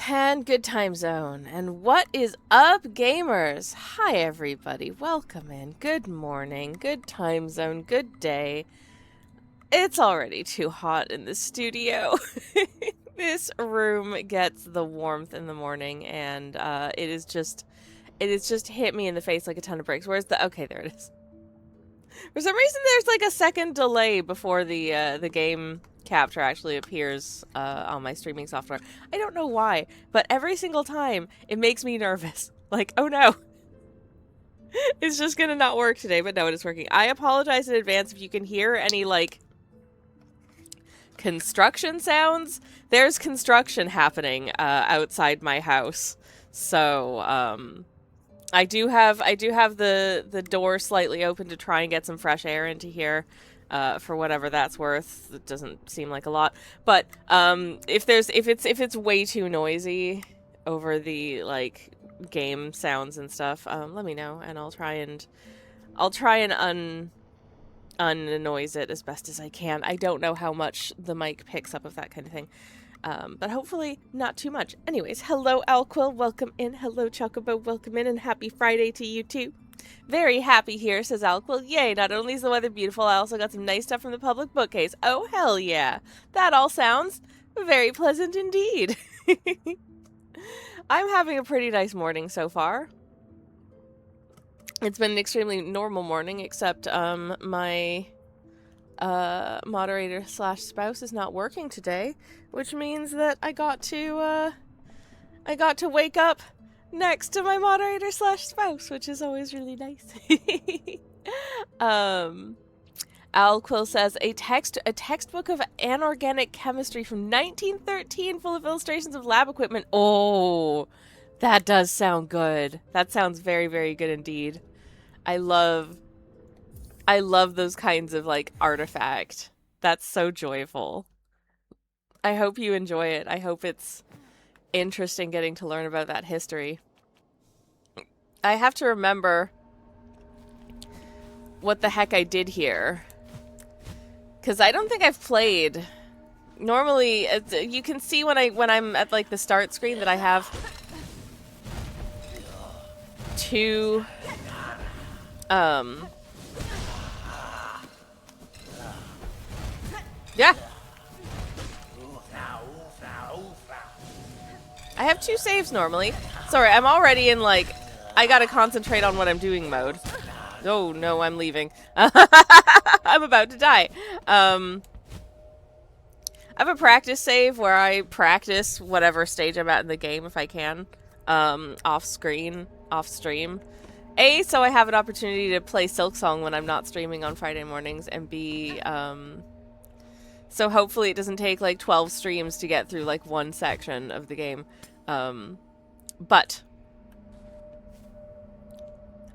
And good time zone. And what is up, gamers? Hi, everybody. Welcome in. Good morning. Good time zone. Good day. It's already too hot in the studio. This room gets the warmth in the morning, and it is just hit me in the face like a ton of bricks. Where's the? Okay, there it is. For some reason, there's like a second delay before the game capture actually appears on my streaming software. I don't know why, but every single time it makes me nervous. Like, oh no, it's just gonna not work today. But no, it is working. I apologize in advance if you can hear any like construction sounds. There's construction happening outside my house, so I do have the door slightly open to try and get some fresh air into here, for whatever that's worth. It doesn't seem like a lot, but if it's way too noisy over the like game sounds and stuff, let me know and I'll try and unnoise it as best as I can. I don't know how much the mic picks up of that kind of thing. But hopefully not too much. Anyways, hello Alquill, welcome in. Hello Chocobo, welcome in, and happy Friday to you too. Very happy here, says Alquill. Yay, not only is the weather beautiful, I also got some nice stuff from the public bookcase. Oh, hell yeah. That all sounds very pleasant indeed. I'm having a pretty nice morning so far. It's been an extremely normal morning, except my moderator slash spouse is not working today, which means that I got to wake up next to my moderator slash spouse, which is always really nice. Alquill says a textbook of anorganic chemistry from 1913 full of illustrations of lab equipment. Oh, that does sound good. That sounds very, very good indeed. I love those kinds of, like, artifact. That's so joyful. I hope you enjoy it. I hope it's interesting getting to learn about that history. I have to remember what the heck I did here, because I don't think I've played. Normally, you can see when I'm at, like, the start screen that I have two yeah. I have two saves normally. Sorry, I'm already in, like, I gotta concentrate on what I'm doing mode. Oh, no, I'm leaving. I'm about to die. I have a practice save where I practice whatever stage I'm at in the game if I can. Off stream. A, so I have an opportunity to play Silksong when I'm not streaming on Friday mornings, and B, so hopefully it doesn't take like 12 streams to get through like one section of the game. But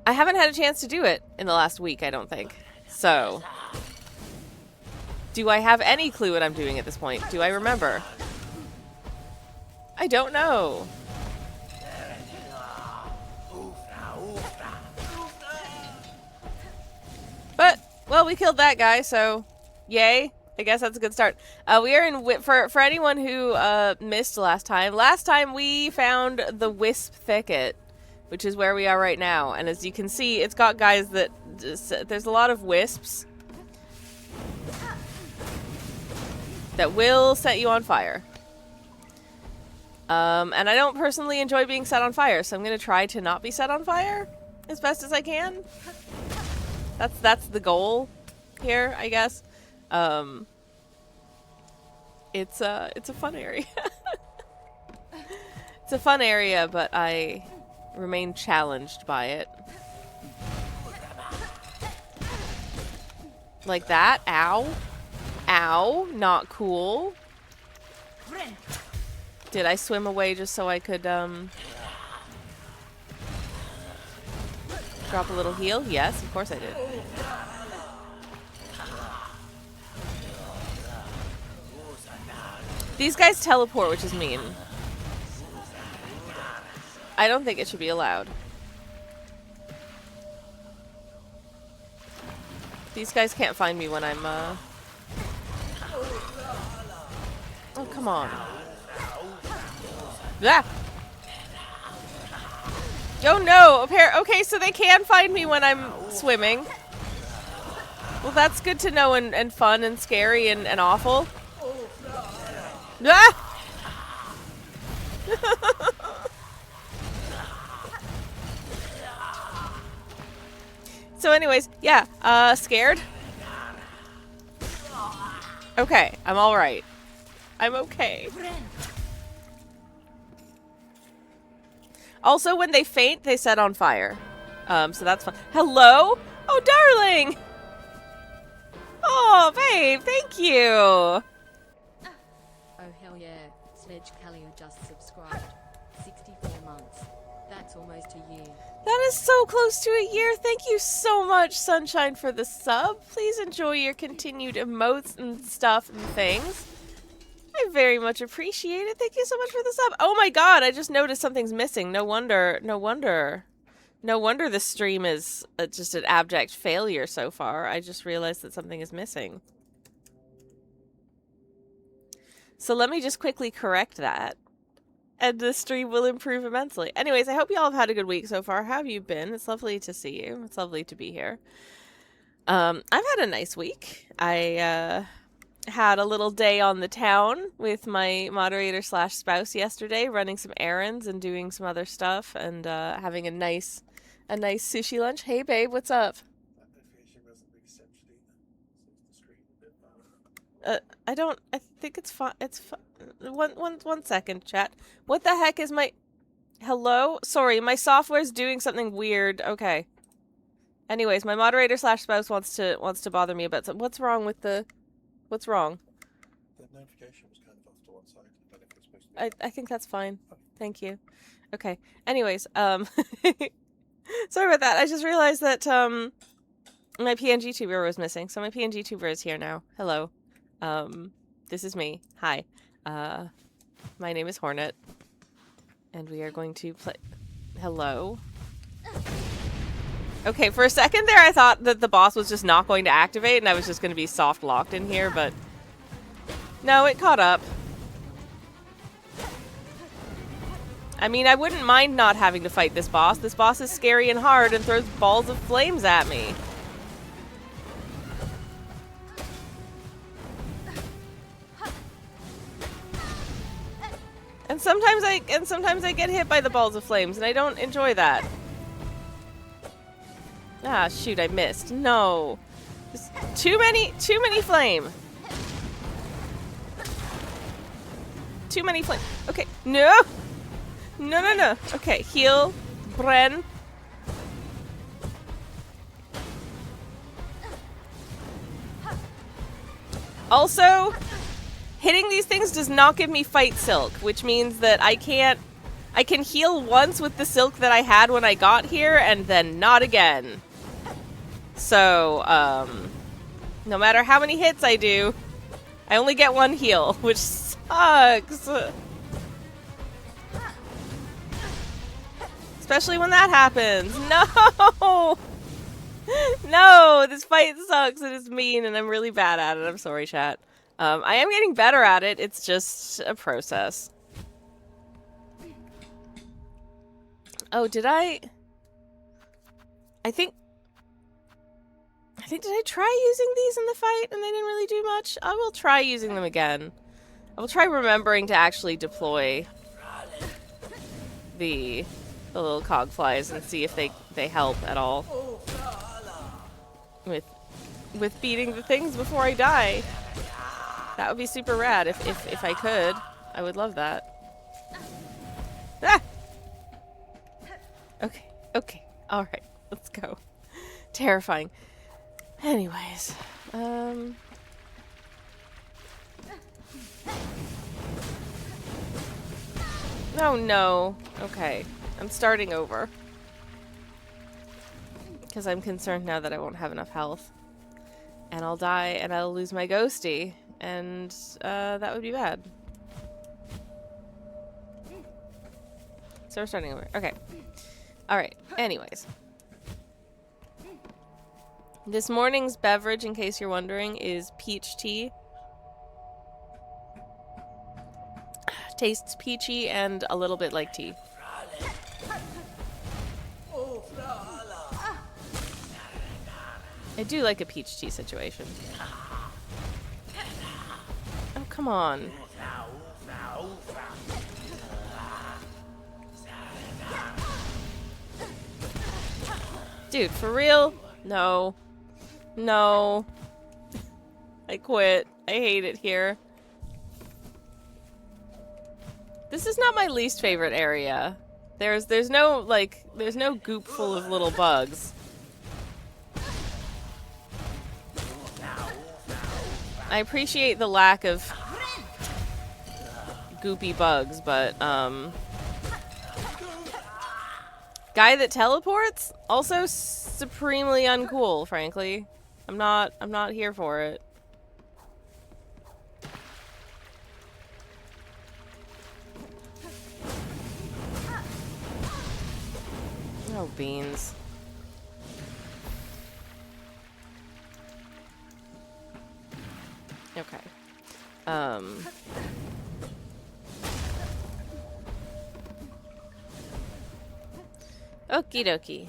I haven't had a chance to do it in the last week, I don't think. So, do I have any clue what I'm doing at this point? Do I remember? I don't know. But, well, we killed that guy, so yay. I guess that's a good start. We are in, for anyone who missed last time. Last time we found the Wisp Thicket, which is where we are right now. And as you can see, it's got guys that, there's a lot of wisps that will set you on fire. And I don't personally enjoy being set on fire, so I'm going to try to not be set on fire as best as I can. That's the goal here, I guess. It's a fun area. It's a fun area, but I remain challenged by it. Like that? Ow. Ow. Not cool. Did I swim away just so I could, drop a little heal? Yes, of course I did. These guys teleport, which is mean. I don't think it should be allowed. These guys can't find me when I'm, Oh, come on. Ah! Oh no! Okay, so they can find me when I'm swimming. Well, that's good to know and fun and scary and awful. Ah! So anyways, yeah, scared? Okay, I'm alright. I'm okay. Also, when they faint, they set on fire. So that's fun. Hello? Oh, darling! Oh, babe, thank you! Oh, hell yeah. Sledge Callier just subscribed. 64 months. That's almost a year. That is so close to a year. Thank you so much, Sunshine, for the sub. Please enjoy your continued emotes and stuff and things. I very much appreciate it. Thank you so much for the sub. Oh my god, I just noticed something's missing. No wonder this stream is just an abject failure so far. I just realized that something is missing. So let me just quickly correct that. And the stream will improve immensely. Anyways, I hope you all have had a good week so far. How have you been? It's lovely to see you. It's lovely to be here. I've had a nice week. I had a little day on the town with my moderator / spouse yesterday, running some errands and doing some other stuff, and having a nice sushi lunch. Hey babe, what's up? I think it's fine. It's fine. One second, chat. What the heck is my... Hello? Sorry, my software's doing something weird. Okay. Anyways, my moderator / spouse wants to bother me about something. What's wrong with the... What's wrong? The notification was kind of off to one side. I don't know if it's supposed to be. I think that's fine. Thank you. Okay. Anyways, sorry about that. I just realized that, my PNG tuber was missing. So my PNG tuber is here now. Hello. This is me. Hi. My name is Hornet. And we are going to play... Hello? Okay, for a second there I thought that the boss was just not going to activate and I was just going to be soft locked in here, but... No, it caught up. I mean, I wouldn't mind not having to fight this boss. This boss is scary and hard and throws balls of flames at me. And sometimes I get hit by the balls of flames and I don't enjoy that. Ah, shoot, I missed. No. Just too many flame. Too many flame. Okay, no. No. Okay, heal. Bren. Also, hitting these things does not give me fight silk, which means that I can heal once with the silk that I had when I got here and then not again. So, no matter how many hits I do, I only get one heal, which sucks. Especially when that happens. No! No, this fight sucks and it's mean and I'm really bad at it. I'm sorry, chat. I am getting better at it. It's just a process. Oh, did I did I try using these in the fight and they didn't really do much? I will try using them again. I will try remembering to actually deploy the little cogflies and see if they help at all with beating the things before I die. That would be super rad if I could. I would love that. Ah! Okay. Alright. Let's go. Terrifying. Anyways. Oh no. Okay. I'm starting over. Because I'm concerned now that I won't have enough health. And I'll die and I'll lose my ghosty. And that would be bad. So we're starting over. Okay. Alright. Anyways. This morning's beverage, in case you're wondering, is peach tea. Tastes peachy and a little bit like tea. I do like a peach tea situation. Oh, come on. Dude, for real? No. No. I quit. I hate it here. This is not my least favorite area. There's no, like, there's no goop full of little bugs. I appreciate the lack of goopy bugs, but, guy that teleports? Also supremely uncool, frankly. I'm not here for it. Oh, beans. Okay. Okie dokie.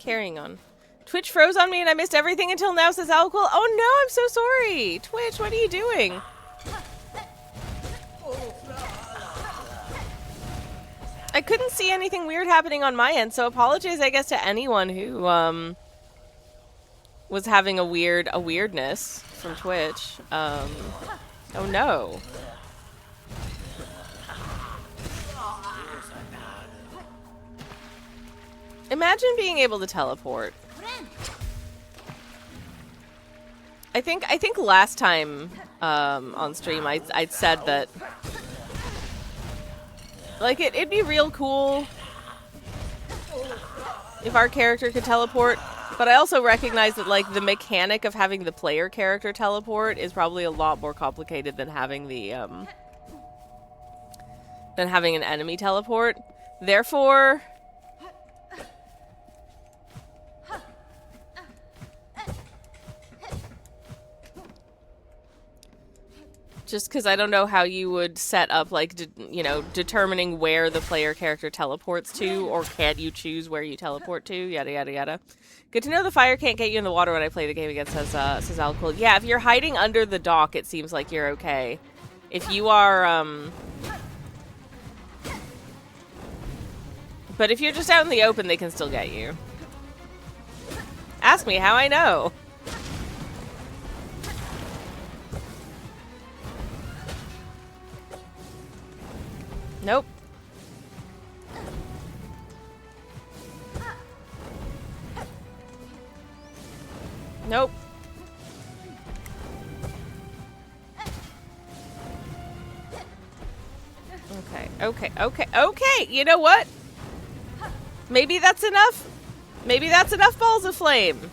Carrying on. Twitch froze on me and I missed everything until now, says Alcool. Oh no, I'm so sorry! Twitch, what are you doing? I couldn't see anything weird happening on my end, so apologies, I guess, to anyone who, was having a weirdness from Twitch. Oh no. Imagine being able to teleport. I think last time, on stream, I'd said that, like, it'd be real cool if our character could teleport, but I also recognize that, like, the mechanic of having the player character teleport is probably a lot more complicated than having the, than having an enemy teleport. Therefore, just because I don't know how you would set up, like, you know, determining where the player character teleports to, or can you choose where you teleport to, yada yada yada. Good to know the fire can't get you in the water when I play the game again, says Alcool. Yeah, if you're hiding under the dock, it seems like you're okay. If you are, but if you're just out in the open, they can still get you. Ask me how I know. Nope. Nope. Okay. You know what? Maybe that's enough. Maybe that's enough balls of flame.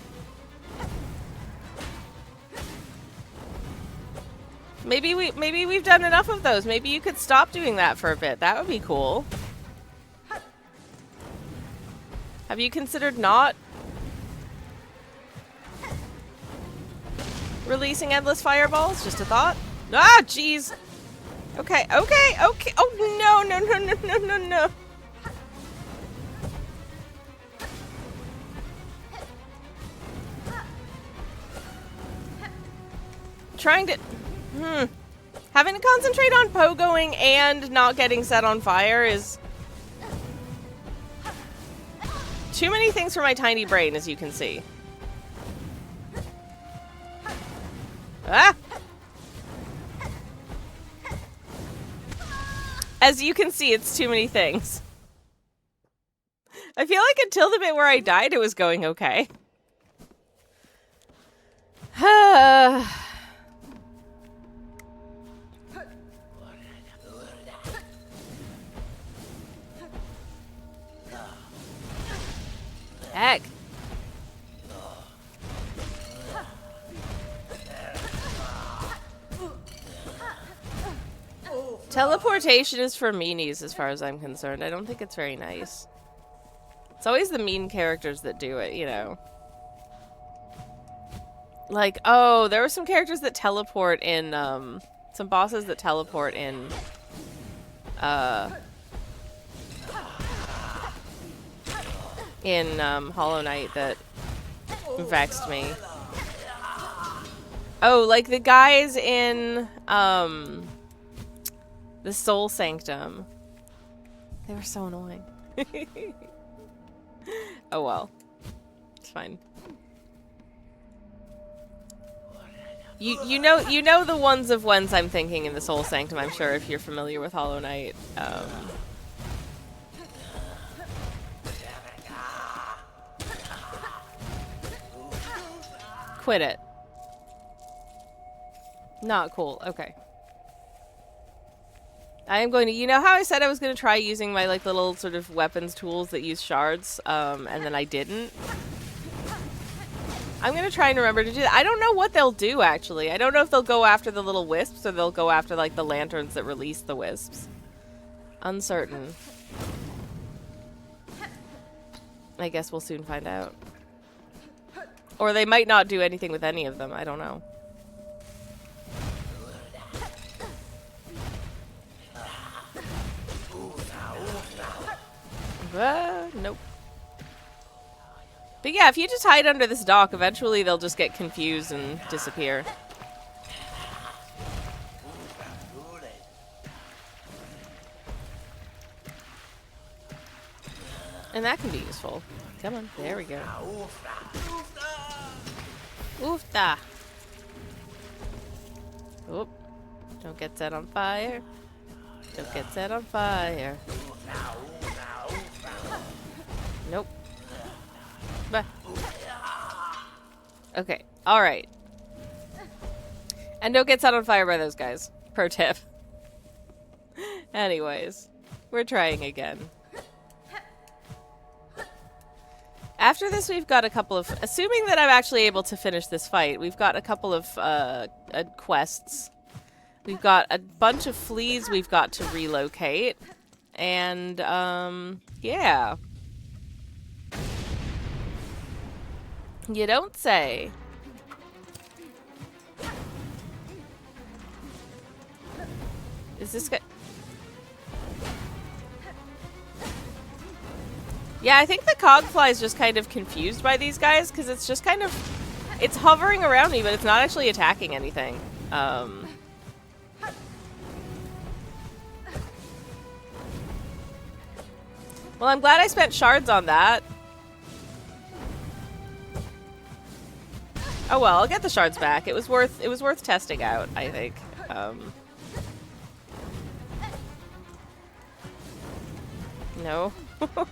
Maybe we've done enough of those. Maybe you could stop doing that for a bit. That would be cool. Have you considered not releasing endless fireballs? Just a thought. Ah, jeez. Okay. Oh, no. Trying to... Having to concentrate on pogoing and not getting set on fire is... too many things for my tiny brain, as you can see. Ah! As you can see, it's too many things. I feel like until the bit where I died, it was going okay. Heck. Teleportation is for meanies as far as I'm concerned. I don't think it's very nice. It's always the mean characters that do it, you know. Like, oh, there were some characters that teleport in, some bosses that teleport in in Hollow Knight that vexed me. Oh, like the guys in the Soul Sanctum. They were so annoying. Oh well. It's fine. You know the ones of whence I'm thinking in the Soul Sanctum, I'm sure, if you're familiar with Hollow Knight. Quit it. Not cool. Okay. I am going to, you know how I said I was going to try using my like little sort of weapons tools that use shards, and then I didn't? I'm going to try and remember to do that. I don't know what they'll do, actually. I don't know if they'll go after the little wisps or they'll go after like the lanterns that release the wisps. Uncertain. I guess we'll soon find out. Or they might not do anything with any of them. I don't know. Nope. But yeah, if you just hide under this dock, eventually they'll just get confused and disappear. And that can be useful. Come on, there we go. Oofta! Oop. Don't get set on fire. Don't get set on fire. Nope. Bah. Okay, alright. And don't get set on fire by those guys. Pro tip. Anyways, we're trying again. After this, we've got a couple of... Assuming that I'm actually able to finish this fight, we've got a couple of quests. We've got a bunch of fleas we've got to relocate. And, yeah. You don't say. Is this guy... Yeah, I think the cogfly is just kind of confused by these guys, because it's just kind of... It's hovering around me, but it's not actually attacking anything. Well, I'm glad I spent shards on that. Oh well, I'll get the shards back. It was worth testing out, I think. No.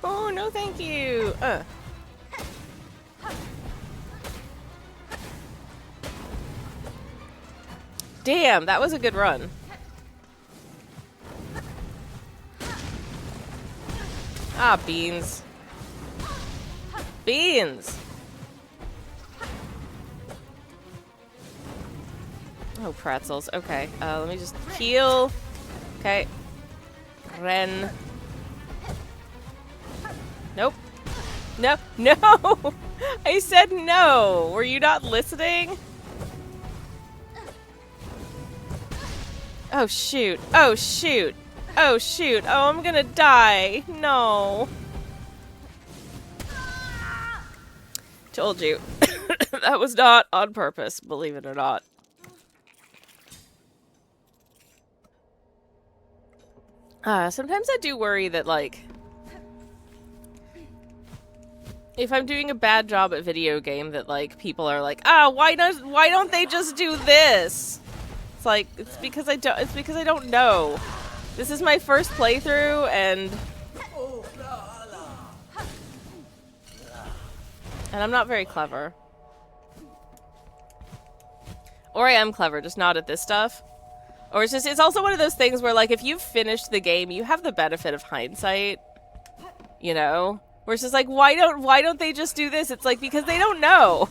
No, thank you. Damn, that was a good run. Ah, beans. Beans! Oh, pretzels. Okay, let me just heal. Okay. Ren. Nope. No. No! I said no! Were you not listening? Oh, shoot. Oh, shoot. Oh, shoot. Oh, I'm gonna die. No. Told you. That was not on purpose, believe it or not. Sometimes I do worry that, like, if I'm doing a bad job at video game, that, like, people are like, why don't they just do this? It's like, it's because I don't know. This is my first playthrough, and I'm not very clever. Or I am clever, just not at this stuff. Or it's also one of those things where, like, if you've finished the game, you have the benefit of hindsight, you know? Where it's just like, why don't they just do this? It's like, because they don't know.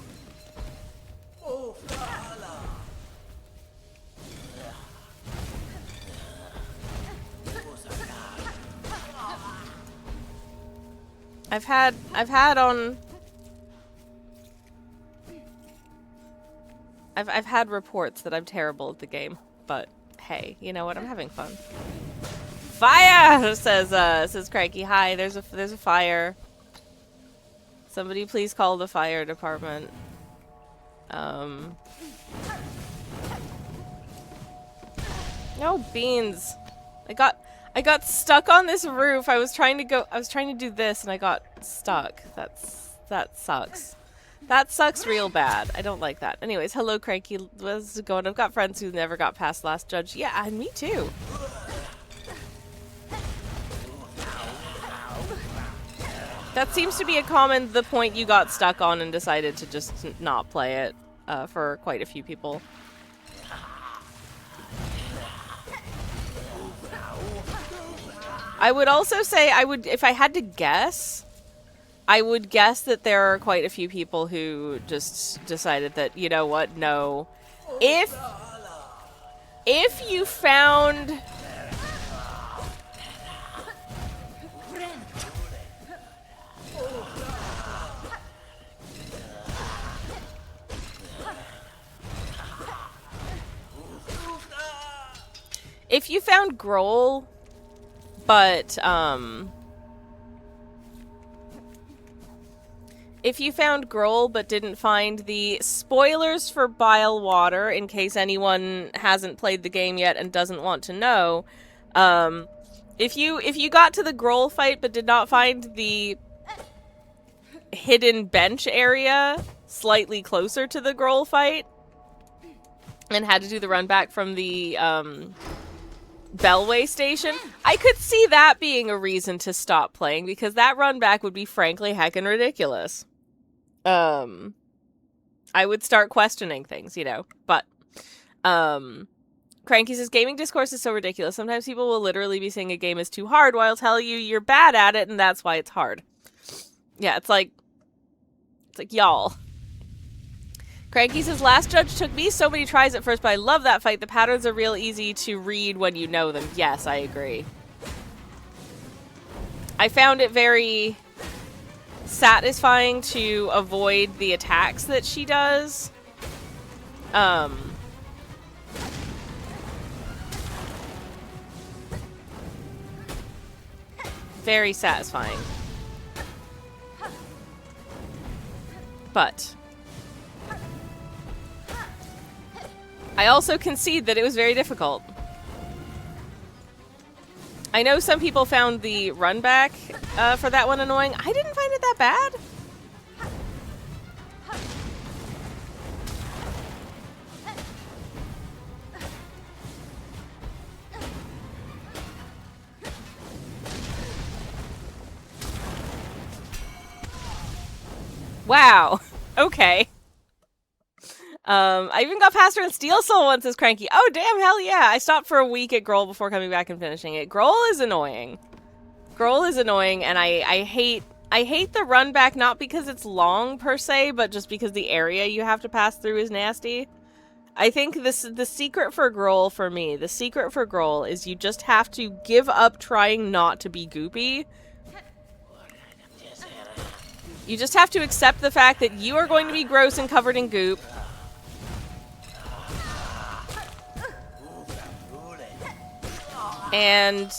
I've had reports that I'm terrible at the game, but hey, you know what? I'm having fun. Fire! Says Cranky. Hi, there's a fire. Somebody please call the fire department. No beans. I got stuck on this roof. I was trying to do this and I got stuck. That sucks. That sucks real bad. I don't like that. Anyways, hello Cranky. What's it going? I've got friends who never got past Last Judge. Yeah, and me too. That seems to be the point you got stuck on and decided to just not play it for quite a few people. I would also say if I had to guess, I would guess that there are quite a few people who just decided that, you know what, no. If you found... If you found Grohl, but, if you found Grohl but didn't find the spoilers for Bile Water, in case anyone hasn't played the game yet and doesn't want to know, if you got to the Grohl fight but did not find the hidden bench area slightly closer to the Grohl fight, and had to do the run back from the, Bellway station, I could see that being a reason to stop playing, because that run back would be frankly heckin' ridiculous. I would start questioning things, you know, but, Cranky says, gaming discourse is so ridiculous. Sometimes people will literally be saying a game is too hard while telling you you're bad at it and that's why it's hard. Yeah, it's like, y'all. Cranky says, Last Judge took me so many tries at first, but I love that fight. The patterns are real easy to read when you know them. Yes, I agree. I found it very satisfying to avoid the attacks that she does. Very satisfying. But I also concede that it was very difficult. I know some people found the run back for that one annoying. I didn't find it that bad. Wow. Okay. I even got past her in Steel Soul once as Cranky. Oh, damn, hell yeah. I stopped for a week at Grohl before coming back and finishing it. Grohl is annoying. Grohl is annoying, and I hate the run back, not because it's long per se, but just because the area you have to pass through is nasty. I think the secret for Grohl, for me, the secret for Grohl is you just have to give up trying not to be goopy. You just have to accept the fact that you are going to be gross and covered in goop. And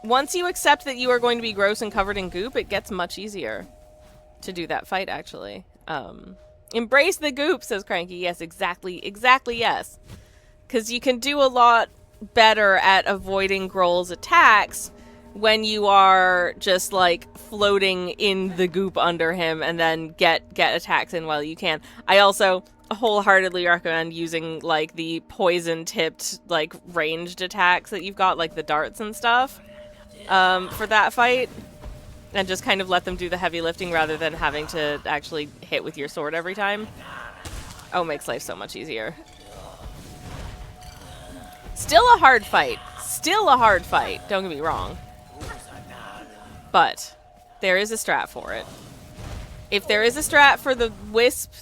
once you accept that you are going to be gross and covered in goop, it gets much easier to do that fight, actually. Embrace the goop, says Cranky. Yes, exactly, yes. Because you can do a lot better at avoiding Grohl's attacks when you are just, like, floating in the goop under him and then get attacks in while you can. I also wholeheartedly recommend using, like, the poison-tipped, like, ranged attacks that you've got, like the darts and stuff, for that fight. And just kind of let them do the heavy lifting rather than having to actually hit with your sword every time. Oh, makes life so much easier. Still a hard fight. Still a hard fight. Don't get me wrong. But there is a strat for it. If there is a strat for the Wisp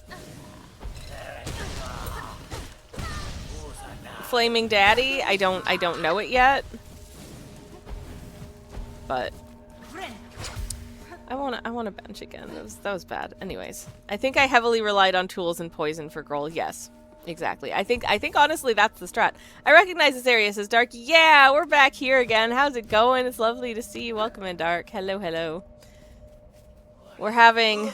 Flaming Daddy, I don't know it yet. But I wanna bench again. That was bad. Anyways, I think I heavily relied on tools and poison for Grohl. Yes. Exactly. I think honestly that's the strat. I recognize this area, says Dark. Yeah, we're back here again. How's it going? It's lovely to see you. Welcome in, Dark. Hello, hello. We're having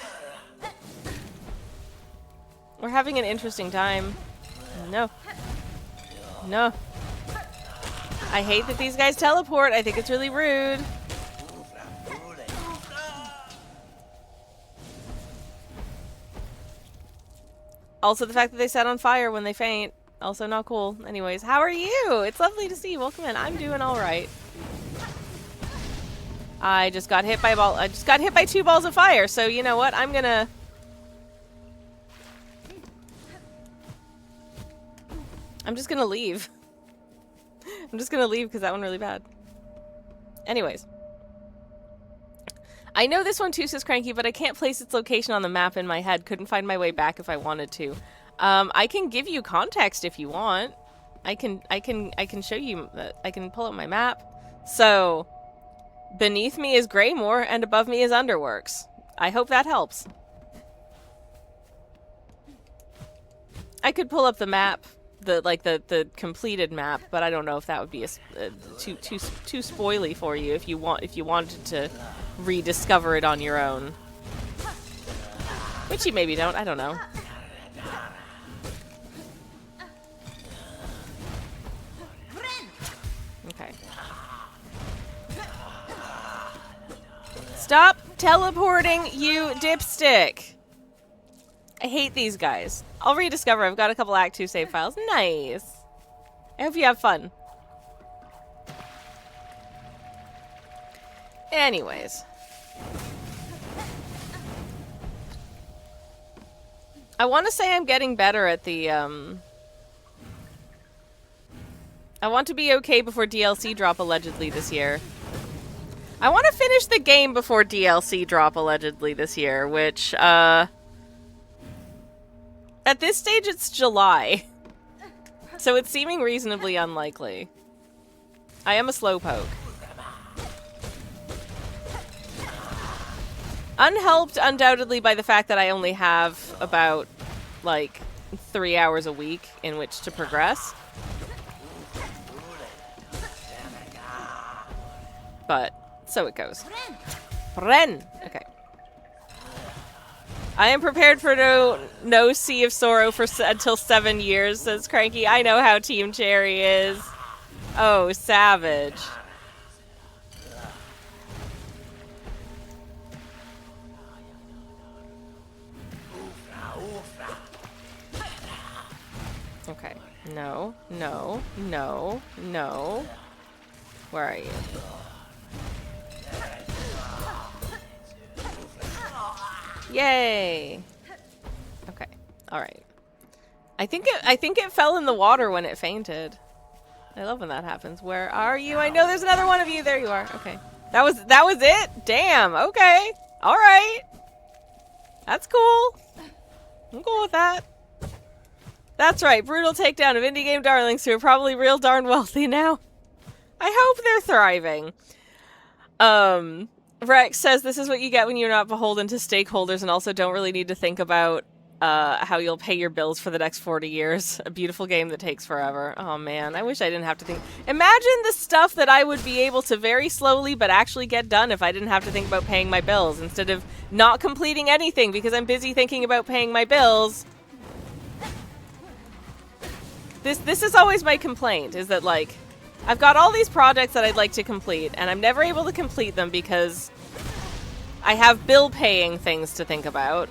an interesting time. No. No. I hate that these guys teleport. I think it's really rude. Also, the fact that they set on fire when they faint. Also not cool. Anyways, how are you? It's lovely to see you. Welcome in. I'm doing alright. I just got hit by a ball. I just got hit by 2 balls of fire. So, you know what? I'm gonna... I'm just gonna leave. I'm just gonna leave because that one really bad. Anyways. I know this one too, says Cranky, but I can't place its location on the map in my head. Couldn't find my way back if I wanted to. I can give you context if you want. I can show you. I can pull up my map. So, beneath me is Greymoor, and above me is Underworks. I hope that helps. I could pull up the map, the completed map, but I don't know if that would be too spoily for you if you wanted to rediscover it on your own. Which you maybe don't, I don't know. Okay. Stop teleporting, you dipstick! I hate these guys. I'll rediscover. I've got a couple Act 2 save files. Nice. I hope you have fun. Anyways. I want to say I'm getting better at the, I want to be okay before DLC drop allegedly this year. I want to finish the game before DLC drop allegedly this year, which, at this stage it's July. So it's seeming reasonably unlikely. I am a slowpoke. Unhelped, undoubtedly, by the fact that I only have about, like, 3 hours a week in which to progress. But, so it goes. Ren! Okay. I am prepared for no Sea of Sorrow for until 7 years, says Cranky. I know how Team Cherry is. Oh, savage. Okay. No, no, no, no. Where are you? Yay! Okay. Alright. I think it fell in the water when it fainted. I love when that happens. Where are you? I know there's another one of you. There you are. Okay. That was it? Damn. Okay. Alright. That's cool. I'm cool with that. That's right. Brutal takedown of indie game darlings who are probably real darn wealthy now. I hope they're thriving. Rex says this is what you get when you're not beholden to stakeholders and also don't really need to think about how you'll pay your bills for the next 40 years. A beautiful game that takes forever. Oh man, I wish I didn't have to think. Imagine the stuff that I would be able to very slowly but actually get done if I didn't have to think about paying my bills instead of not completing anything because I'm busy thinking about paying my bills. This is always my complaint, is that, like, I've got all these projects that I'd like to complete, and I'm never able to complete them because I have bill-paying things to think about.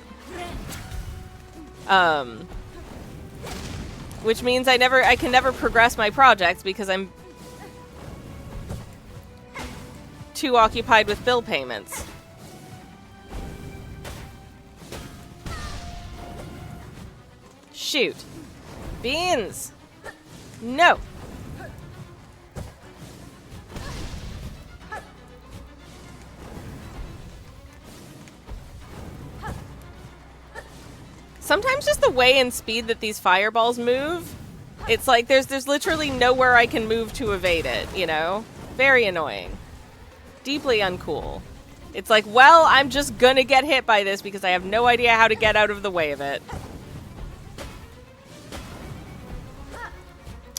Which means I can never progress my projects because I'm too occupied with bill payments. Shoot. Beans! No! Sometimes just the way and speed that these fireballs move, it's like there's literally nowhere I can move to evade it, you know? Very annoying. Deeply uncool. It's like, well, I'm just gonna get hit by this because I have no idea how to get out of the way of it.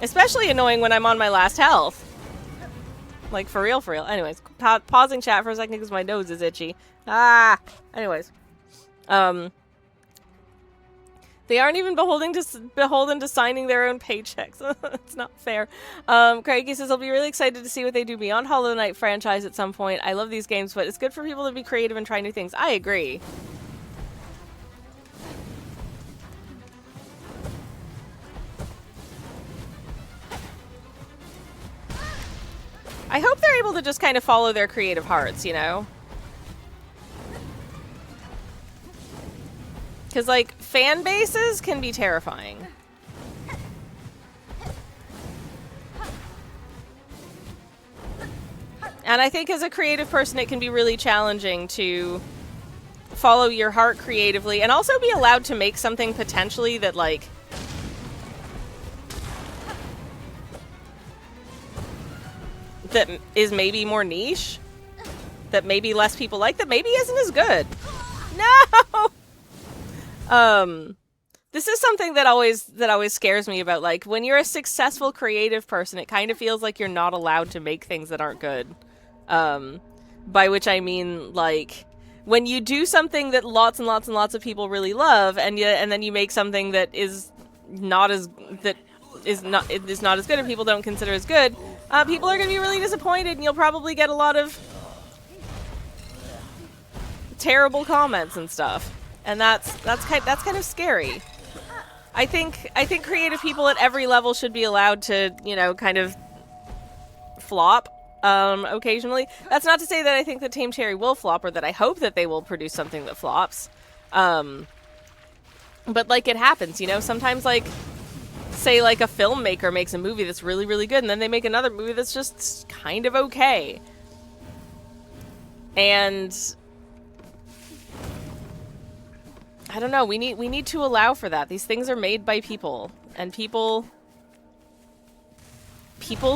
Especially annoying when I'm on my last health. Like, for real, for real. Anyways, pausing chat for a second because my nose is itchy. Ah! Anyways. They aren't even beholden to signing their own paychecks. It's not fair. Craigie says, I'll be really excited to see what they do beyond Hollow Knight franchise at some point. I love these games, but it's good for people to be creative and try new things. I agree. I hope they're able to just kind of follow their creative hearts, you know? Because, like, fan bases can be terrifying. And I think as a creative person, it can be really challenging to follow your heart creatively and also be allowed to make something potentially that, like, that is maybe more niche, that maybe less people like, that maybe isn't as good. No! This is something that always scares me about, like, when you're a successful creative person, it kind of feels like you're not allowed to make things that aren't good. By which I mean, like, when you do something that lots and lots and lots of people really love, and then you make something that is not as good and people don't consider as good, people are going to be really disappointed, and you'll probably get a lot of terrible comments and stuff. And that's kind of scary. I think creative people at every level should be allowed to, you know, kind of flop occasionally. That's not to say that I think that Tame Cherry will flop, or that I hope that they will produce something that flops. But, like, it happens, you know? Sometimes, like, say, like, a filmmaker makes a movie that's really, really good, and then they make another movie that's just kind of okay. And I don't know, we need to allow for that. These things are made by people, and people's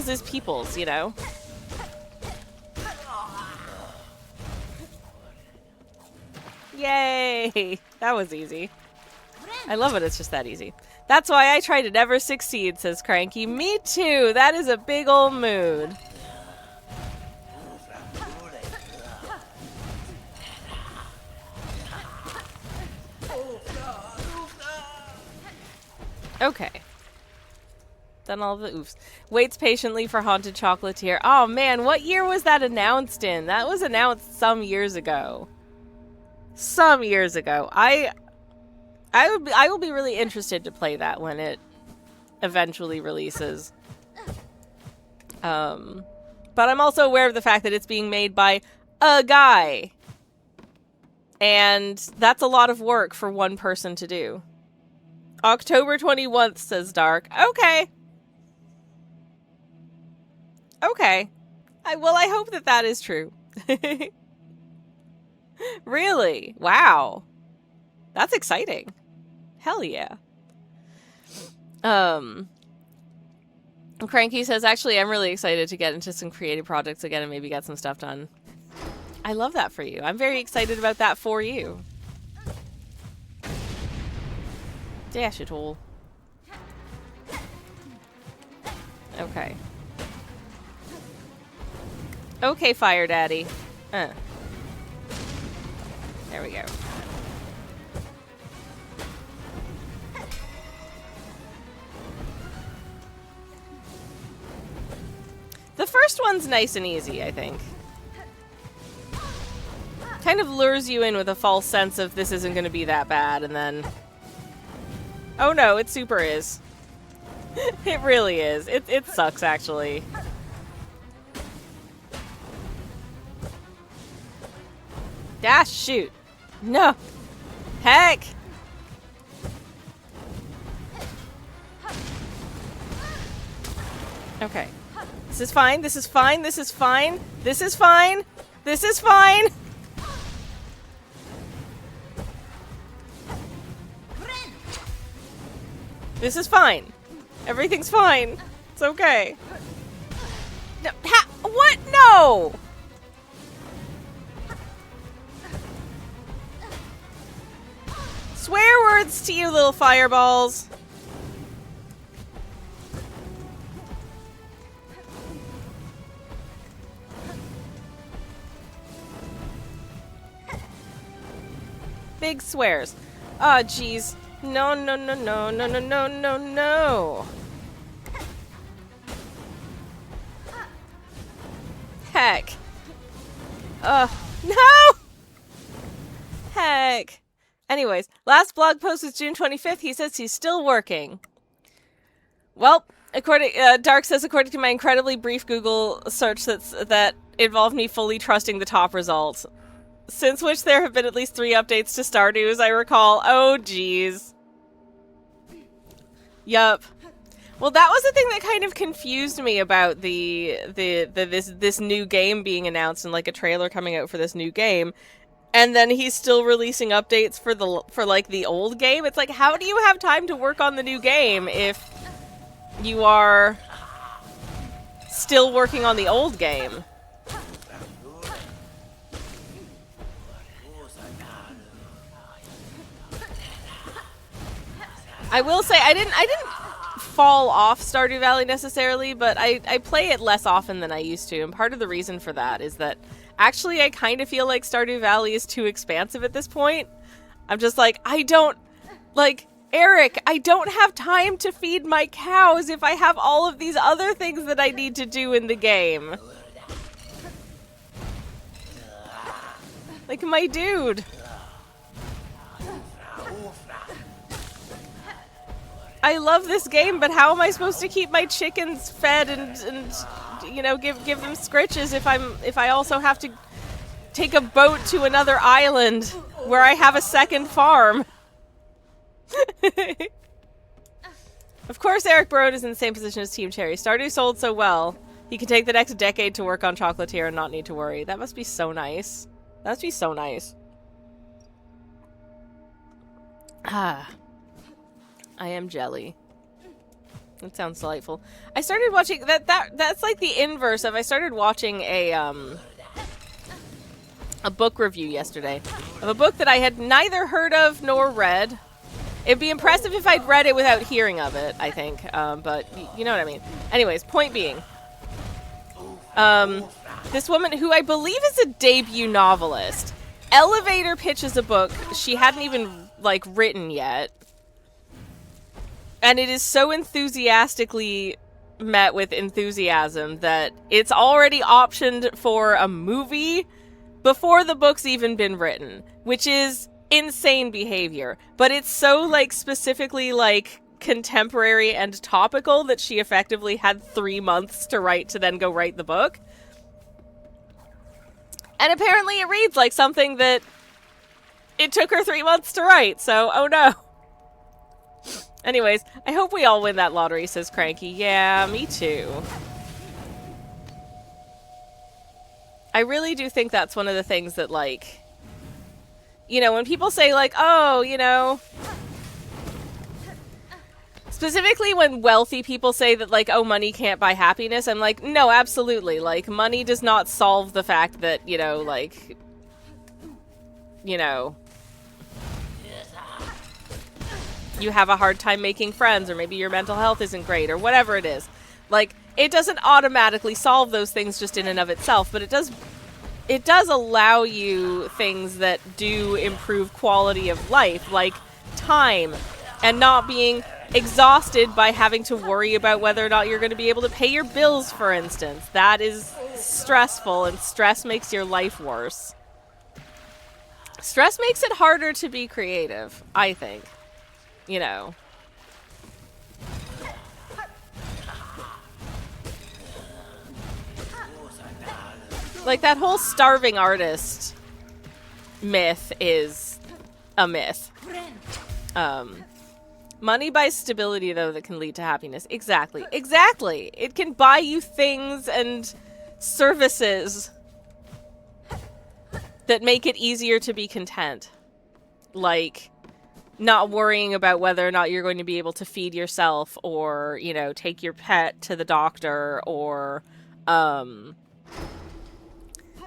is people's, you know? Yay! That was easy. I love it, it's just that easy. That's why I try to never succeed, says Cranky. Me too! That is a big old mood. Okay. Done all the oofs. Waits patiently for Haunted Chocolatier. Oh man, what year was that announced in? That was announced some years ago. Some years ago. I will be really interested to play that when it eventually releases. But I'm also aware of the fact that it's being made by a guy. And that's a lot of work for one person to do. October 21st, says Dark. Okay. Okay. I hope that that is true. Really? Wow. That's exciting. Hell yeah. Cranky says, actually, I'm really excited to get into some creative projects again and maybe get some stuff done. I love that for you. I'm very excited about that for you. Dash it all. Okay. Okay, Fire Daddy. There we go. The first one's nice and easy, I think. Kind of lures you in with a false sense of this isn't going to be that bad, and then... Oh no, it super is. It really is. It sucks, actually. Ah, shoot. No. Heck! Okay. This is fine, this is fine, this is fine, this is fine, this is fine! This is fine. Everything's fine. It's okay. No, what? No! Swear words to you, little fireballs. Big swears. Oh, jeez. No, no, no, no, no, no, no, no, no. Heck. No! Heck. Anyways, last blog post was June 25th. He says he's still working. Well, according Dark says, according to my incredibly brief Google search that involved me fully trusting the top results, since which there have been at least 3 updates to Stardew, as I recall. Oh, jeez. Yup. Well, that was the thing that kind of confused me about this new game being announced and like a trailer coming out for this new game, and then he's still releasing updates for like the old game. It's like, how do you have time to work on the new game if you are still working on the old game? I will say I didn't fall off Stardew Valley necessarily, but I play it less often than I used to, and part of the reason for that is that actually I kind of feel like Stardew Valley is too expansive at this point. I'm just like, Eric, I don't have time to feed my cows if I have all of these other things that I need to do in the game. Like, my dude. I love this game, but how am I supposed to keep my chickens fed and you know, give them scritches if I also have to take a boat to another island where I have a second farm? Of course, Eric Barone is in the same position as Team Cherry. Stardew sold so well, he can take the next decade to work on Chocolatier and not need to worry. That must be so nice. That must be so nice. Ah. I am jelly. That sounds delightful. I started watching that's like the inverse of I started watching a book review yesterday of a book that I had neither heard of nor read. It'd be impressive if I'd read it without hearing of it, I think. But you know what I mean. Anyways, point being, this woman who I believe is a debut novelist elevator pitches a book she hadn't even like written yet. And it is so enthusiastically met with enthusiasm that it's already optioned for a movie before the book's even been written, which is insane behavior. But it's so, like, specifically, like, contemporary and topical that she effectively had 3 months to write to then go write the book. And apparently it reads like something that it took her 3 months to write, so oh no. Anyways, I hope we all win that lottery, says Cranky. Yeah, me too. I really do think that's one of the things that, like, you know, when people say, like, oh, you know, specifically when wealthy people say that, like, oh, money can't buy happiness, I'm like, no, absolutely. Like, money does not solve the fact that, you know, like, you know, you have a hard time making friends, or maybe your mental health isn't great, or whatever it is. Like, it doesn't automatically solve those things just in and of itself, but it does allow you things that do improve quality of life, like time, and not being exhausted by having to worry about whether or not you're going to be able to pay your bills, for instance. That is stressful, and stress makes your life worse. Stress makes it harder to be creative, I think. You know. Like, that whole starving artist myth is a myth. Money buys stability, though, that can lead to happiness. Exactly. Exactly! It can buy you things and services that make it easier to be content. Like, not worrying about whether or not you're going to be able to feed yourself, or, you know, take your pet to the doctor, or,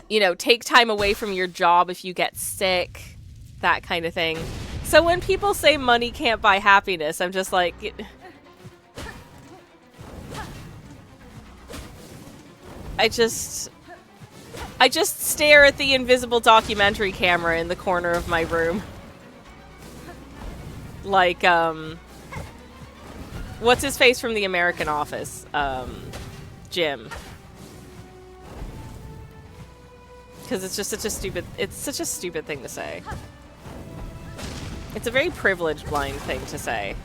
you know, take time away from your job if you get sick, that kind of thing. So when people say money can't buy happiness, I'm just like, I just stare at the invisible documentary camera in the corner of my room. Like, what's his face from the American Office? Jim. Because it's just such a stupid, it's such a stupid thing to say. It's a very privileged blind thing to say.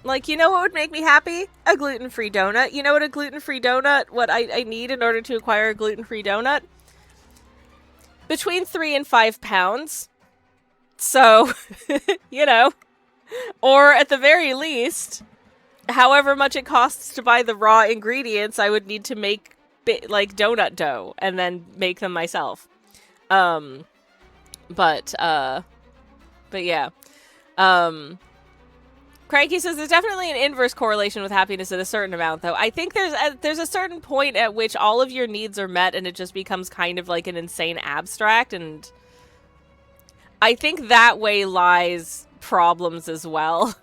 Like, you know what would make me happy? A gluten-free donut. You know what a gluten-free donut, what I need in order to acquire a gluten-free donut? Between 3 and 5 pounds. So, you know. Or at the very least, however much it costs to buy the raw ingredients, I would need to make, like, donut dough and then make them myself. But yeah. Cranky says there's definitely an inverse correlation with happiness at a certain amount, though. I think there's a certain point at which all of your needs are met and it just becomes kind of like an insane abstract, and I think that way lies problems as well.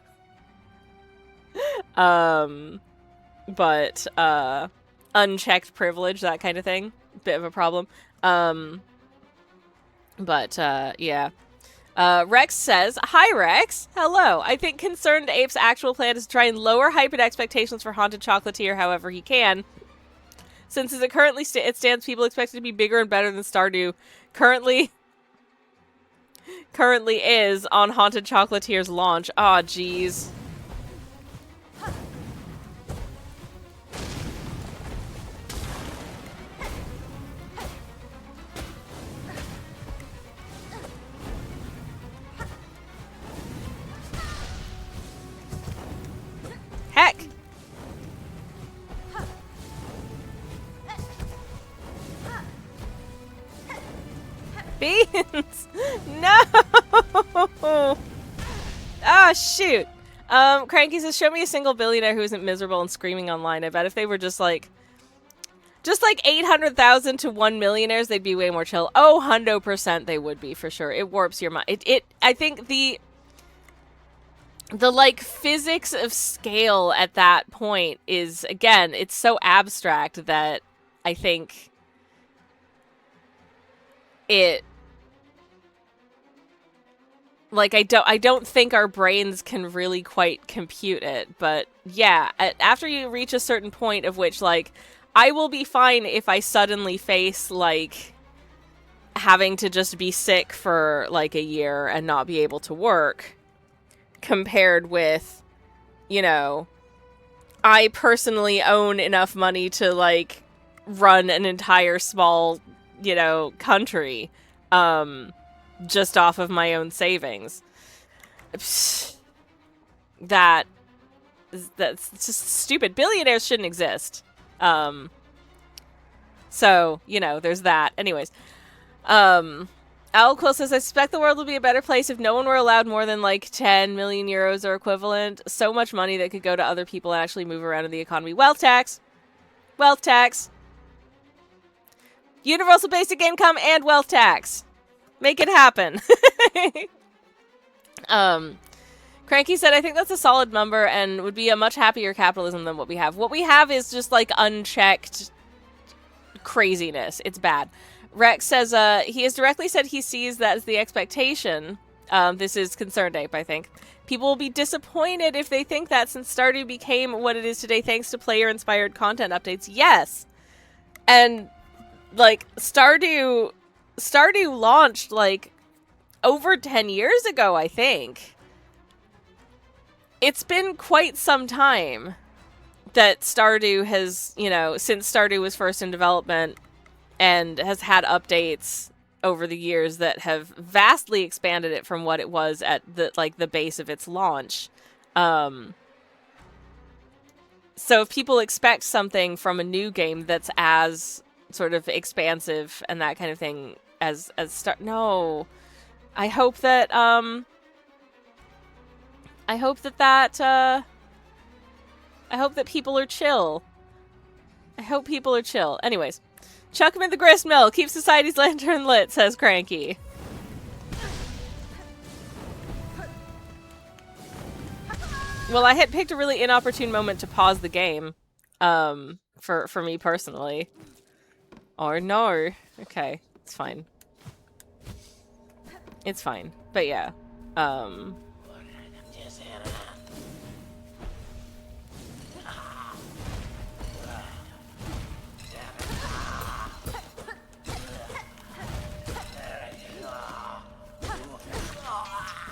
But unchecked privilege, that kind of thing, bit of a problem. But yeah. Rex says, "Hi, Rex. Hello. I think Concerned Ape's actual plan is to try and lower hype and expectations for Haunted Chocolatier however he can. Since as it currently stands, people expect it to be bigger and better than Stardew currently is on Haunted Chocolatier's launch." Aw, jeez. Heck! Beans! No! Ah, shoot! Cranky says, show me a single billionaire who isn't miserable and screaming online. I bet if they were just like 800,000 to 1 millionaires, they'd be way more chill. Oh, 100% they would be, for sure. It warps your mind. I think the like physics of scale at that point is, again, it's so abstract that I think it, like, I don't think our brains can really quite compute it. But yeah, after you reach a certain point of which, like, I will be fine if I suddenly face, like, having to just be sick for like a year and not be able to work, compared with, you know, I personally own enough money to, like, run an entire small, you know, country, just off of my own savings. That's just stupid. Billionaires shouldn't exist. So, you know, there's that. Anyways, Alquill says, I suspect the world would be a better place if no one were allowed more than, like, 10 million euros or equivalent. So much money that could go to other people and actually move around in the economy. Wealth tax. Wealth tax. Universal basic income and wealth tax. Make it happen. Cranky said, I think that's a solid number and would be a much happier capitalism than what we have. What we have is just, like, unchecked craziness. It's bad. Rex says, he has directly said he sees that as the expectation. This is Concerned Ape, I think. People will be disappointed if they think that, since Stardew became what it is today thanks to player-inspired content updates. Yes! And, like, Stardew launched, like, over 10 years ago, I think. It's been quite some time that Stardew has, you know, since Stardew was first in development, and has had updates over the years that have vastly expanded it from what it was at the, like, the base of its launch. So if people expect something from a new game that's as sort of expansive and that kind of thing as no. I hope that people are chill. I hope people are chill. Anyways. Chuck him in the grist mill. Keep society's lantern lit, says Cranky. Well, I had picked a really inopportune moment to pause the game. for me personally. Or no. Okay, it's fine. It's fine. But yeah.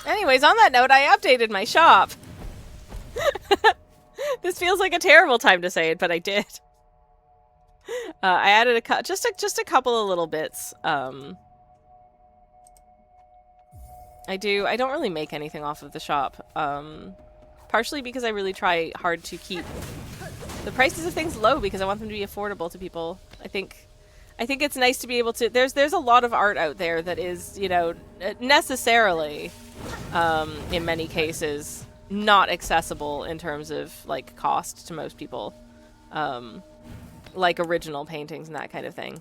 Anyways, on that note, I updated my shop. This feels like a terrible time to say it, but I did. I added just a couple of little bits. I don't really make anything off of the shop. Partially because I really try hard to keep the prices of things low because I want them to be affordable to people. I think it's nice to be able to. There's a lot of art out there that is, you know, necessarily, in many cases, not accessible in terms of like cost to most people, like original paintings and that kind of thing.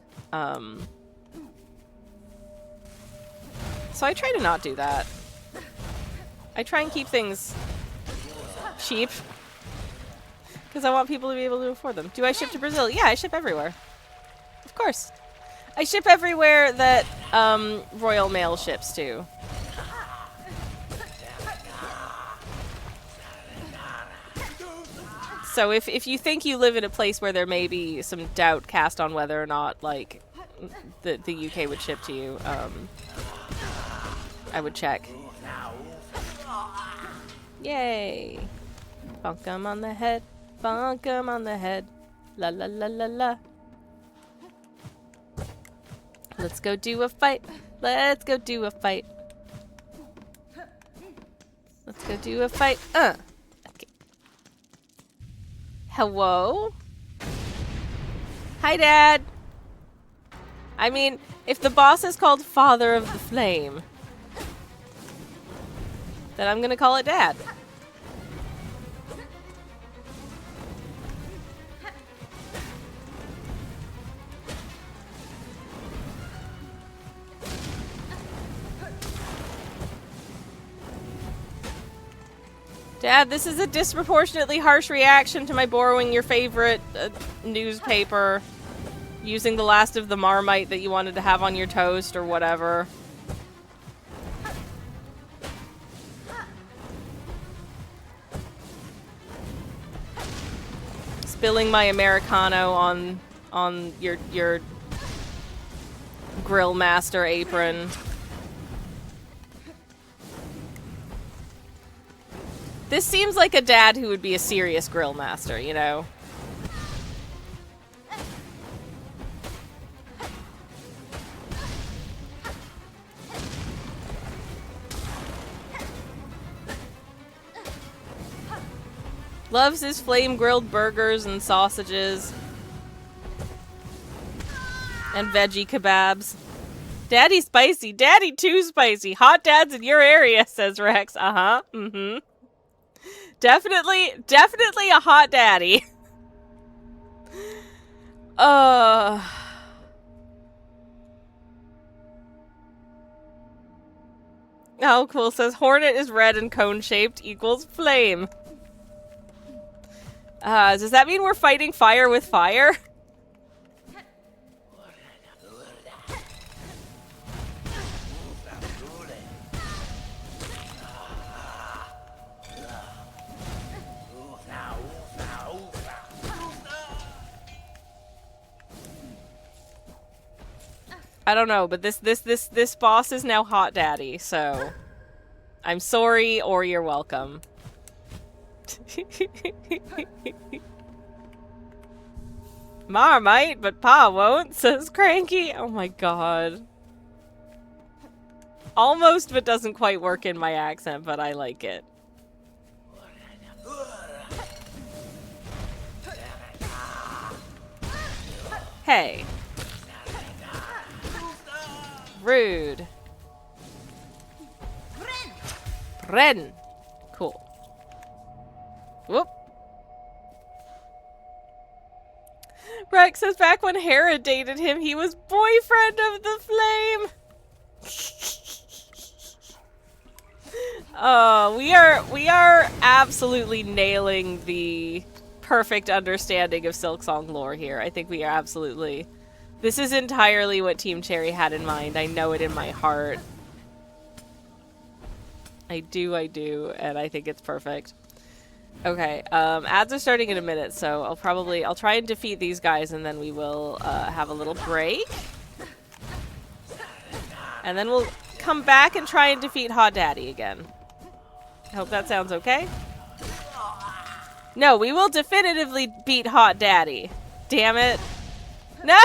So I try to not do that. I try and keep things cheap because I want people to be able to afford them. Do I ship to Brazil? Yeah, I ship everywhere. Of course. I ship everywhere that Royal Mail ships to. So if you think you live in a place where there may be some doubt cast on whether or not, like, the UK would ship to you, I would check. Yay! Bonk 'em on the head. Bonk 'em on the head. La la la la la. Let's go do a fight. Let's go do a fight. Let's go do a fight. Okay. Hello? Hi, Dad. I mean, if the boss is called Father of the Flame, then I'm gonna call it Dad. Dad, this is a disproportionately harsh reaction to my borrowing your favorite newspaper, using the last of the Marmite that you wanted to have on your toast or whatever. Spilling my Americano on your grill master apron. This seems like a dad who would be a serious grill master, you know? Loves his flame-grilled burgers and sausages. And veggie kebabs. Daddy spicy. Daddy too spicy. Hot dads in your area, says Rex. Uh-huh. Mm-hmm. Definitely a hot daddy. Oh, cool. Says Hornet is red and cone-shaped equals flame. Does that mean we're fighting fire with fire? I don't know, but this boss is now hot daddy, so I'm sorry or you're welcome. Marmite, but Pa won't, says Cranky. Oh my god. Almost, but doesn't quite work in my accent, but I like it. Hey. Rude. Ren. Cool. Whoop. Rex says back when Hera dated him, he was boyfriend of the flame. Oh, we are absolutely nailing the perfect understanding of Silksong lore here. I think we are absolutely... This is entirely what Team Cherry had in mind. I know it in my heart. I do, and I think it's perfect. Okay, ads are starting in a minute, so I'll try and defeat these guys, and then we will have a little break. And then we'll come back and try and defeat Hot Daddy again. I hope that sounds okay. No, we will definitively beat Hot Daddy. Damn it. No!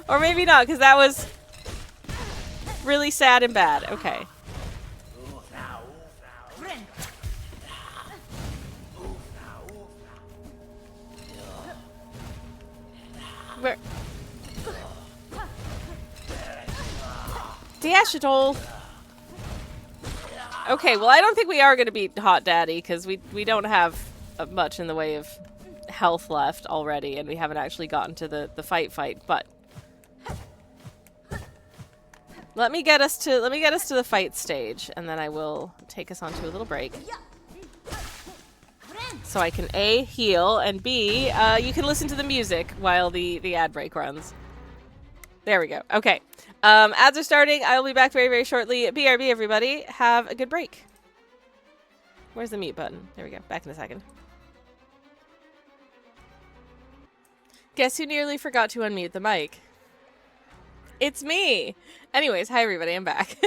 Or maybe not, because that was really sad and bad. Okay. Where? Dash it all. Okay, well, I don't think we are going to beat Hot Daddy, because we don't have much in the way of health left already, and we haven't actually gotten to the fight, but let me get us to the fight stage, and then I will take us onto a little break. So I can A, heal, and B, you can listen to the music while the ad break runs. There we go. Okay. Ads are starting. I will be back very, very shortly. BRB, everybody. Have a good break. Where's the mute button? There we go. Back in a second. Guess who nearly forgot to unmute the mic? It's me! Anyways, hi everybody. I'm back.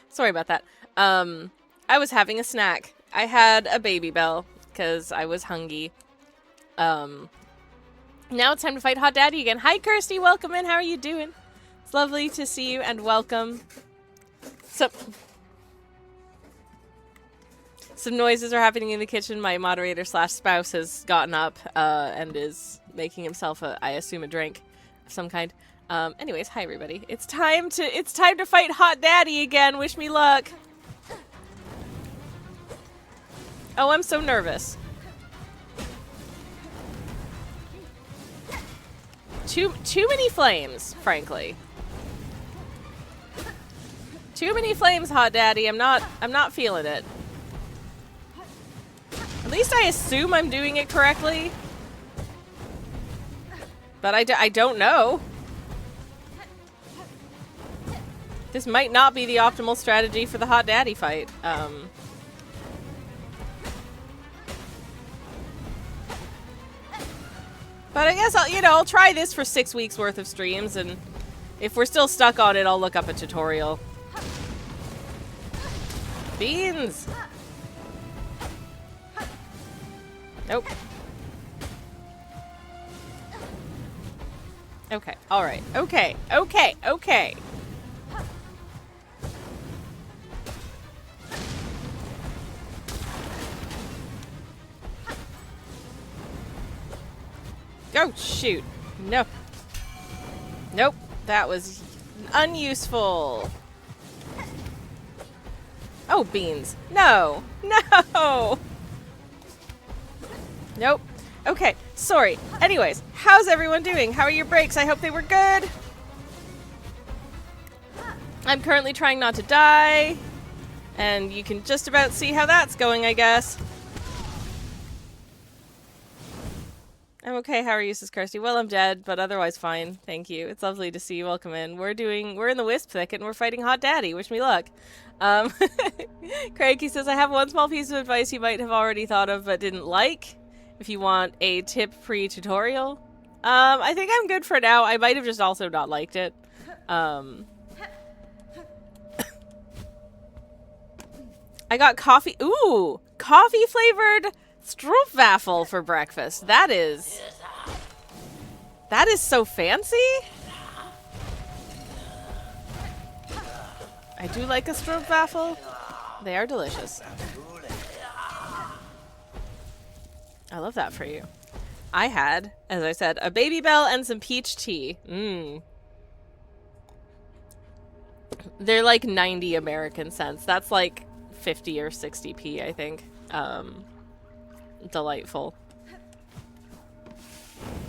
Sorry about that. I was having a snack. I had a Baby Bell because I was hungry. Now it's time to fight Hot Daddy again. Hi, Kirsty. Welcome in. How are you doing? It's lovely to see you and welcome. Some noises are happening in the kitchen. My moderator / spouse has gotten up and is making himself I assume a drink of some kind. Anyways, hi everybody. It's time to fight Hot Daddy again. Wish me luck. Oh, I'm so nervous. Too many flames, frankly. Too many flames, Hot Daddy. I'm not feeling it. At least I assume I'm doing it correctly. But I don't know. This might not be the optimal strategy for the Hot Daddy fight. But I guess I'll try this for 6 weeks worth of streams, and if we're still stuck on it, I'll look up a tutorial. Beans! Nope. Okay, alright. Okay. Oh, shoot. No. Nope. That was unuseful. Oh, beans. No. No! Nope. Okay, sorry. Anyways, how's everyone doing? How are your breaks? I hope they were good. I'm currently trying not to die. And you can just about see how that's going, I guess. I'm okay. How are you, Sis Kirsty? Well, I'm dead, but otherwise fine. Thank you. It's lovely to see you. Welcome in. We're in the Wisp Thicket and we're fighting Hot Daddy. Wish me luck. Craig, he says, I have one small piece of advice you might have already thought of but didn't like. If you want a tip pre-tutorial. I think I'm good for now. I might have just also not liked it. I got coffee. Ooh! Coffee flavored stroopwafel for breakfast. That is so fancy. I do like a stroopwafel. They are delicious. I love that for you. I had, as I said, a Baby Bell and some peach tea. They're like 90 American cents. That's like 50 or 60p, I think. Delightful.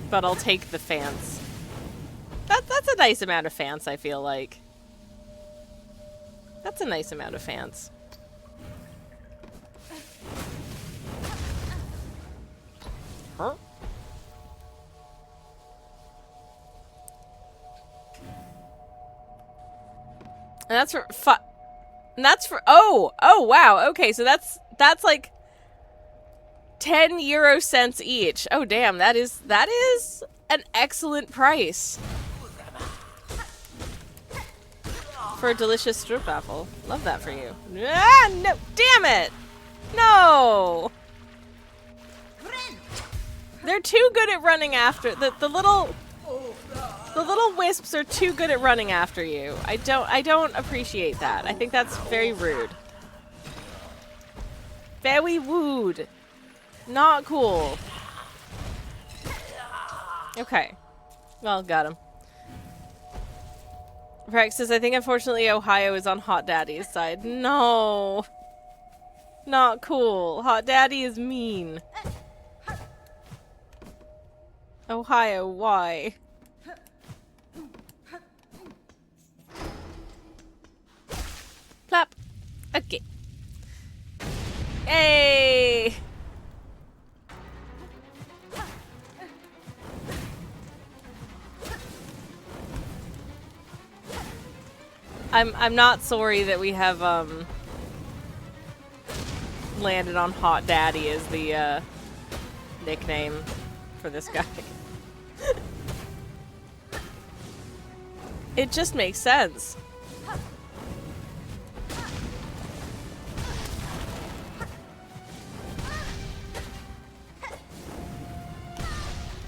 But I'll take the fans. That's a nice amount of fans, I feel like. That's a nice amount of fans. And that's for and that's for oh wow, okay, so that's like 10 euro cents each. Oh damn, that is an excellent price for a delicious stroopwafel. Love that for you. Ah, no, damn it! No! They're too good at running after the little wisps are too good at running after you. I don't appreciate that. I think that's very rude. Very rude. Not cool. Okay. Well, got him. Rex says, I think unfortunately Ohio is on Hot Daddy's side. No. Not cool. Hot Daddy is mean. Ohio, why? Plop. Okay. Hey! I'm not sorry that we have landed on Hot Daddy as the nickname for this guy. It just makes sense.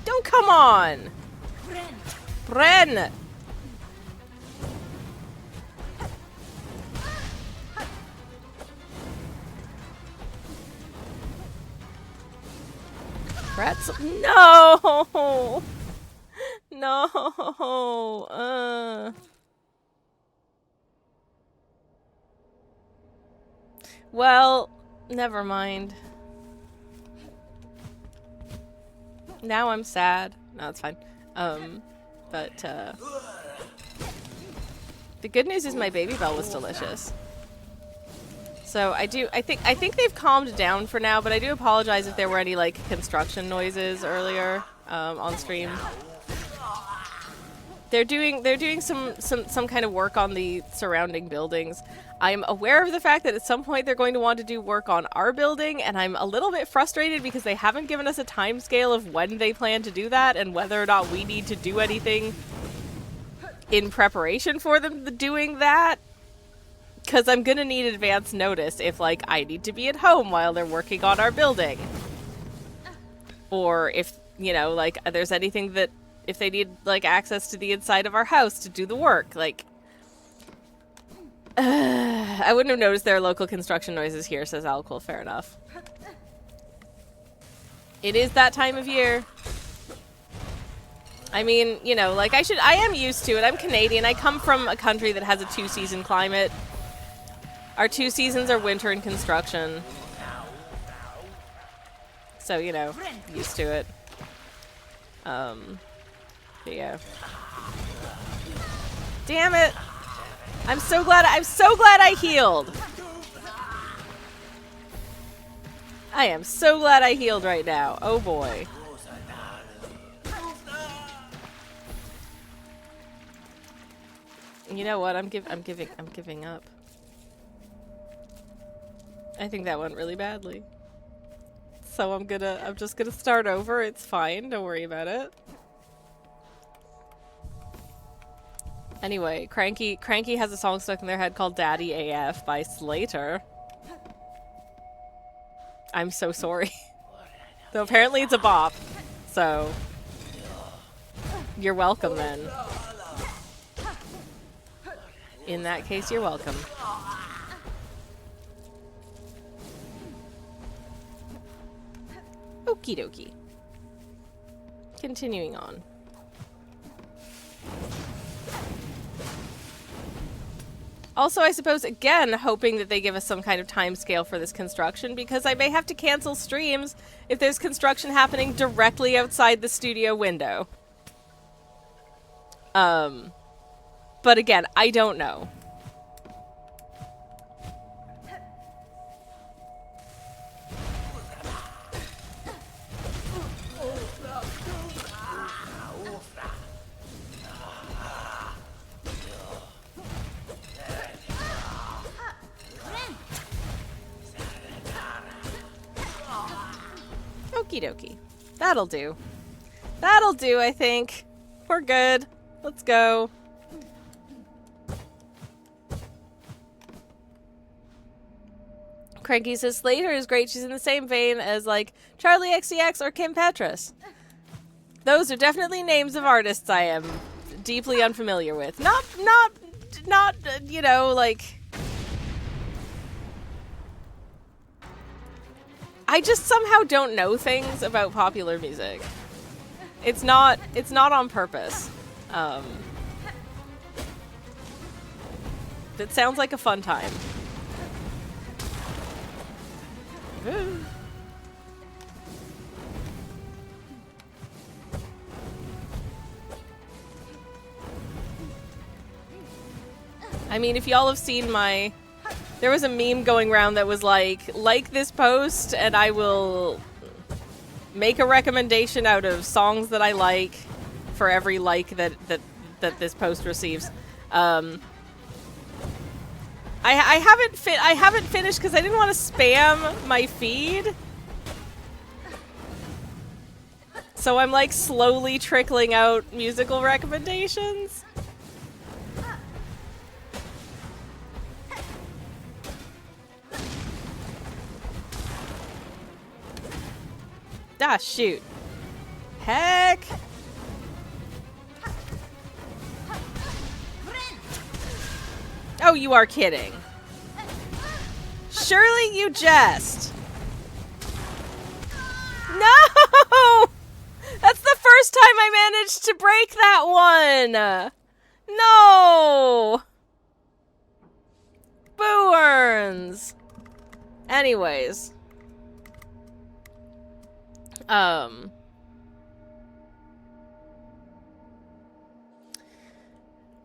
Don't come on! Bren! Pretzel. No! No! Well, never mind. Now I'm sad. No, it's fine. But, the good news is my Baby Bell was delicious. So I think they've calmed down for now, but I do apologize if there were any, like, construction noises earlier, on stream. They're doing some kind of work on the surrounding buildings. I'm aware of the fact that at some point they're going to want to do work on our building, and I'm a little bit frustrated because they haven't given us a time scale of when they plan to do that and whether or not we need to do anything in preparation for them doing that. Because I'm gonna need advance notice if, like, I need to be at home while they're working on our building. Or if, you know, like, there's anything that, if they need, like, access to the inside of our house to do the work, like... I wouldn't have noticed there are local construction noises here, says Alcool. Fair enough. It is that time of year. I mean, you know, like, I am used to it. I'm Canadian. I come from a country that has a 2-season climate. Our 2 seasons are winter and construction. So, you know, used to it. But yeah. Damn it! I'm so glad I healed! I am so glad I healed right now. Oh boy. You know what? I'm giving up. I think that went really badly. So I'm just gonna start over. It's fine. Don't worry about it. Anyway, Cranky has a song stuck in their head called Daddy AF by Slater. I'm so sorry. Though apparently it's a bop. So you're welcome then. In that case, you're welcome. Okie dokie. Continuing on. Also, I suppose, again, hoping that they give us some kind of time scale for this construction, because I may have to cancel streams if there's construction happening directly outside the studio window. But again, I don't know. Okie dokie. That'll do. That'll do, I think. We're good. Let's go. Cranky says Slater is great. She's in the same vein as like Charlie XCX or Kim Petras. Those are definitely names of artists I am deeply unfamiliar with. Not, you know, like... I just somehow don't know things about popular music. It's not on purpose. It sounds like a fun time. I mean, if y'all have seen my... There was a meme going around that was like this post and I will make a recommendation out of songs that I like for every like that this post receives. I haven't finished because I didn't want to spam my feed. So I'm like slowly trickling out musical recommendations. Ah, shoot. Heck! Oh, you are kidding. Surely you jest. No! That's the first time I managed to break that one! No! Boo earns! Anyways.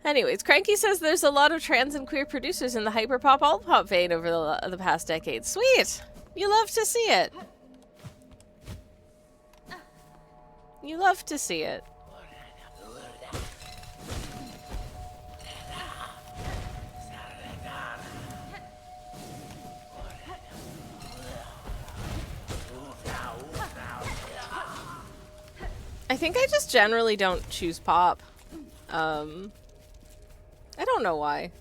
Anyways, Cranky says there's a lot of trans and queer producers in the hyperpop alt-pop vein over the past decade. Sweet! You love to see it. You love to see it. I think I just generally don't choose pop. I don't know why.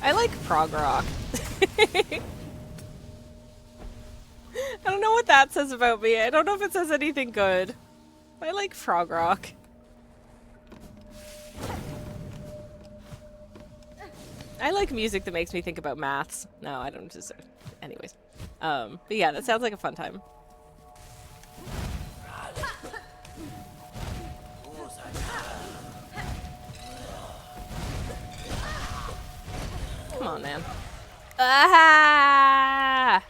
I like prog rock. I don't know what that says about me. I don't know if it says anything good. I like prog rock. I like music that makes me think about maths. No, I don't just... Anyways. But yeah, that sounds like a fun time. Come on, man. Ah!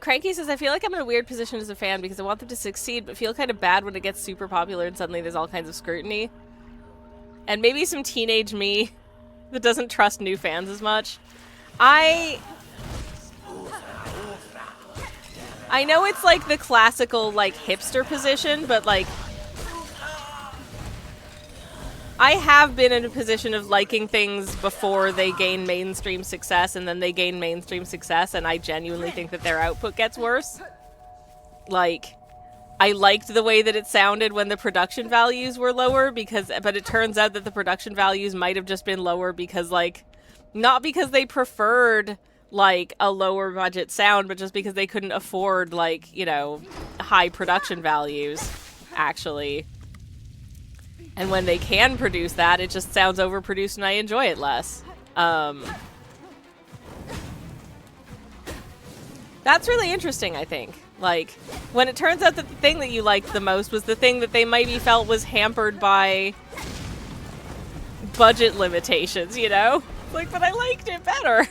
Cranky says, I feel like I'm in a weird position as a fan because I want them to succeed, but feel kind of bad when it gets super popular and suddenly there's all kinds of scrutiny. And maybe some teenage me that doesn't trust new fans as much. I know it's like the classical, like, hipster position, but like, I have been in a position of liking things before they gain mainstream success, and then they gain mainstream success, and I genuinely think that their output gets worse. Like, I liked the way that it sounded when the production values were lower, but it turns out that the production values might have just been lower because, like, not because they preferred, like, a lower budget sound, but just because they couldn't afford, like, you know, high production values, actually. And when they can produce that, it just sounds overproduced and I enjoy it less. That's really interesting, I think. Like, when it turns out that the thing that you liked the most was the thing that they maybe felt was hampered by budget limitations, you know? Like, but I liked it better.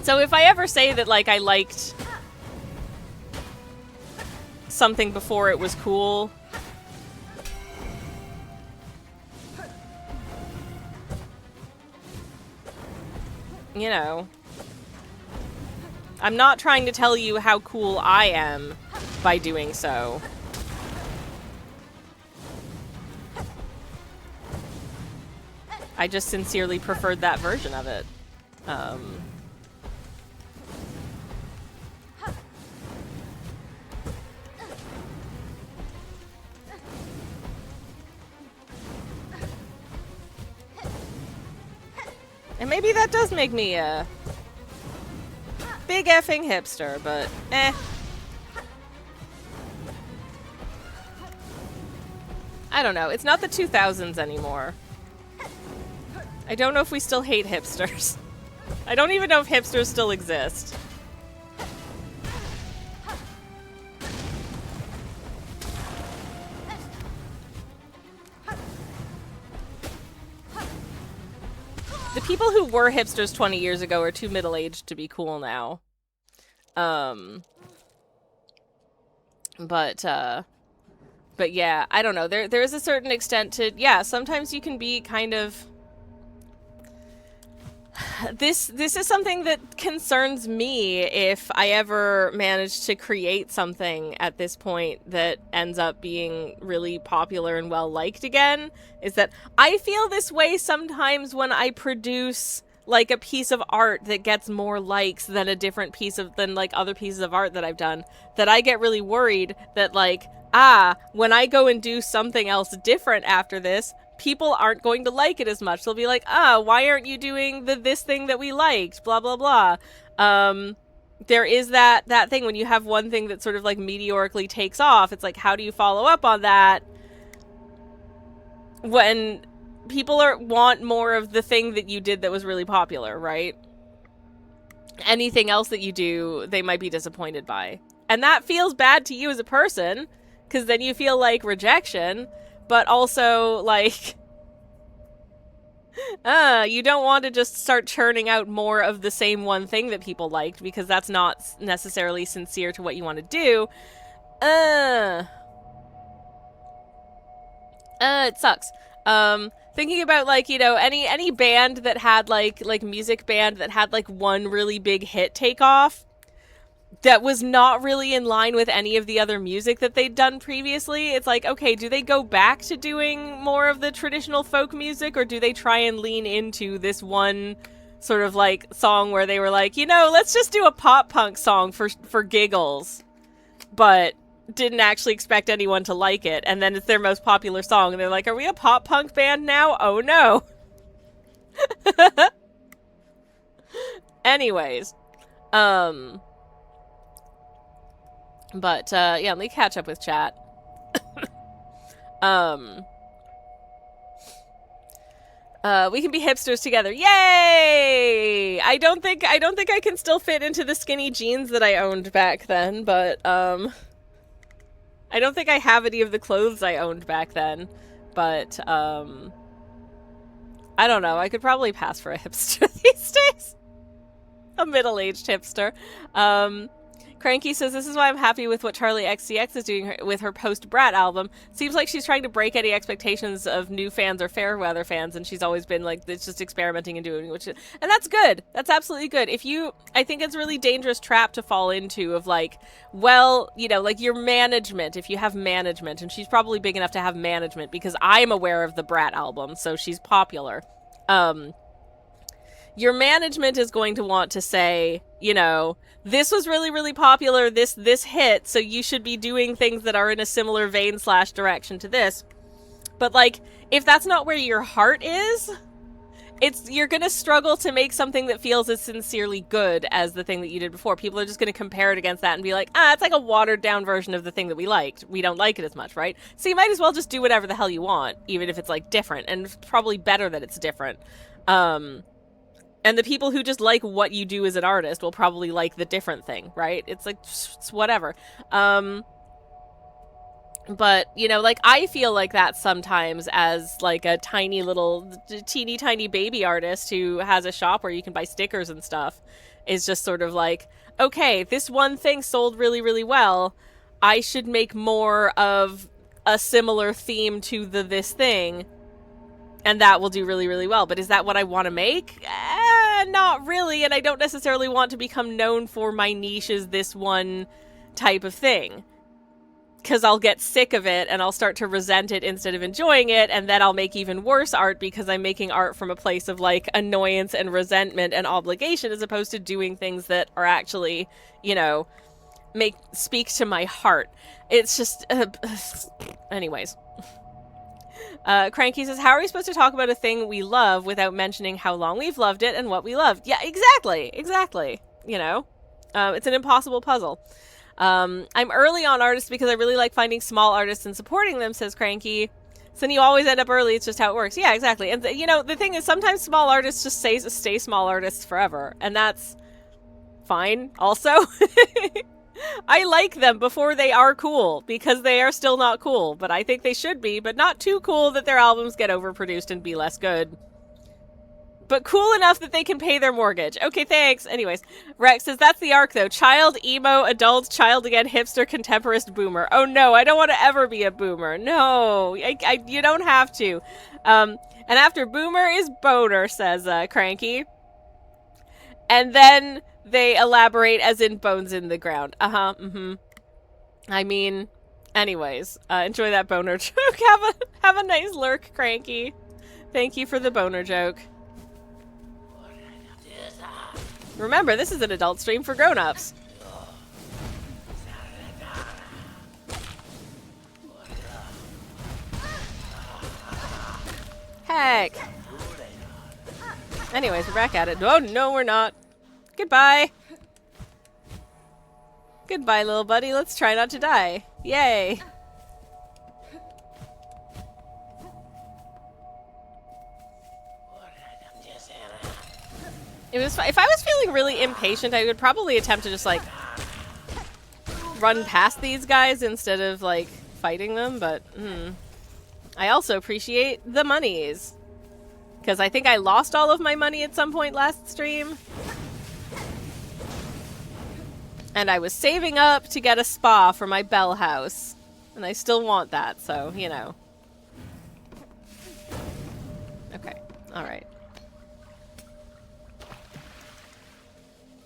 So if I ever say that, like, I liked something before it was cool, you know, I'm not trying to tell you how cool I am by doing so. I just sincerely preferred that version of it. And maybe that does make me a big effing hipster, but eh. I don't know. It's not the 2000s anymore. I don't know if we still hate hipsters. I don't even know if hipsters still exist. The people who were hipsters 20 years ago are too middle-aged to be cool now. But yeah, I don't know. There is a certain extent to, yeah, sometimes you can be kind of... This is something that concerns me if I ever manage to create something at this point that ends up being really popular and well-liked again, is that I feel this way sometimes when I produce like a piece of art that gets more likes than than like other pieces of art that I've done, that I get really worried that like, when I go and do something else different after this, people aren't going to like it as much. They'll be like, why aren't you doing this thing that we liked? Blah, blah, blah. There is that thing when you have one thing that sort of like meteorically takes off. It's like, how do you follow up on that when people want more of the thing that you did that was really popular, right? Anything else that you do, they might be disappointed by. And that feels bad to you as a person, because then you feel like rejection. But also, like, you don't want to just start churning out more of the same one thing that people liked, because that's not necessarily sincere to what you want to do. It sucks. Thinking about, like, you know, any band that had, like music band that had, like, one really big hit take off, that was not really in line with any of the other music that they'd done previously. It's like, okay, do they go back to doing more of the traditional folk music, or do they try and lean into this one sort of like song where they were like, you know, let's just do a pop punk song for giggles, but didn't actually expect anyone to like it, and then it's their most popular song, and they're like, are we a pop punk band now? Oh no. Anyways, but, yeah, let me catch up with chat. We can be hipsters together. Yay! I don't think I can still fit into the skinny jeans that I owned back then, but, I don't think I have any of the clothes I owned back then, but, I don't know. I could probably pass for a hipster these days. A middle-aged hipster. Cranky says, this is why I'm happy with what Charlie XCX is doing with her post-Brat album. Seems like she's trying to break any expectations of new fans or Fairweather fans, and she's always been like, it's just experimenting and doing, and that's good. That's absolutely good. I think it's a really dangerous trap to fall into of like, well, you know, like your management, if you have management, and she's probably big enough to have management because I'm aware of the Brat album, so she's popular. Your management is going to want to say, you know, this was really, really popular, this hit, so you should be doing things that are in a similar vein / direction to this. But, like, if that's not where your heart is, you're gonna struggle to make something that feels as sincerely good as the thing that you did before. People are just gonna compare it against that and be like, it's like a watered down version of the thing that we liked. We don't like it as much, right? So you might as well just do whatever the hell you want, even if it's, like, different, and it's probably better that it's different. And the people who just like what you do as an artist will probably like the different thing, right? It's like, it's whatever. But, you know, like, I feel like that sometimes as, like, a tiny little, teeny tiny baby artist who has a shop where you can buy stickers and stuff, is just sort of like, okay, this one thing sold really, really well. I should make more of a similar theme to this thing. And that will do really, really well. But is that what I want to make? Not really. And I don't necessarily want to become known for my niche as this one type of thing. because I'll get sick of it and I'll start to resent it instead of enjoying it, and then I'll make even worse art because I'm making art from a place of like annoyance and resentment and obligation as opposed to doing things that are actually, you know, speak to my heart. It's just anyways. Cranky says, how are we supposed to talk about a thing we love without mentioning how long we've loved it and what we loved? Yeah, exactly. You know, it's an impossible puzzle. I'm early on artists because I really like finding small artists and supporting them, says Cranky. So then you always end up early. It's just how it works. Yeah, exactly. And, you know, the thing is sometimes small artists just stay small artists forever. And that's fine also. I like them before they are cool because they are still not cool. But I think they should be, but not too cool that their albums get overproduced and be less good. But cool enough that they can pay their mortgage. Okay, thanks. Anyways, Rex says, that's the arc, though. Child, emo, adult, child again, hipster, contemporist, boomer. Oh, no, I don't want to ever be a boomer. No, you don't have to. And after boomer is boner, says Cranky. And then they elaborate as in bones in the ground. I mean, anyways, enjoy that boner joke. Have a nice lurk, Cranky. Thank you for the boner joke. Remember, this is an adult stream for grown-ups. Heck. Anyways, we're back at it. Oh, no, we're not. Goodbye. Goodbye, little buddy. Let's try not to die. Yay. If I was feeling really impatient, I would probably attempt to just, like, run past these guys instead of, like, fighting them, but, I also appreciate the monies. Because I think I lost all of my money at some point last stream. And I was saving up to get a spa for my Bell house. And I still want that, so, you know. Okay, alright.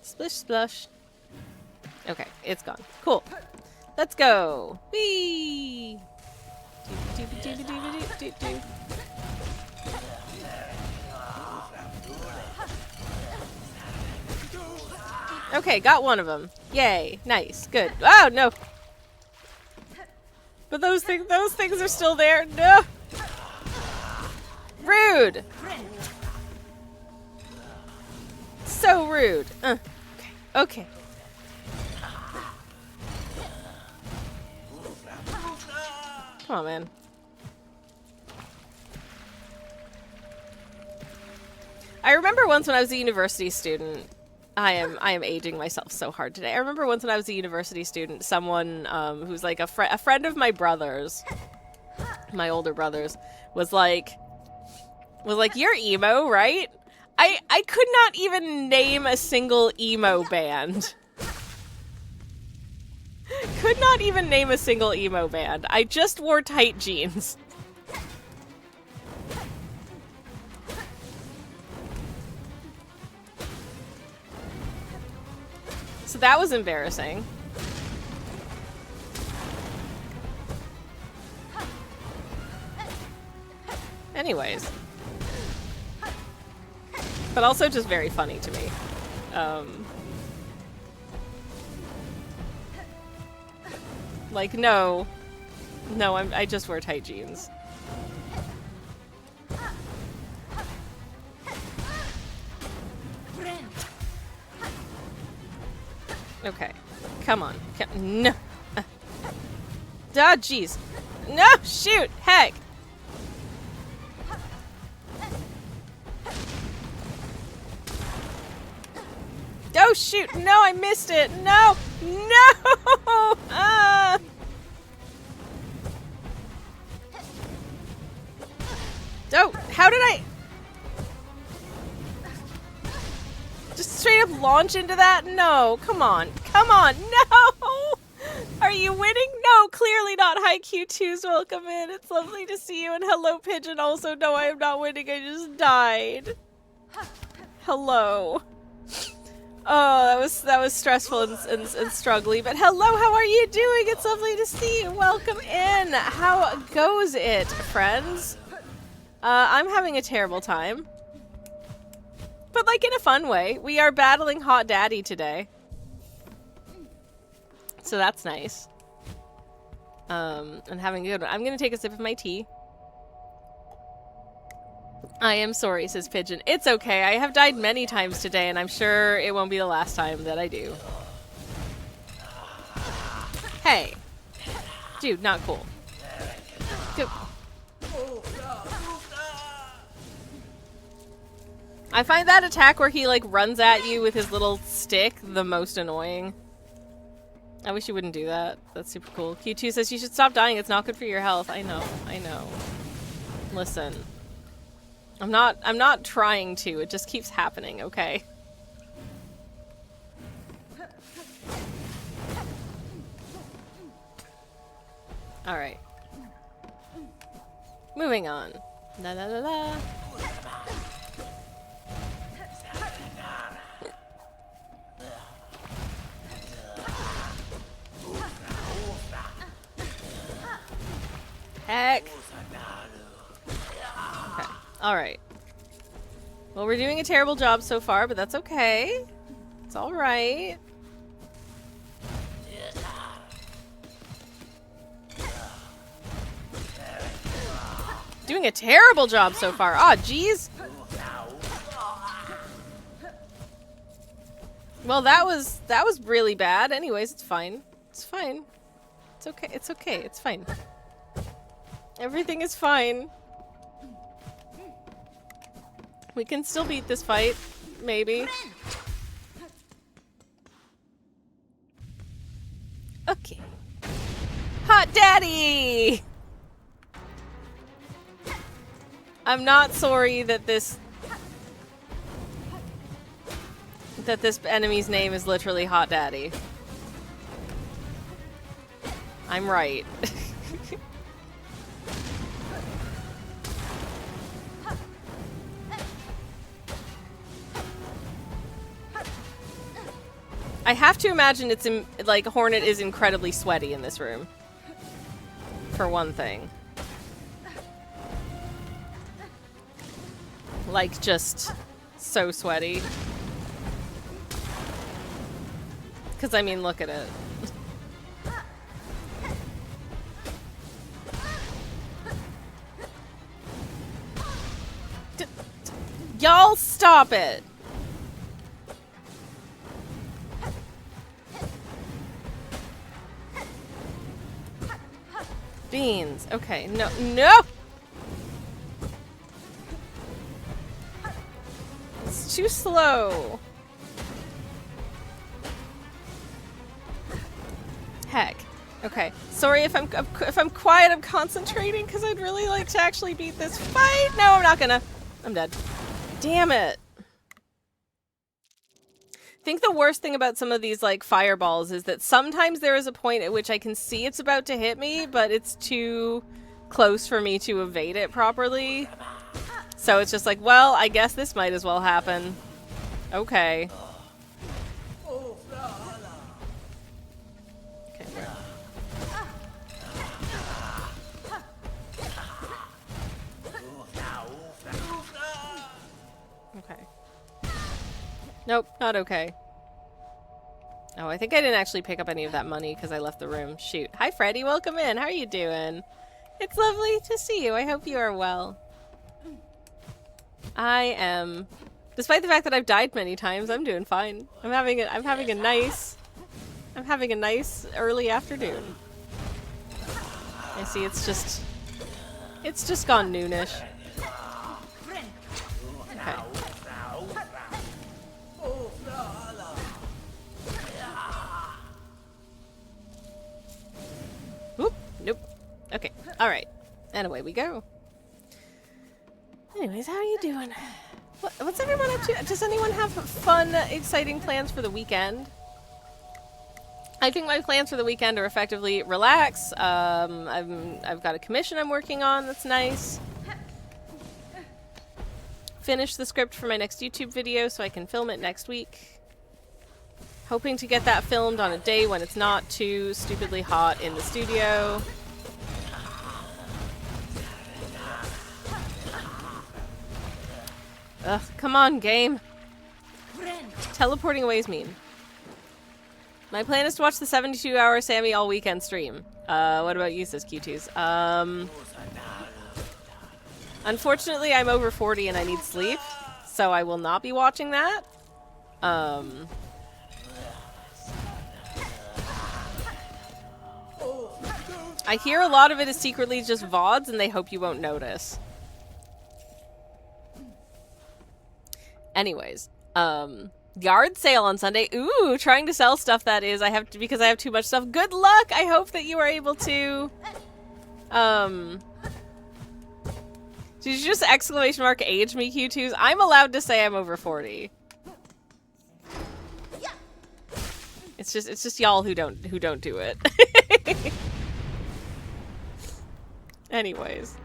Splish splush. Okay, it's gone. Cool. Let's go. Whee! Okay, got one of them. Yay. Nice. Good. Oh, no. But those things are still there. No. Rude. So rude. Okay. Come on, man. I remember once when I was a university student. I am aging myself so hard today. I remember once when I was a university student, someone who's like a friend of my brother's, my older brother's, was like, you're emo, right? I could not even name a single emo band. Could not even name a single emo band. I just wore tight jeans. So that was embarrassing. Anyways. But also just very funny to me. Like, no. No, I just wear tight jeans. Okay. Come on. No. Ah, jeez. No, shoot. Heck. Oh, shoot. No, I missed it. No. No. Oh, how did I... Just straight up launch into that? No, come on. Come on. No! Are you winning? No, clearly not. Hi, Q2s. Welcome in. It's lovely to see you. And hello, Pigeon. Also, no, I am not winning. I just died. Hello. Oh, that was stressful and struggly. But hello, how are you doing? It's lovely to see you. Welcome in. How goes it, friends? I'm having a terrible time. But like in a fun way. We are battling Hot Daddy today. So that's nice. And having a good one. I'm gonna take a sip of my tea. I am sorry, says Pigeon. It's okay. I have died many times today, and I'm sure it won't be the last time that I do. Hey. Dude, not cool. Dude. I find that attack where he, like, runs at you with his little stick the most annoying. I wish you wouldn't do that. That's super cool. Q2 says you should stop dying. It's not good for your health. I know. I know. Listen. I'm not trying to. It just keeps happening, okay? Alright. Moving on. La la la la. Heck. Okay. Alright. Well, we're doing a terrible job so far, but that's okay. It's alright. Doing a terrible job so far. Aw, jeez. Well, that was really bad. Anyways, it's fine. It's fine. It's okay. It's okay. It's fine. Everything is fine. We can still beat this fight. Maybe. Okay. Hot Daddy! I'm not sorry that this enemy's name is literally Hot Daddy. I'm right. I have to imagine it's like Hornet is incredibly sweaty in this room. For one thing. Like just so sweaty. Cause I mean, look at it. Y'all stop it. Beans. Okay, no. No! It's too slow. Heck. Okay. Sorry if I'm quiet, I'm concentrating because I'd really like to actually beat this fight. No, I'm not gonna. I'm dead. Damn it. I think the worst thing about some of these, like, fireballs is that sometimes there is a point at which I can see it's about to hit me, but it's too close for me to evade it properly. So it's just like, well, I guess this might as well happen. Okay. Okay. Okay. Nope, not okay. Oh, I think I didn't actually pick up any of that money because I left the room. Shoot. Hi, Freddy. Welcome in. How are you doing? It's lovely to see you. I hope you are well. I am. Despite the fact that I've died many times, I'm doing fine. I'm having a nice early afternoon. I see it's just gone noonish. Okay. Whoop. Nope. Okay. Alright. And away we go. Anyways, how are you doing? What's everyone up to? Does anyone have fun, exciting plans for the weekend? I think my plans for the weekend are effectively relax. I've got a commission I'm working on that's nice. Finish the script for my next YouTube video so I can film it next week. Hoping to get that filmed on a day when it's not too stupidly hot in the studio. Ugh, come on, game. Teleporting away is mean. My plan is to watch the 72-hour Sammy all weekend stream. What about you, says Q2s? Unfortunately, I'm over 40 and I need sleep, so I will not be watching that. I hear a lot of it is secretly just VODs and they hope you won't notice. Anyways, yard sale on Sunday. Ooh, trying to sell stuff that is. Because I have too much stuff. Good luck! I hope that you are able to, did you just exclamation mark age me, Q2s? I'm allowed to say I'm over 40. It's just y'all who don't do it. Anyways.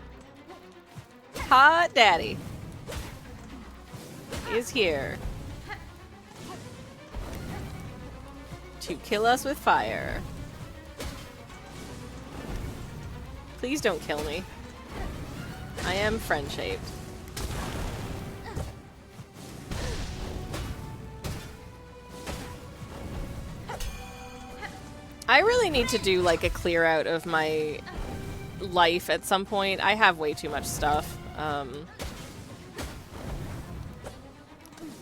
Hot Daddy is here to kill us with fire. Please don't kill me. I am friend-shaped. I really need to do like a clear out of my life at some point. I have way too much stuff.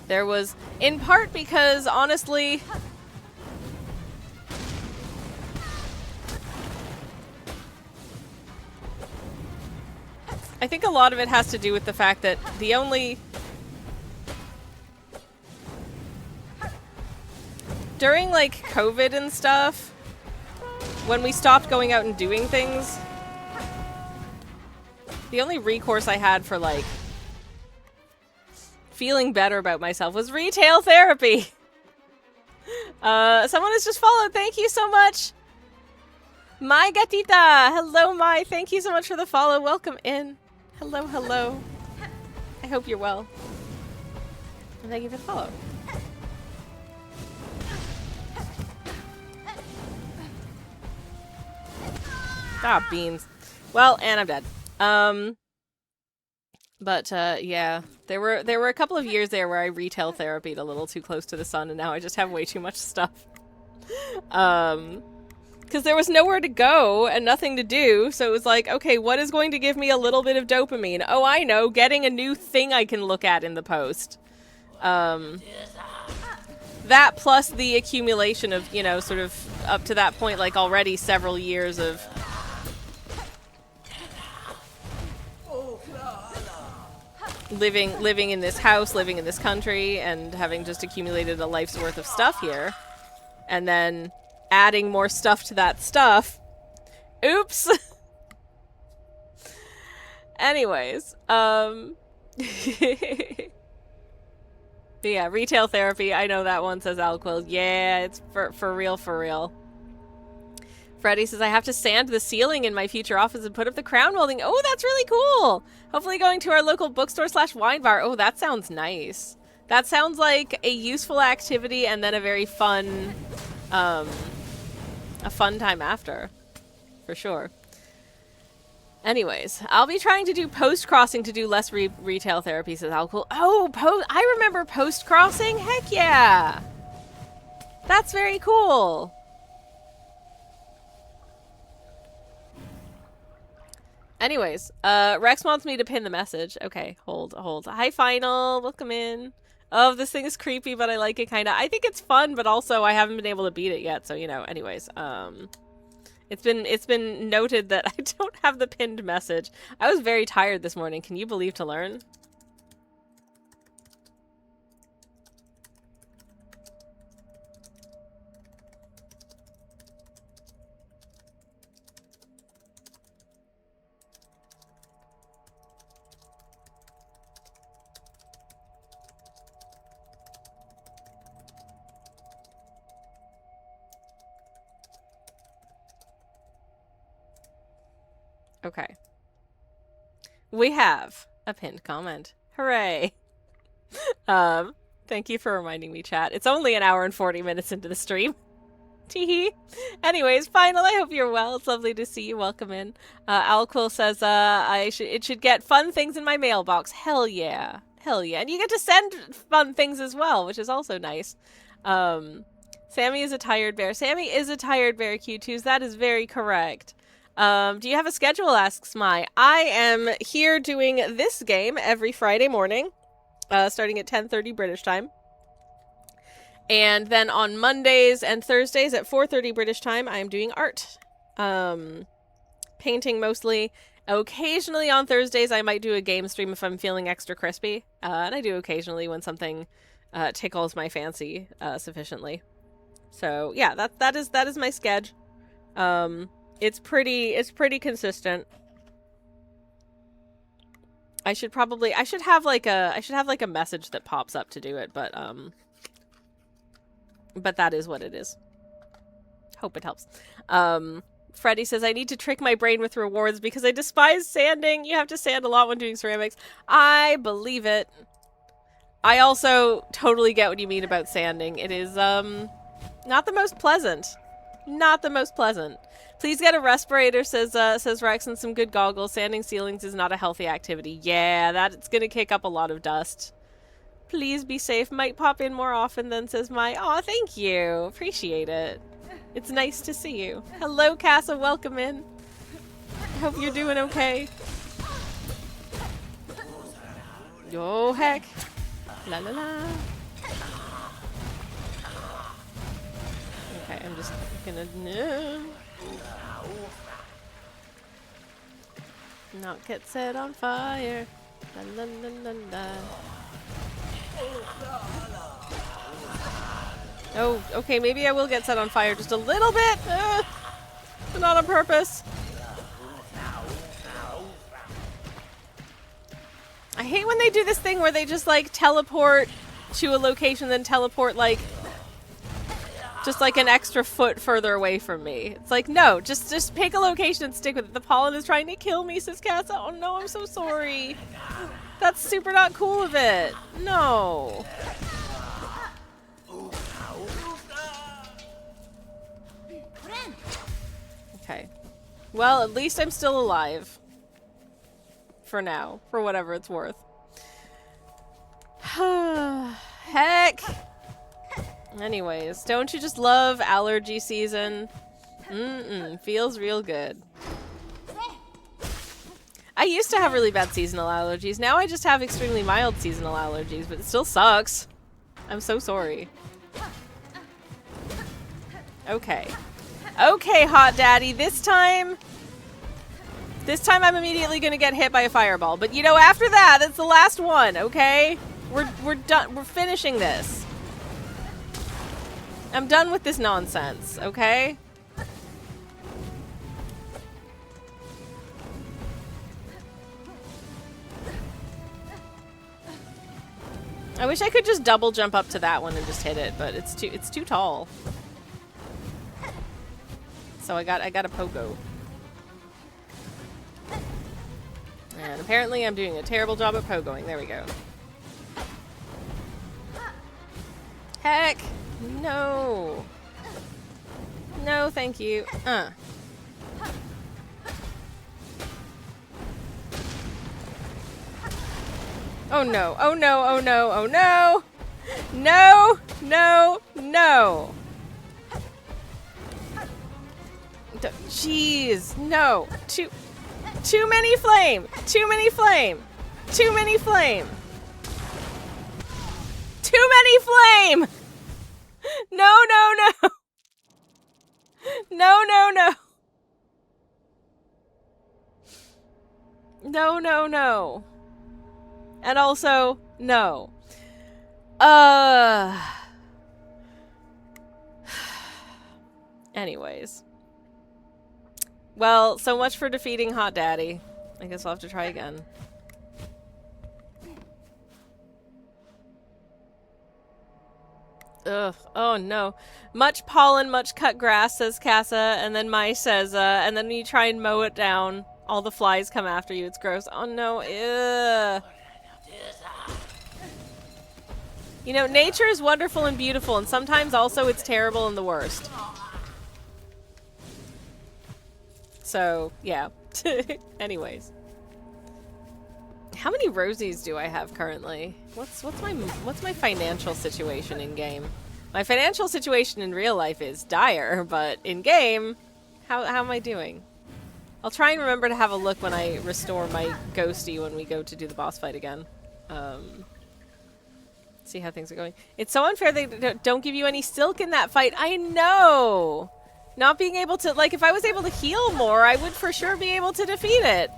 There was, in part because, honestly, I think a lot of it has to do with the fact that the only... During, like, COVID and stuff, when we stopped going out and doing things, the only recourse I had for, like, feeling better about myself was retail therapy. Someone has just followed. Thank you so much. My gatita. Hello, Mai. Thank you so much for the follow. Welcome in. Hello, hello. I hope you're well. And thank you for the follow. Ah, beans. Well, and I'm dead. Yeah, there were a couple of years there where I retail therapied a little too close to the sun, and now I just have way too much stuff. Because there was nowhere to go and nothing to do, so it was like, okay, what is going to give me a little bit of dopamine? Oh, I know, getting a new thing I can look at in the post. That plus the accumulation of, you know, sort of up to that point, like already several years of living in this house, living in this country, and having just accumulated a life's worth of stuff here. And then adding more stuff to that stuff. Oops! Anyways, yeah, retail therapy, I know that one, says Alquill. Yeah, it's for real, for real. Freddy says, I have to sand the ceiling in my future office and put up the crown molding. Oh, that's really cool! Hopefully going to our local bookstore / wine bar. Oh, that sounds nice. That sounds like a useful activity and then a very fun, a fun time after. For sure. Anyways, I'll be trying to do post-crossing to do less retail therapy, says Alcool. Oh, I remember post-crossing? Heck yeah! That's very cool! Anyways, Rex wants me to pin the message. Okay, hold. Hi, Final. Welcome in. Oh, this thing is creepy, but I like it kinda. I think it's fun, but also I haven't been able to beat it yet, so, you know, anyways, it's been noted that I don't have the pinned message. I was very tired this morning. Can you believe to learn? Okay. We have a pinned comment. Hooray. Thank you for reminding me, chat. It's only an hour and 40 minutes into the stream. Teehee. Anyways, Final, I hope you're well. It's lovely to see you. Welcome in. Alquill says, it should get fun things in my mailbox. Hell yeah. Hell yeah. And you get to send fun things as well, which is also nice. Sammy is a tired bear. Sammy is a tired bear, Q2s. That is very correct. Do you have a schedule, asks Mai. I am here doing this game every Friday morning, starting at 10:30 British time. And then on Mondays and Thursdays at 4:30 British time, I am doing art. Painting mostly. Occasionally on Thursdays, I might do a game stream if I'm feeling extra crispy. And I do occasionally when something tickles my fancy sufficiently. So yeah, that is my schedule. It's pretty consistent. I should have like a message that pops up to do it, but that is what it is. Hope it helps. Freddie says, I need to trick my brain with rewards because I despise sanding. You have to sand a lot when doing ceramics. I believe it. I also totally get what you mean about sanding. It is, not the most pleasant. Not the most pleasant. Please get a respirator, says Rex, and some good goggles. Sanding ceilings is not a healthy activity. Yeah, that's gonna kick up a lot of dust. Please be safe. Might pop in more often than, says Mai. Aw, thank you. Appreciate it. It's nice to see you. Hello, Casa. Welcome in. Hope you're doing okay. Oh, heck. La la la. Okay, I'm just gonna not get set on fire. La la la la la. Oh, okay, maybe I will get set on fire just a little bit, but not on purpose. I hate when they do this thing where they just like teleport to a location, then teleport like just like an extra foot further away from me. It's like, no, just pick a location and stick with it. The pollen is trying to kill me, says Casa. Oh no, I'm so sorry. That's super not cool of it. No. Okay. Well, at least I'm still alive. For now. For whatever it's worth. Heck! Anyways, don't you just love allergy season? Feels real good. I used to have really bad seasonal allergies. Now I just have extremely mild seasonal allergies, but it still sucks. I'm so sorry. Okay. Okay, Hot Daddy, this time I'm immediately gonna get hit by a fireball. But you know, after that, that's the last one, okay? We're done. We're finishing this. I'm done with this nonsense, okay? I wish I could just double jump up to that one and just hit it, but it's too tall. So I got a pogo. And apparently I'm doing a terrible job at pogoing. There we go. Heck! No! No, thank you. Oh no, oh no, oh no, oh no! No! No! No! Jeez, no. Too many flame! Too many flame! Too many flame! Too many flame! No, no, no! No, no, no! No, no, no. And also, no. Anyways. Well, so much for defeating Hot Daddy. I guess I'll have to try again. Ugh. Oh no. Much pollen, much cut grass, says Casa, and then Mai says, and then you try and mow it down. All the flies come after you. It's gross. Oh no. Ugh. You know, nature is wonderful and beautiful, and sometimes also it's terrible and the worst. So, yeah. Anyways. How many rosies do I have currently? What's my financial situation in game? My financial situation in real life is dire, but in game, how am I doing? I'll try and remember to have a look when I restore my ghosty when we go to do the boss fight again. See how things are going. It's so unfair they don't give you any silk in that fight. I know! Not being able to, like, if I was able to heal more, I would for sure be able to defeat it.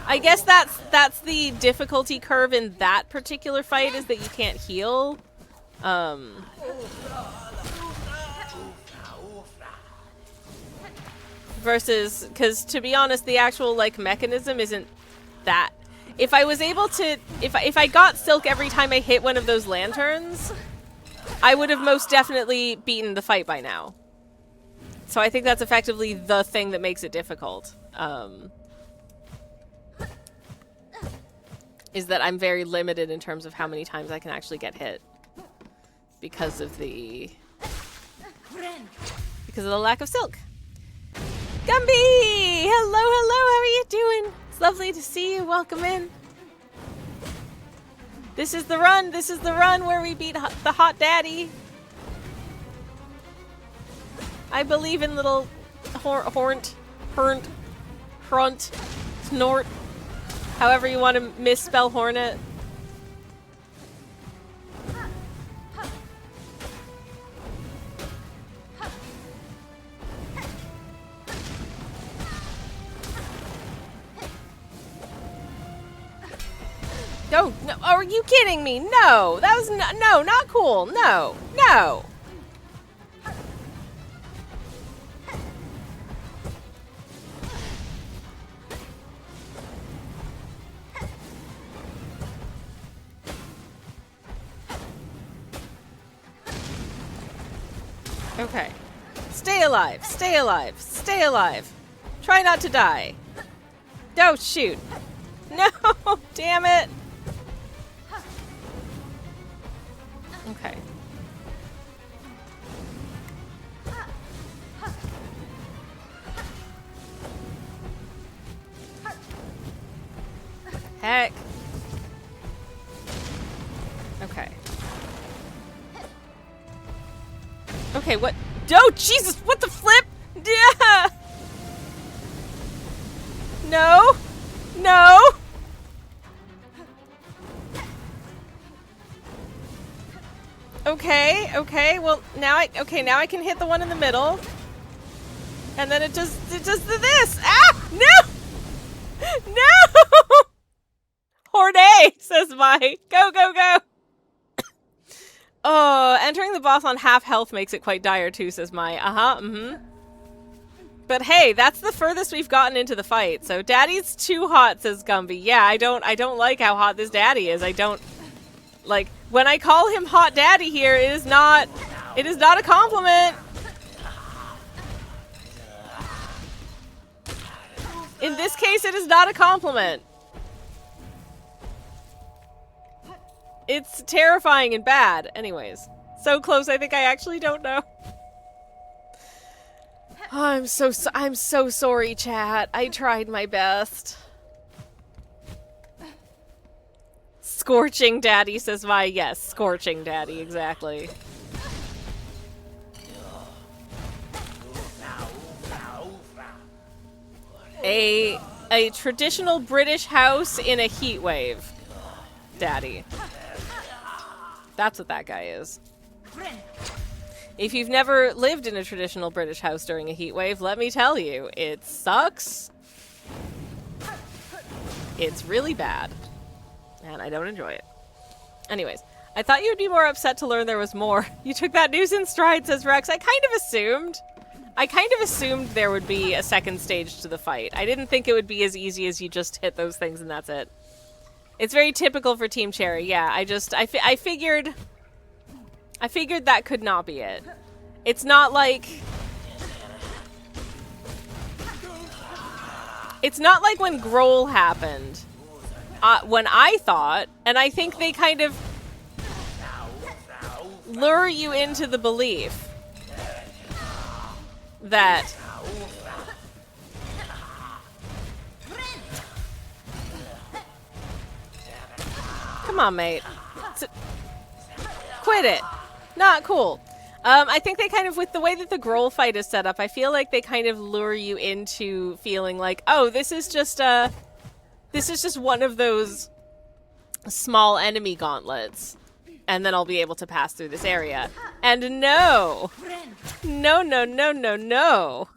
I guess that's the difficulty curve in that particular fight, is that you can't heal. Versus, because to be honest, the actual, like, mechanism isn't that. If I was able to, if I got silk every time I hit one of those lanterns, I would have most definitely beaten the fight by now. So I think that's effectively the thing that makes it difficult. Is that I'm very limited in terms of how many times I can actually get hit. Because of the lack of silk. Gumby! Hello, hello, how are you doing? It's lovely to see you. Welcome in. This is the run where we beat the hot daddy. I believe in little hornt, front, snort, however you want to misspell hornet. No, are you kidding me? No, that was not cool. No. Okay. Stay alive. Try not to die. Oh, shoot. No, damn it. Okay. Heck. Okay. Okay, what? Oh, Jesus, what the flip? Yeah. No. Okay, well, now I can hit the one in the middle. And then it does this! Ah! No! Horde, says my. Go! Oh, entering the boss on half health makes it quite dire too, says my. But hey, that's the furthest we've gotten into the fight. So daddy's too hot, says Gumby. Yeah, I don't like how hot this daddy is. I don't like when I call him hot daddy here, it is not a compliment. In this case, it is not a compliment. It's terrifying and bad. Anyways, so close, I think I actually don't know. Oh, I'm so sorry, chat. I tried my best. Scorching daddy, says my. Yes, scorching daddy, exactly. A traditional British house in a heat wave. Daddy. That's what that guy is. If you've never lived in a traditional British house during a heat wave, let me tell you, it sucks. It's really bad. And I don't enjoy it. Anyways, I thought you'd be more upset to learn there was more. You took that news in stride, says Rex. I kind of assumed there would be a second stage to the fight. I didn't think it would be as easy as you just hit those things and that's it. It's very typical for Team Cherry. Yeah, I figured that could not be it. It's not like when Grohl happened. when I thought, and I think they kind of lure you into the belief that come on, mate. Quit it. Not cool. I think they kind of, with the way that the Grohl fight is set up, I feel like they kind of lure you into feeling like, oh, this is just one of those small enemy gauntlets, and then I'll be able to pass through this area. And no! No, no, no, no, no!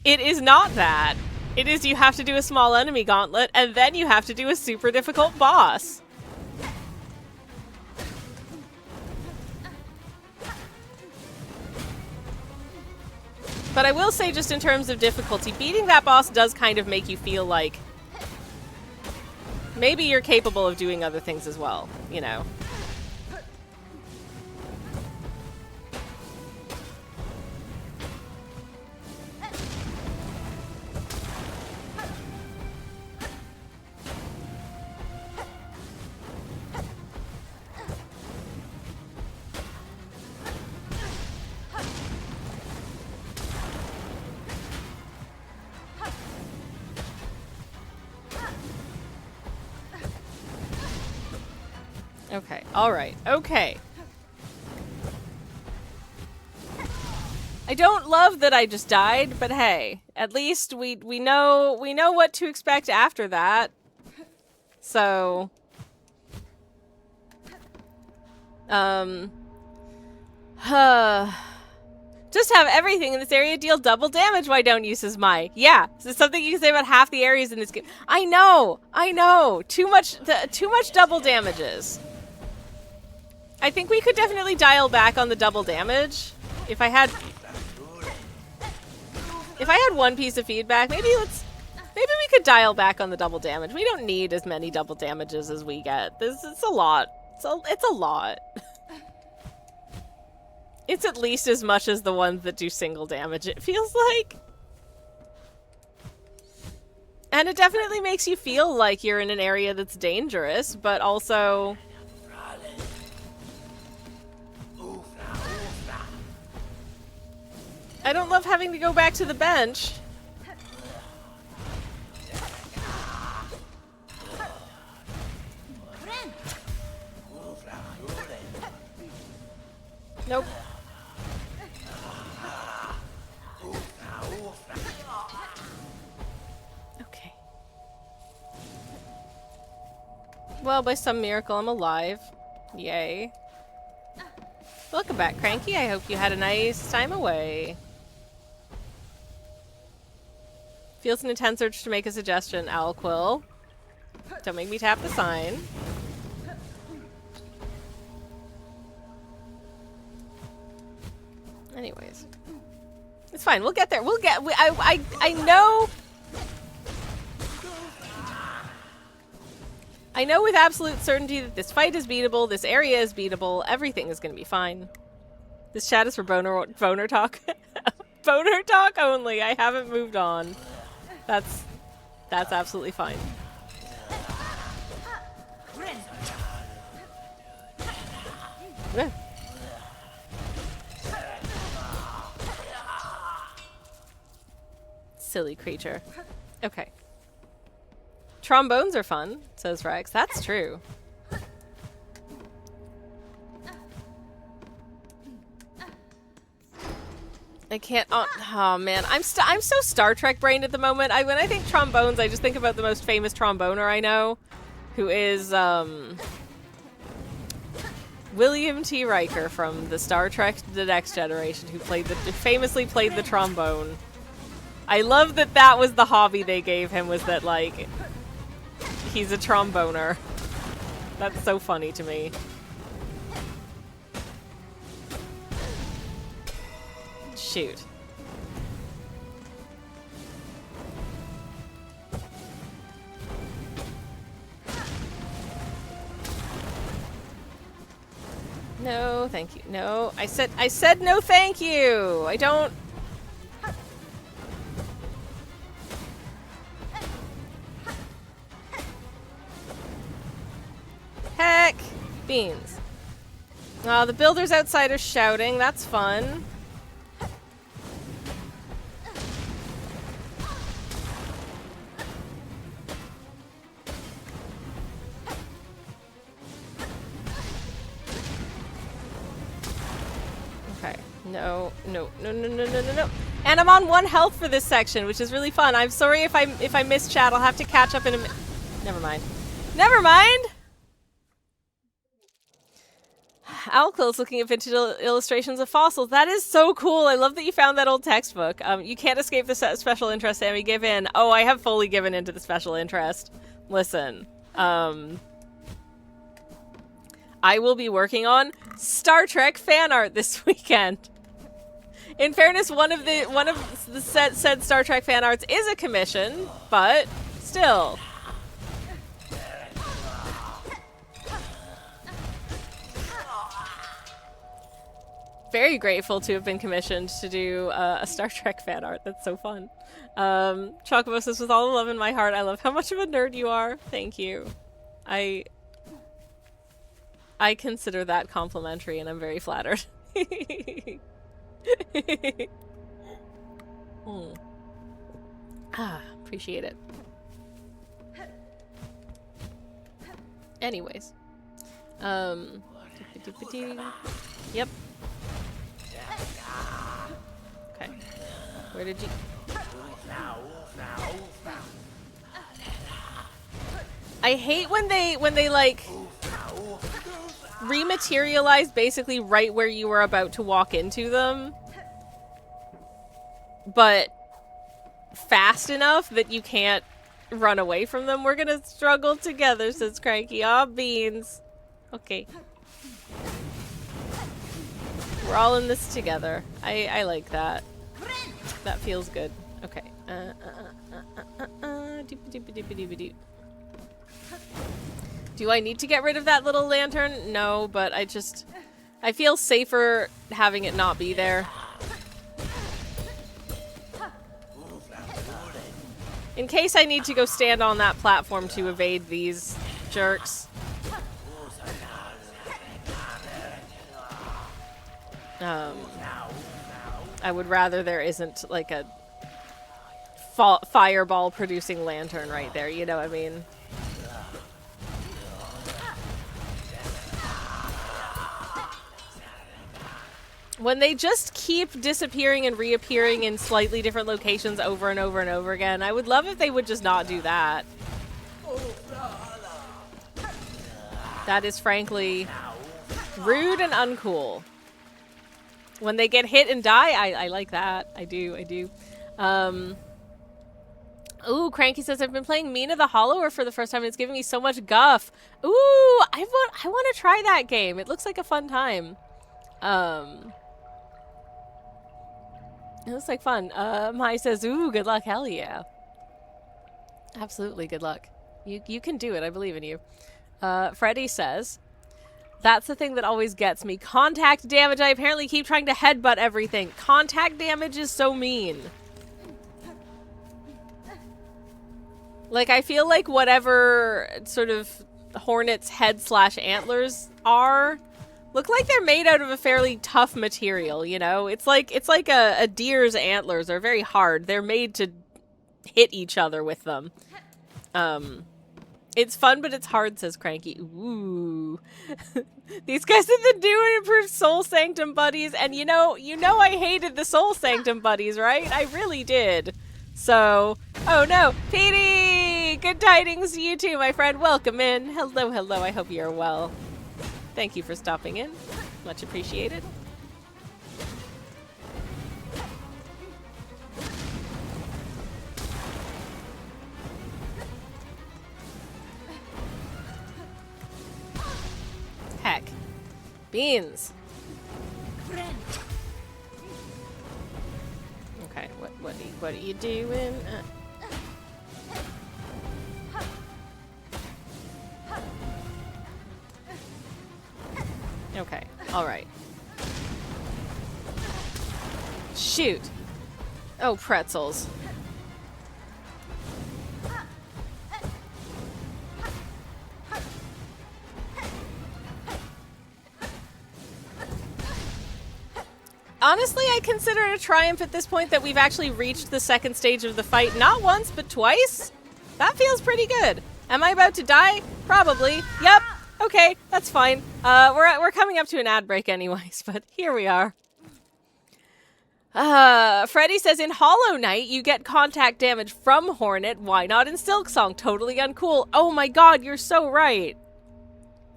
It is not that. It is you have to do a small enemy gauntlet, and then you have to do a super difficult boss. But I will say, just in terms of difficulty, beating that boss does kind of make you feel like maybe you're capable of doing other things as well, you know. Okay, alright, okay. I don't love that I just died, but hey, at least we know what to expect after that. So just have everything in this area deal double damage, why don't you, says Mai. Yeah, this is something you can say about half the areas in this game. I know. Too much double damages. I think we could definitely dial back on the double damage. If I had one piece of feedback, maybe we could dial back on the double damage. We don't need as many double damages as we get. It's a lot. It's a lot. It's at least as much as the ones that do single damage, it feels like. And it definitely makes you feel like you're in an area that's dangerous, but also I don't love having to go back to the bench. Nope. Okay. Well, by some miracle, I'm alive. Yay. Welcome back, Cranky. I hope you had a nice time away. Feels an intense urge to make a suggestion, Owlquill. Don't make me tap the sign. Anyways. It's fine, we'll get there. I know with absolute certainty that this fight is beatable, this area is beatable, everything is gonna be fine. This chat is for boner talk. Boner talk only, I haven't moved on. That's absolutely fine. Yeah. Silly creature. Okay. Trombones are fun, says Rex. That's true. I can't. Oh man, I'm so Star Trek brained at the moment. When I think trombones, I just think about the most famous tromboner I know, who is William T. Riker from the Star Trek: The Next Generation, who famously played the trombone. I love that was the hobby they gave him, was that like he's a tromboner. That's so funny to me. Shoot. No, thank you. No, I said no thank you. I don't. Beans. The builders outside are shouting. That's fun. Okay. No. And I'm on 1 health for this section, which is really fun. I'm sorry if I miss chat. I'll have to catch up in a minute. Never mind. Never mind! Alquil's looking at vintage illustrations of fossils. That is so cool. I love that you found that old textbook. You can't escape the special interest, Sammy. Give in. Oh, I have fully given into the special interest. Listen. I will be working on Star Trek fan art this weekend. In fairness, one of the said Star Trek fan arts is a commission, but still. Very grateful to have been commissioned to do a Star Trek fan art. That's so fun. Chocobo says, with all the love in my heart, I love how much of a nerd you are. Thank you. I consider that complimentary, and I'm very flattered. Appreciate it. Anyways. Yep. Okay. Where did you... I hate when they like rematerialize basically right where you were about to walk into them, but fast enough that you can't run away from them. We're gonna struggle together, says Cranky. Aw, beans. Okay. We're all in this together. I like that. That feels good. Okay. Do I need to get rid of that little lantern? No, but I feel safer having it not be there. In case I need to go stand on that platform to evade these jerks. I would rather there isn't like a fireball producing lantern right there, you know what I mean? When they just keep disappearing and reappearing in slightly different locations over and over and over again, I would love if they would just not do that. That is frankly rude and uncool. When they get hit and die, I like that. I do. Ooh, Cranky says, I've been playing Mina the Hollower for the first time and it's giving me so much guff. Ooh, I want to try that game. It looks like a fun time. It looks like fun. Mai says, ooh, good luck. Hell yeah. Absolutely, good luck. You can do it. I believe in you. Freddy says, that's the thing that always gets me. Contact damage. I apparently keep trying to headbutt everything. Contact damage is so mean. Like, I feel like whatever sort of Hornet's head / antlers are look like they're made out of a fairly tough material, you know? It's like a deer's antlers are very hard. They're made to hit each other with them. It's fun, but it's hard, says Cranky. Ooh. These guys are the new and improved Soul Sanctum buddies, and you know I hated the Soul Sanctum buddies, right? I really did. So, oh no, Petey! Good tidings to you too, my friend. Welcome in. Hello, hello. I hope you're well. Thank you for stopping in. Much appreciated. Heck. Beans. Okay, what are you doing? Okay, alright. Shoot. Oh, pretzels. Honestly, I consider it a triumph at this point that we've actually reached the second stage of the fight. Not once, but twice. That feels pretty good. Am I about to die? Probably. Yep. Okay, that's fine. We're coming up to an ad break anyways, but here we are. Freddy says, in Hollow Knight, you get contact damage from Hornet. Why not in Silksong? Totally uncool. Oh my god, you're so right.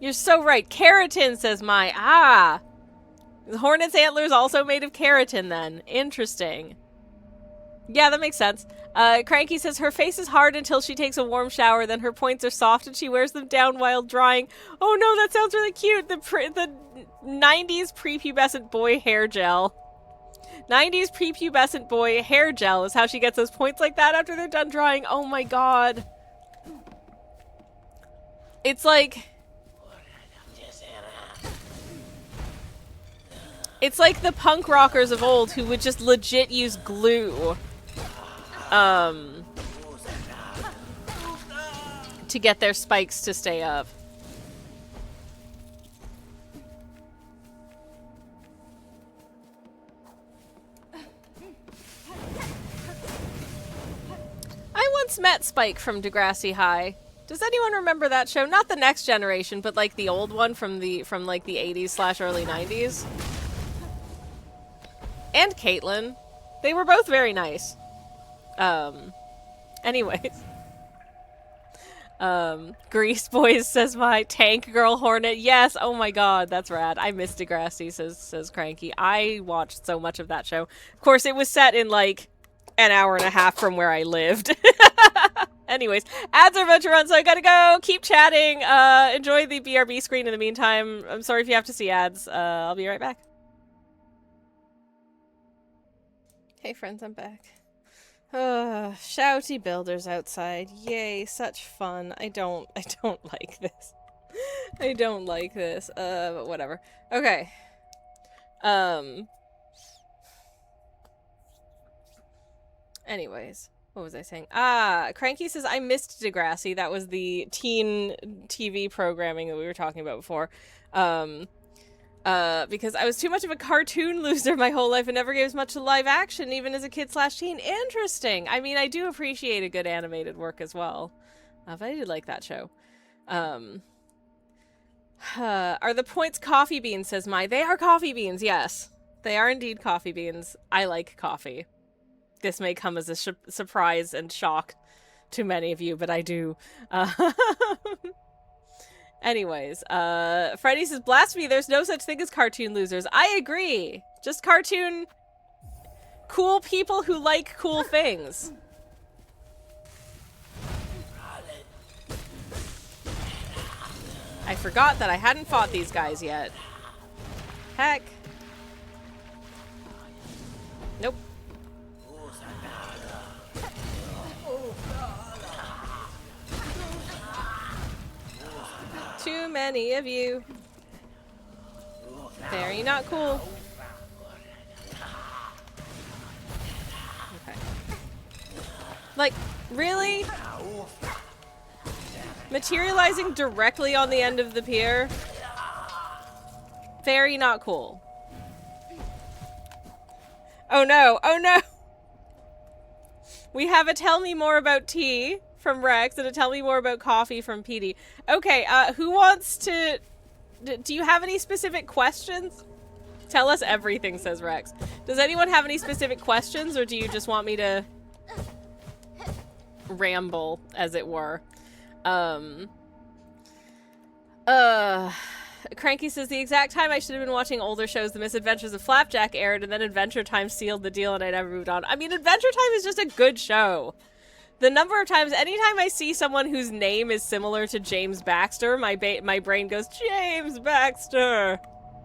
You're so right. Keratin, says Mai. Ah. The Hornet's antler's also made of keratin, then. Interesting. Yeah, that makes sense. Cranky says, her face is hard until she takes a warm shower, then her points are soft and she wears them down while drying. Oh no, that sounds really cute. The 90s prepubescent boy hair gel. 90s prepubescent boy hair gel is how she gets those points like that after they're done drying. Oh my god. It's like... It's like the punk rockers of old who would just legit use glue to get their spikes to stay up. I once met Spike from Degrassi High. Does anyone remember that show? Not the Next Generation, but like the old one from like the 80s/early 90s. And Caitlin. They were both very nice. Anyways. Grease Boys says my Tank Girl Hornet. Yes, oh my god, that's rad. I miss Degrassi, says Cranky. I watched so much of that show. Of course, it was set in like an hour and a half from where I lived. Anyways, ads are about to run, so I gotta go. Keep chatting. Enjoy the BRB screen in the meantime. I'm sorry if you have to see ads. I'll be right back. Hey friends, I'm back. Shouty builders outside. Yay, such fun. I don't like this. I don't like this. But whatever. Okay. Anyways, what was I saying? Cranky says, I missed Degrassi. That was the teen TV programming that we were talking about before. Because I was too much of a cartoon loser my whole life and never gave as much to live action, even as a kid/teen. Interesting. I mean, I do appreciate a good animated work as well. But I did like that show. Are the points coffee beans, says Mai. They are coffee beans, yes. They are indeed coffee beans. I like coffee. This may come as a surprise and shock to many of you, but I do. Anyways, Freddy says, blasphemy, there's no such thing as cartoon losers. I agree. Just cartoon cool people who like cool things. I forgot that I hadn't fought these guys yet. Heck. Nope. Too many of you. Very not cool. Okay. Like, really? Materializing directly on the end of the pier? Very not cool. Oh no, oh no! We have a tell me more about tea from Rex and a tell me more about coffee from Petey. Okay, who wants to... Do you have any specific questions? Tell us everything, says Rex. Does anyone have any specific questions, or do you just want me to ramble, as it were? Cranky says, the exact time I should have been watching older shows, The Misadventures of Flapjack aired, and then Adventure Time sealed the deal and I never moved on. I mean, Adventure Time is just a good show. The number of times, anytime I see someone whose name is similar to James Baxter, my brain goes, James Baxter!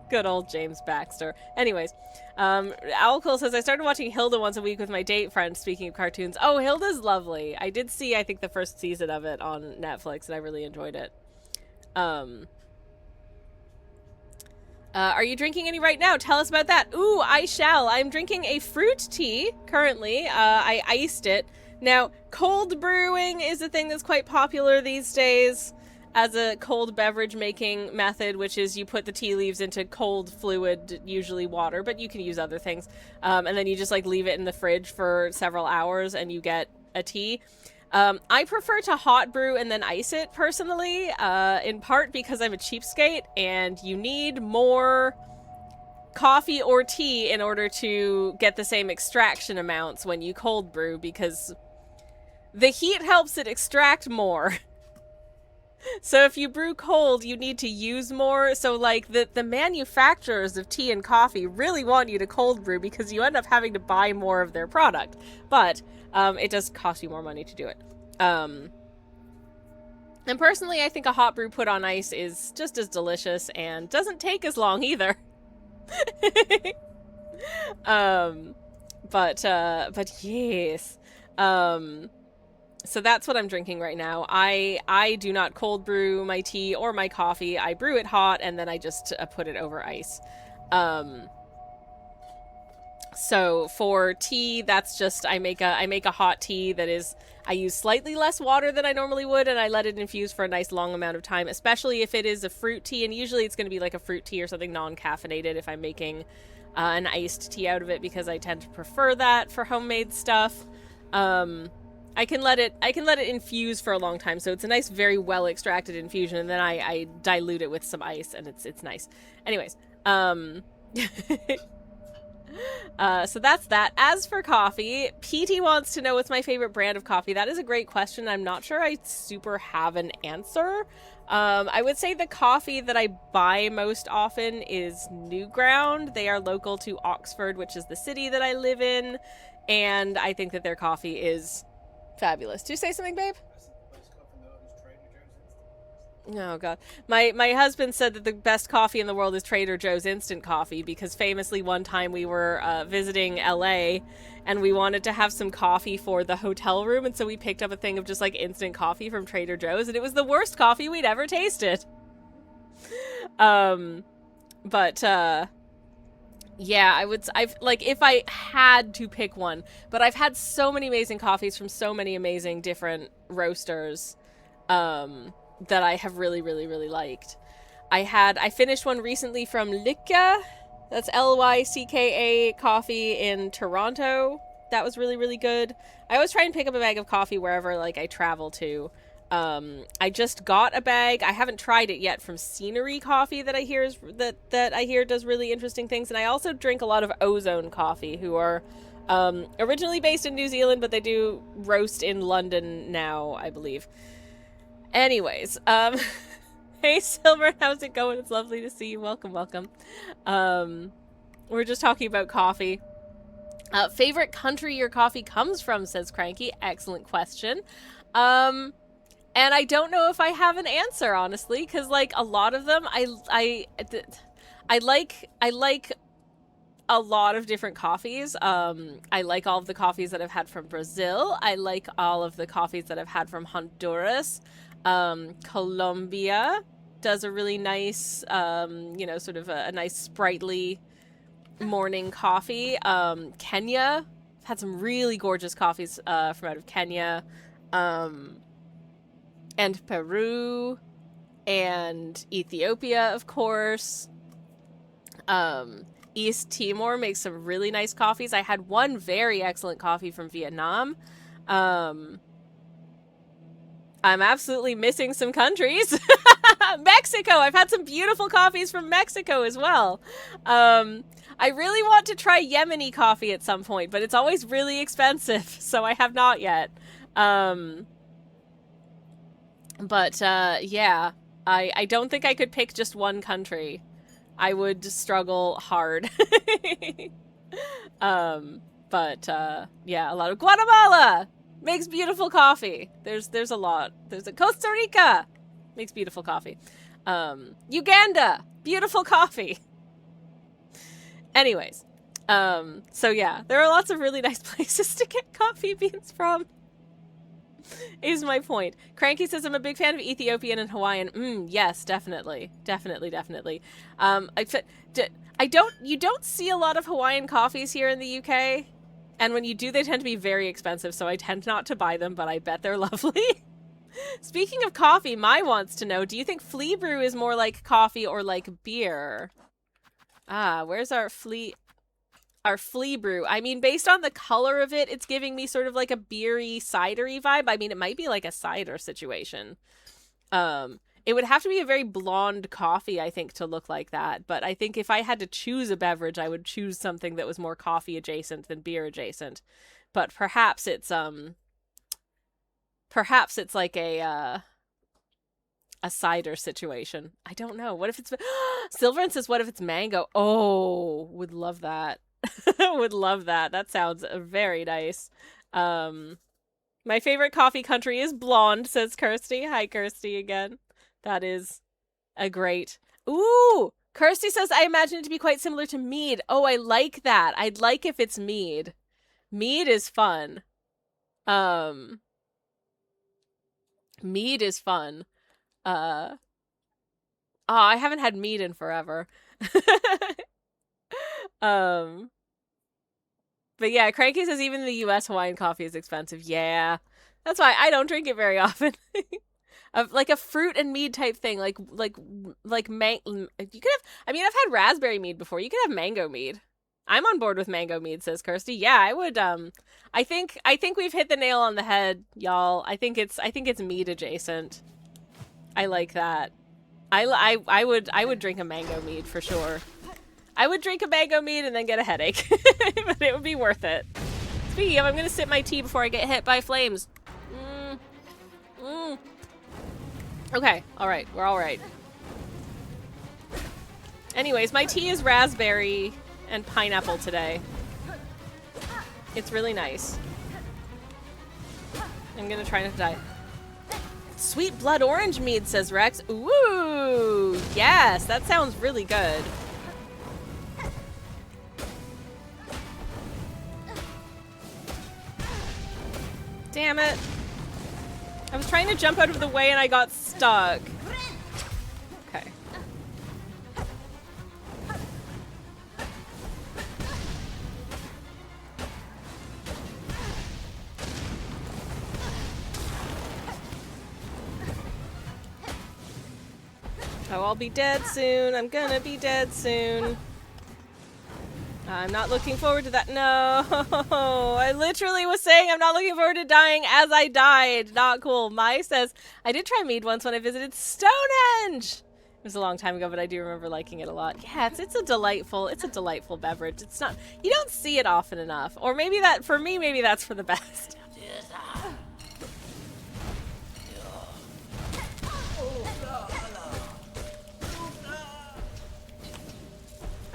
Good old James Baxter. Anyways, Owlcool says, I started watching Hilda once a week with my date friend, speaking of cartoons. Oh, Hilda's lovely. I did see, I think, the first season of it on Netflix, and I really enjoyed it. Are you drinking any right now? Tell us about that. Ooh, I shall. I'm drinking a fruit tea, currently. I iced it. Now, cold brewing is a thing that's quite popular these days. as a cold beverage making method, which is you put the tea leaves into cold fluid, usually water, but you can use other things. And then you just like leave it in the fridge for several hours and you get a tea. I prefer to hot brew and then ice it personally, in part because I'm a cheapskate and you need more coffee or tea in order to get the same extraction amounts when you cold brew, because the heat helps it extract more. So if you brew cold, you need to use more. So like the manufacturers of tea and coffee really want you to cold brew because you end up having to buy more of their product. But it does cost you more money to do it. And personally, I think a hot brew put on ice is just as delicious and doesn't take as long either. But yes. So that's what I'm drinking right now. I do not cold brew my tea or my coffee. I brew it hot and then I just put it over ice. So for tea, that's just I make a hot tea that is, I use slightly less water than I normally would, and I let it infuse for a nice long amount of time, especially if it is a fruit tea, and usually it's going to be like a fruit tea or something non-caffeinated if I'm making an iced tea out of it, because I tend to prefer that for homemade stuff. I can let it infuse for a long time, so it's a nice, very well extracted infusion, and then I dilute it with some ice, and it's nice. Anyways, so that's that. As for coffee, PT wants to know what's my favorite brand of coffee. That is a great question. I'm not sure I super have an answer. I would say the coffee that I buy most often is New Ground. They are local to Oxford, which is the city that I live in, and I think that their coffee is fabulous. Do you say something, babe? Oh god. My husband said that the best coffee in the world is Trader Joe's instant coffee, because famously one time we were visiting LA and we wanted to have some coffee for the hotel room, and so we picked up a thing of just like instant coffee from Trader Joe's, and it was the worst coffee we'd ever tasted. Yeah, I've like, if I had to pick one, but I've had so many amazing coffees from so many amazing different roasters that I have really, really, really liked. I finished one recently from Lycka. That's Lycka coffee in Toronto. That was really, really good. I always try and pick up a bag of coffee wherever like I travel to. I just got a bag. I haven't tried it yet from Scenery Coffee that I hear is that I hear does really interesting things. And I also drink a lot of Ozone Coffee, who are originally based in New Zealand, but they do roast in London now, I believe. Anyways, hey Silver, how's it going? It's lovely to see you. Welcome, welcome. We're just talking about coffee. Favorite country your coffee comes from, says Cranky. Excellent question. And I don't know if I have an answer, honestly, because like a lot of them, I like a lot of different coffees. I like all of the coffees that I've had from Brazil. I like all of the coffees that I've had from Honduras. Colombia does a really nice, sort of a nice sprightly morning coffee. Kenya, I've had some really gorgeous coffees from out of Kenya, and Peru, and Ethiopia, of course. East Timor makes some really nice coffees. I had one very excellent coffee from Vietnam. I'm absolutely missing some countries. Mexico! I've had some beautiful coffees from Mexico as well. I really want to try Yemeni coffee at some point, but it's always really expensive, so I have not yet. Yeah. I don't think I could pick just one country. I would struggle hard. Yeah, a lot of Guatemala makes beautiful coffee. There's a lot. There's a Costa Rica makes beautiful coffee. Uganda, beautiful coffee. Anyways, so yeah, there are lots of really nice places to get coffee beans from. Is my point. Cranky says, I'm a big fan of Ethiopian and Hawaiian. Yes, definitely. Definitely. You don't see a lot of Hawaiian coffees here in the UK. And when you do, they tend to be very expensive, so I tend not to buy them, but I bet they're lovely. Speaking of coffee, Mai wants to know, do you think flea brew is more like coffee or like beer? Ah, where's our flea brew? I mean, based on the color of it, it's giving me sort of like a beery, cidery vibe. I mean, it might be like a cider situation. It would have to be a very blonde coffee, I think, to look like that. But I think if I had to choose a beverage, I would choose something that was more coffee adjacent than beer adjacent. But perhaps it's like a cider situation. I don't know. What if it's Silverin says, what if it's mango? Oh, would love that. Would love that. That sounds very nice. My favorite coffee country is blonde, says Kirsty. Hi, Kirsty, again. That is a great... Ooh! Kirsty says, I imagine it to be quite similar to mead. Oh, I like that. I'd like if it's mead. Mead is fun. Mead is fun. Oh, I haven't had mead in forever. But yeah, Cranky says even the US Hawaiian coffee is expensive. Yeah. That's why I don't drink it very often. Like a fruit and mead type thing, like you could have. I mean, I've had raspberry mead before. You could have mango mead. I'm on board with mango mead, says Kirsty. Yeah, I would. I think we've hit the nail on the head, y'all. I think it's mead adjacent. I like that. I would drink a mango mead for sure. I would drink a mango mead and then get a headache, but it would be worth it. Speaking of, I'm gonna sip my tea before I get hit by flames. Okay, alright, we're alright. Anyways, my tea is raspberry and pineapple today. It's really nice. I'm gonna try not to die. Sweet blood orange mead, says Rex. Ooh, yes, that sounds really good. Damn it. I was trying to jump out of the way and I got stuck. Okay. Oh, I'll be dead soon. I'm gonna be dead soon. I'm not looking forward to that. No, I literally was saying I'm not looking forward to dying as I died. Not cool. Mai says, I did try mead once when I visited Stonehenge. It was a long time ago, but I do remember liking it a lot. Yeah, it's a delightful beverage. It's not, you don't see it often enough. Or maybe that, for me, maybe that's for the best.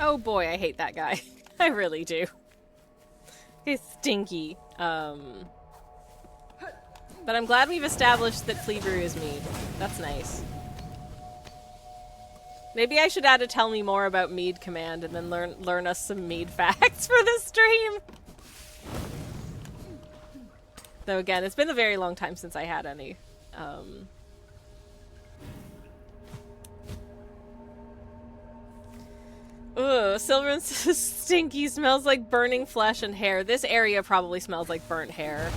Oh boy, I hate that guy. I really do. He's stinky. But I'm glad we've established that flea brew is mead. That's nice. Maybe I should add a tell me more about mead command and then learn us some mead facts for the stream. Though again, it's been a very long time since I had any. Ugh, Silverin says stinky, smells like burning flesh and hair. This area probably smells like burnt hair.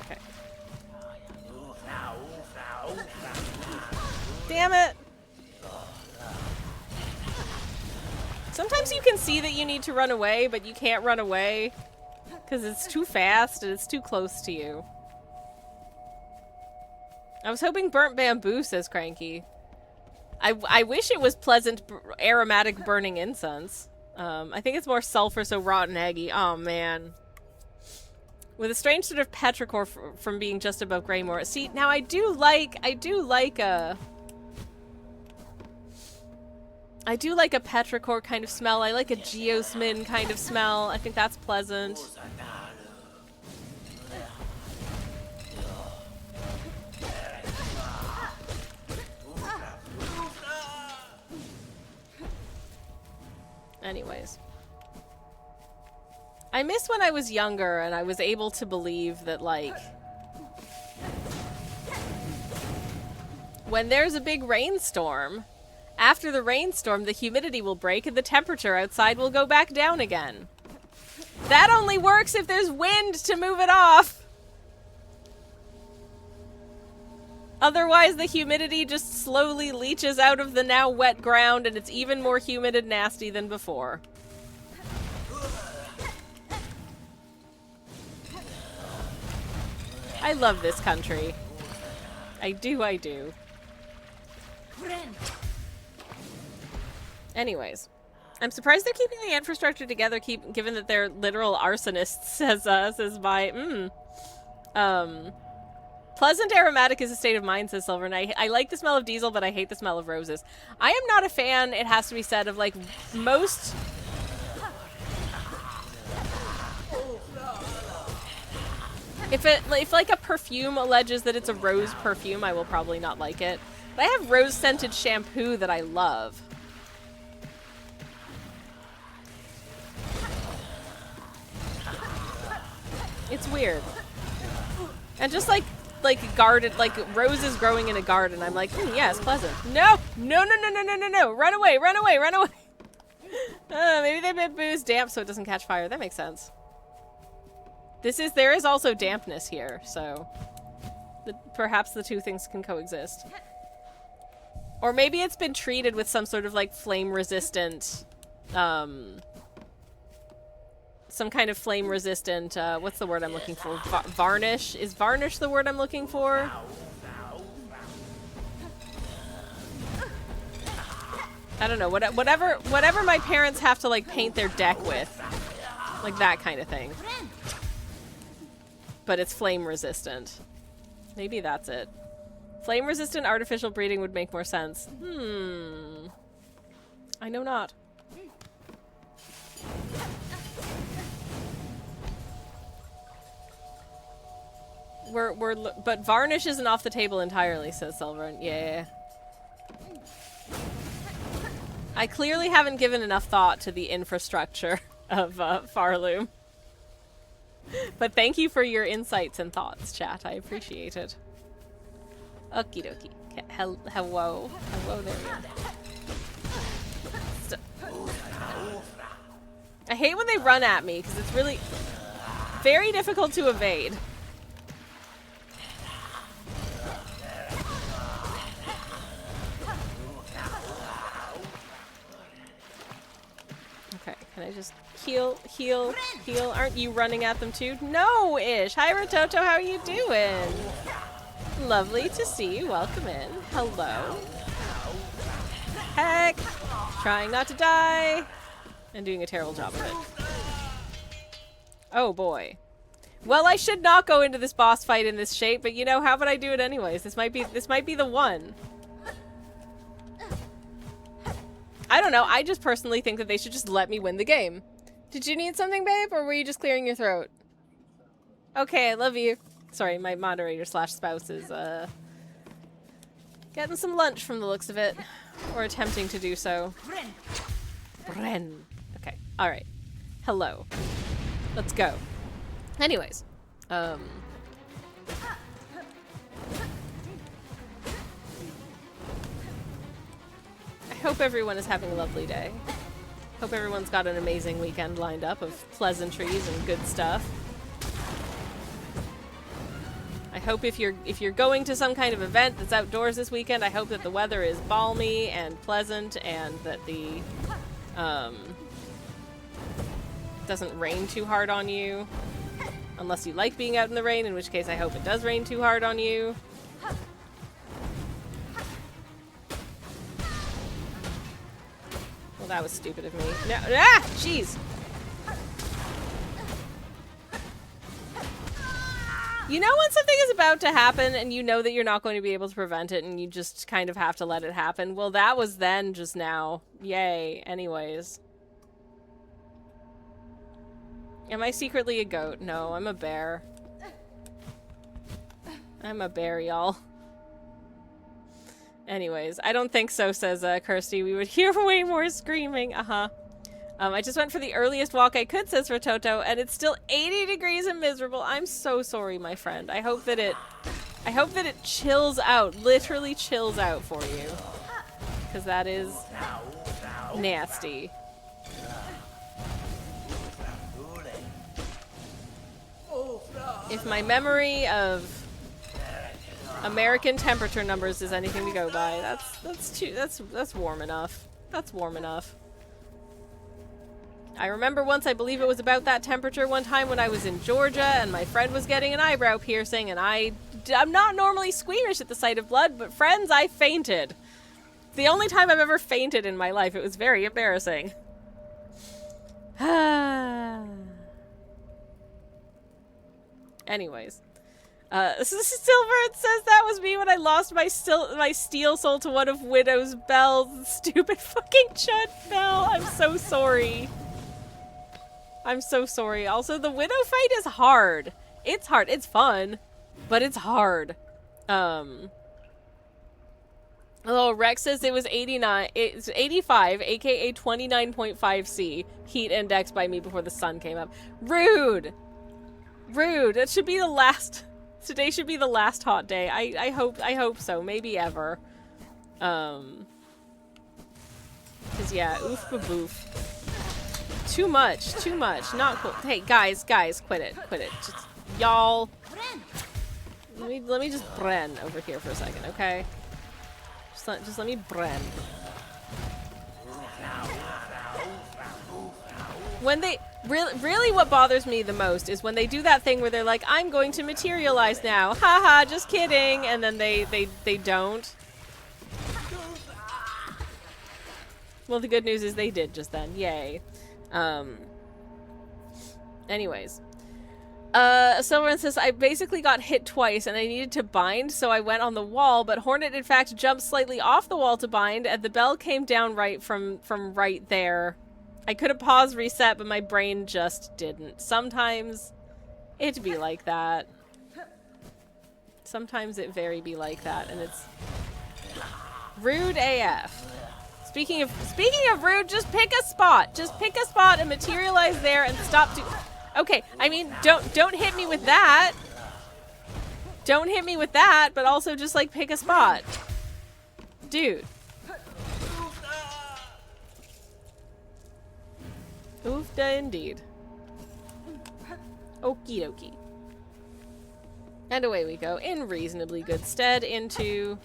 Okay. Damn it! Sometimes you can see that you need to run away, but you can't run away because it's too fast and it's too close to you. I was hoping burnt bamboo, says Cranky. I wish it was pleasant, aromatic burning incense. I think it's more sulfur, so rotten eggy. Oh, man. With a strange sort of petrichor from being just above Greymore. See, now I do like a petrichor kind of smell. I like a geosmin kind of smell. I think that's pleasant. Anyways. I miss when I was younger and I was able to believe that, like, when there's a big rainstorm, after the rainstorm, the humidity will break and the temperature outside will go back down again. That only works if there's wind to move it off. Otherwise, the humidity just slowly leaches out of the now wet ground, and it's even more humid and nasty than before. I love this country. I do, I do. Anyways. I'm surprised they're keeping the infrastructure together, given that they're literal arsonists, says my, Pleasant aromatic is a state of mind, says Silver, and I like the smell of diesel, but I hate the smell of roses. I am not a fan, it has to be said, of, like, most... If like, a perfume alleges that it's a rose perfume, I will probably not like it. But I have rose-scented shampoo that I love. It's weird. And just, like garden, like roses growing in a garden. I'm like, yeah, it's pleasant. No, no, no, no, no, no, no, no! Run away, run away, run away! Maybe they made booze damp so it doesn't catch fire. That makes sense. There is also dampness here, so perhaps the two things can coexist. Or maybe it's been treated with some sort of like flame-resistant, some kind of flame-resistant, what's the word I'm looking for? Varnish? Is varnish the word I'm looking for? I don't know, whatever my parents have to, like, paint their deck with. Like, that kind of thing. But it's flame-resistant. Maybe that's it. Flame-resistant artificial breeding would make more sense. I know not. But varnish isn't off the table entirely, says Silver. Yeah. I clearly haven't given enough thought to the infrastructure of Farloom. But thank you for your insights and thoughts, chat. I appreciate it. Okie dokie. Okay, hello. Hello, there we go. I hate when they run at me, because it's really very difficult to evade. Okay, can I just heal? Aren't you running at them too? No, Ish. Hi, Rototo. How are you doing? Lovely to see you. Welcome in. Hello. Heck. Trying not to die. And doing a terrible job of it. Oh, boy. Well, I should not go into this boss fight in this shape, but you know, how about I do it anyways? This might be the one. I don't know. I just personally think that they should just let me win the game. Did you need something, babe? Or were you just clearing your throat? Okay, I love you. Sorry, my moderator / spouse is, getting some lunch from the looks of it. Or attempting to do so. Bren. Okay, alright. Hello. Let's go. Anyways. I hope everyone is having a lovely day. Hope everyone's got an amazing weekend lined up of pleasantries and good stuff. I hope if you're going to some kind of event that's outdoors this weekend, I hope that the weather is balmy and pleasant and that the doesn't rain too hard on you. Unless you like being out in the rain, in which case I hope it does rain too hard on you. Well, that was stupid of me. No, ah! Jeez! You know when something is about to happen and you know that you're not going to be able to prevent it and you just kind of have to let it happen? Well, that was then just now. Yay. Anyways. Am I secretly a goat? No, I'm a bear. I'm a bear, y'all. Anyways, I don't think so, says Kirsty. We would hear way more screaming. I just went for the earliest walk I could, says Rototo, and it's still 80 degrees and miserable. I'm so sorry, my friend. I hope that it chills out, literally chills out for you. Because that is If my memory of American temperature numbers is anything to go by, that's warm enough. That's warm enough. I remember once, I believe it was about that temperature one time when I was in Georgia and my friend was getting an eyebrow piercing, and I'm not normally squeamish at the sight of blood, but friends, I fainted. The only time I've ever fainted in my life. It was very embarrassing. Anyways. Silver says that was me when I lost my steel soul to one of Widow's bells. Stupid fucking Chud fell. I'm so sorry. I'm so sorry. Also, the Widow fight is hard. It's hard. It's fun, but it's hard. Oh, Rex says it was 89. It's 85, aka 29.5C heat index by me before the sun came up. Rude. Rude. That should be the last. Today should be the last hot day. I hope so. Maybe ever. 'Cause yeah, oof boof. Too much. Not cool. Hey, guys, quit it. Just, y'all. Let me just bren over here for a second, okay? Just let me bren. When they really what bothers me the most is when they do that thing where they're like, I'm going to materialize now. Haha, just kidding, and then they don't. Well, the good news is they did just then. Yay. Anyways. Silverman says, I basically got hit twice and I needed to bind, so I went on the wall, but Hornet in fact jumped slightly off the wall to bind, and the bell came down right from right there. I could have paused reset, but my brain just didn't. Sometimes it be like that. Sometimes it very be like that, and it's rude AF. Speaking of rude, just pick a spot. Just pick a spot and materialize there and stop Okay, I mean, don't hit me with that. Don't hit me with that, but also just like pick a spot. Dude. Oofda indeed. Okie dokie. And away we go, in reasonably good stead, into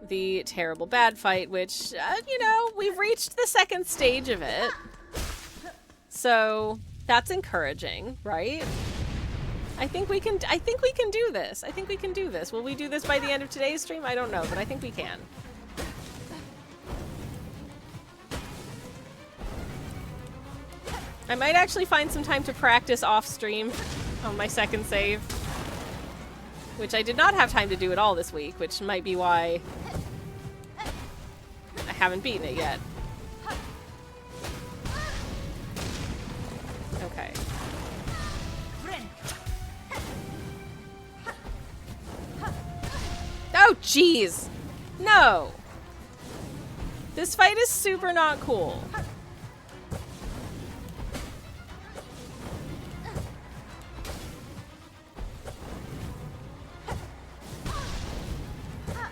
the terrible bad fight, which, you know, we've reached the second stage of it. So, that's encouraging, right? I think we can do this. I think we can do this. Will we do this by the end of today's stream? I don't know, but I think we can. I might actually find some time to practice off stream on my second save, which I did not have time to do at all this week, which might be why I haven't beaten it yet. Okay. Oh, jeez! No! This fight is super not cool.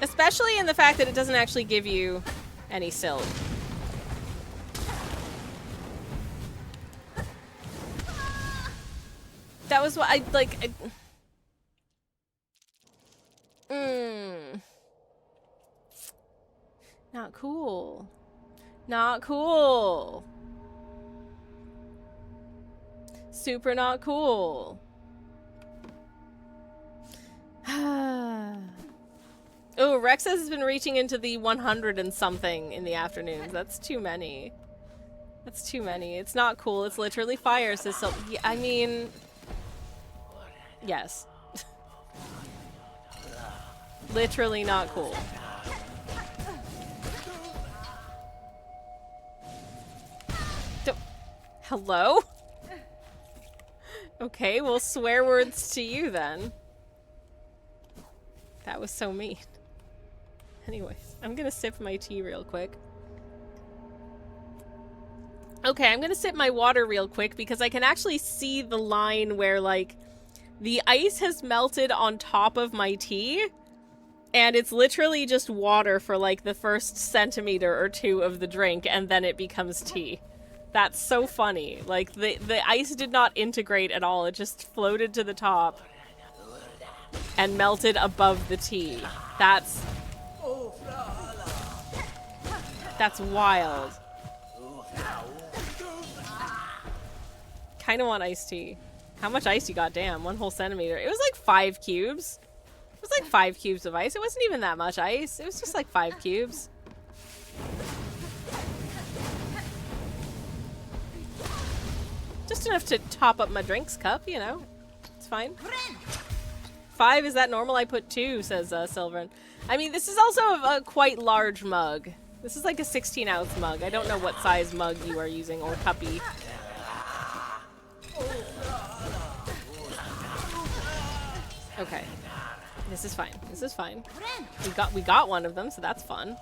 Especially in the fact that it doesn't actually give you any silk. That was what I, like, Not cool. Not cool. Super not cool. Oh, Rex has been reaching into the 100 and something in the afternoons. That's too many. That's too many. It's not cool. It's literally fire, says so. Yeah, I mean, yes. Literally not cool. Hello? Okay, well, swear words to you then. That was so mean. Anyways, I'm gonna sip my tea real quick. Okay, I'm gonna sip my water real quick because I can actually see the line where, like, the ice has melted on top of my tea, and it's literally just water for, like, the first centimeter or two of the drink, and then it becomes tea. That's so funny. Like, the ice did not integrate at all. It just floated to the top and melted above the tea. That's wild. Kind of want iced tea. How much ice you got? Damn, 1 whole centimeter. It was like 5 cubes. It was like 5 cubes of ice. It wasn't even that much ice. It was just like 5 cubes. Just enough to top up my drinks cup, you know. It's fine. 5, is that normal? I put 2, says Sylvan. I mean, this is also a quite large mug. This is like a 16-ounce mug. I don't know what size mug you are using, or cuppy. Okay. This is fine. This is fine. We got one of them, so that's fun.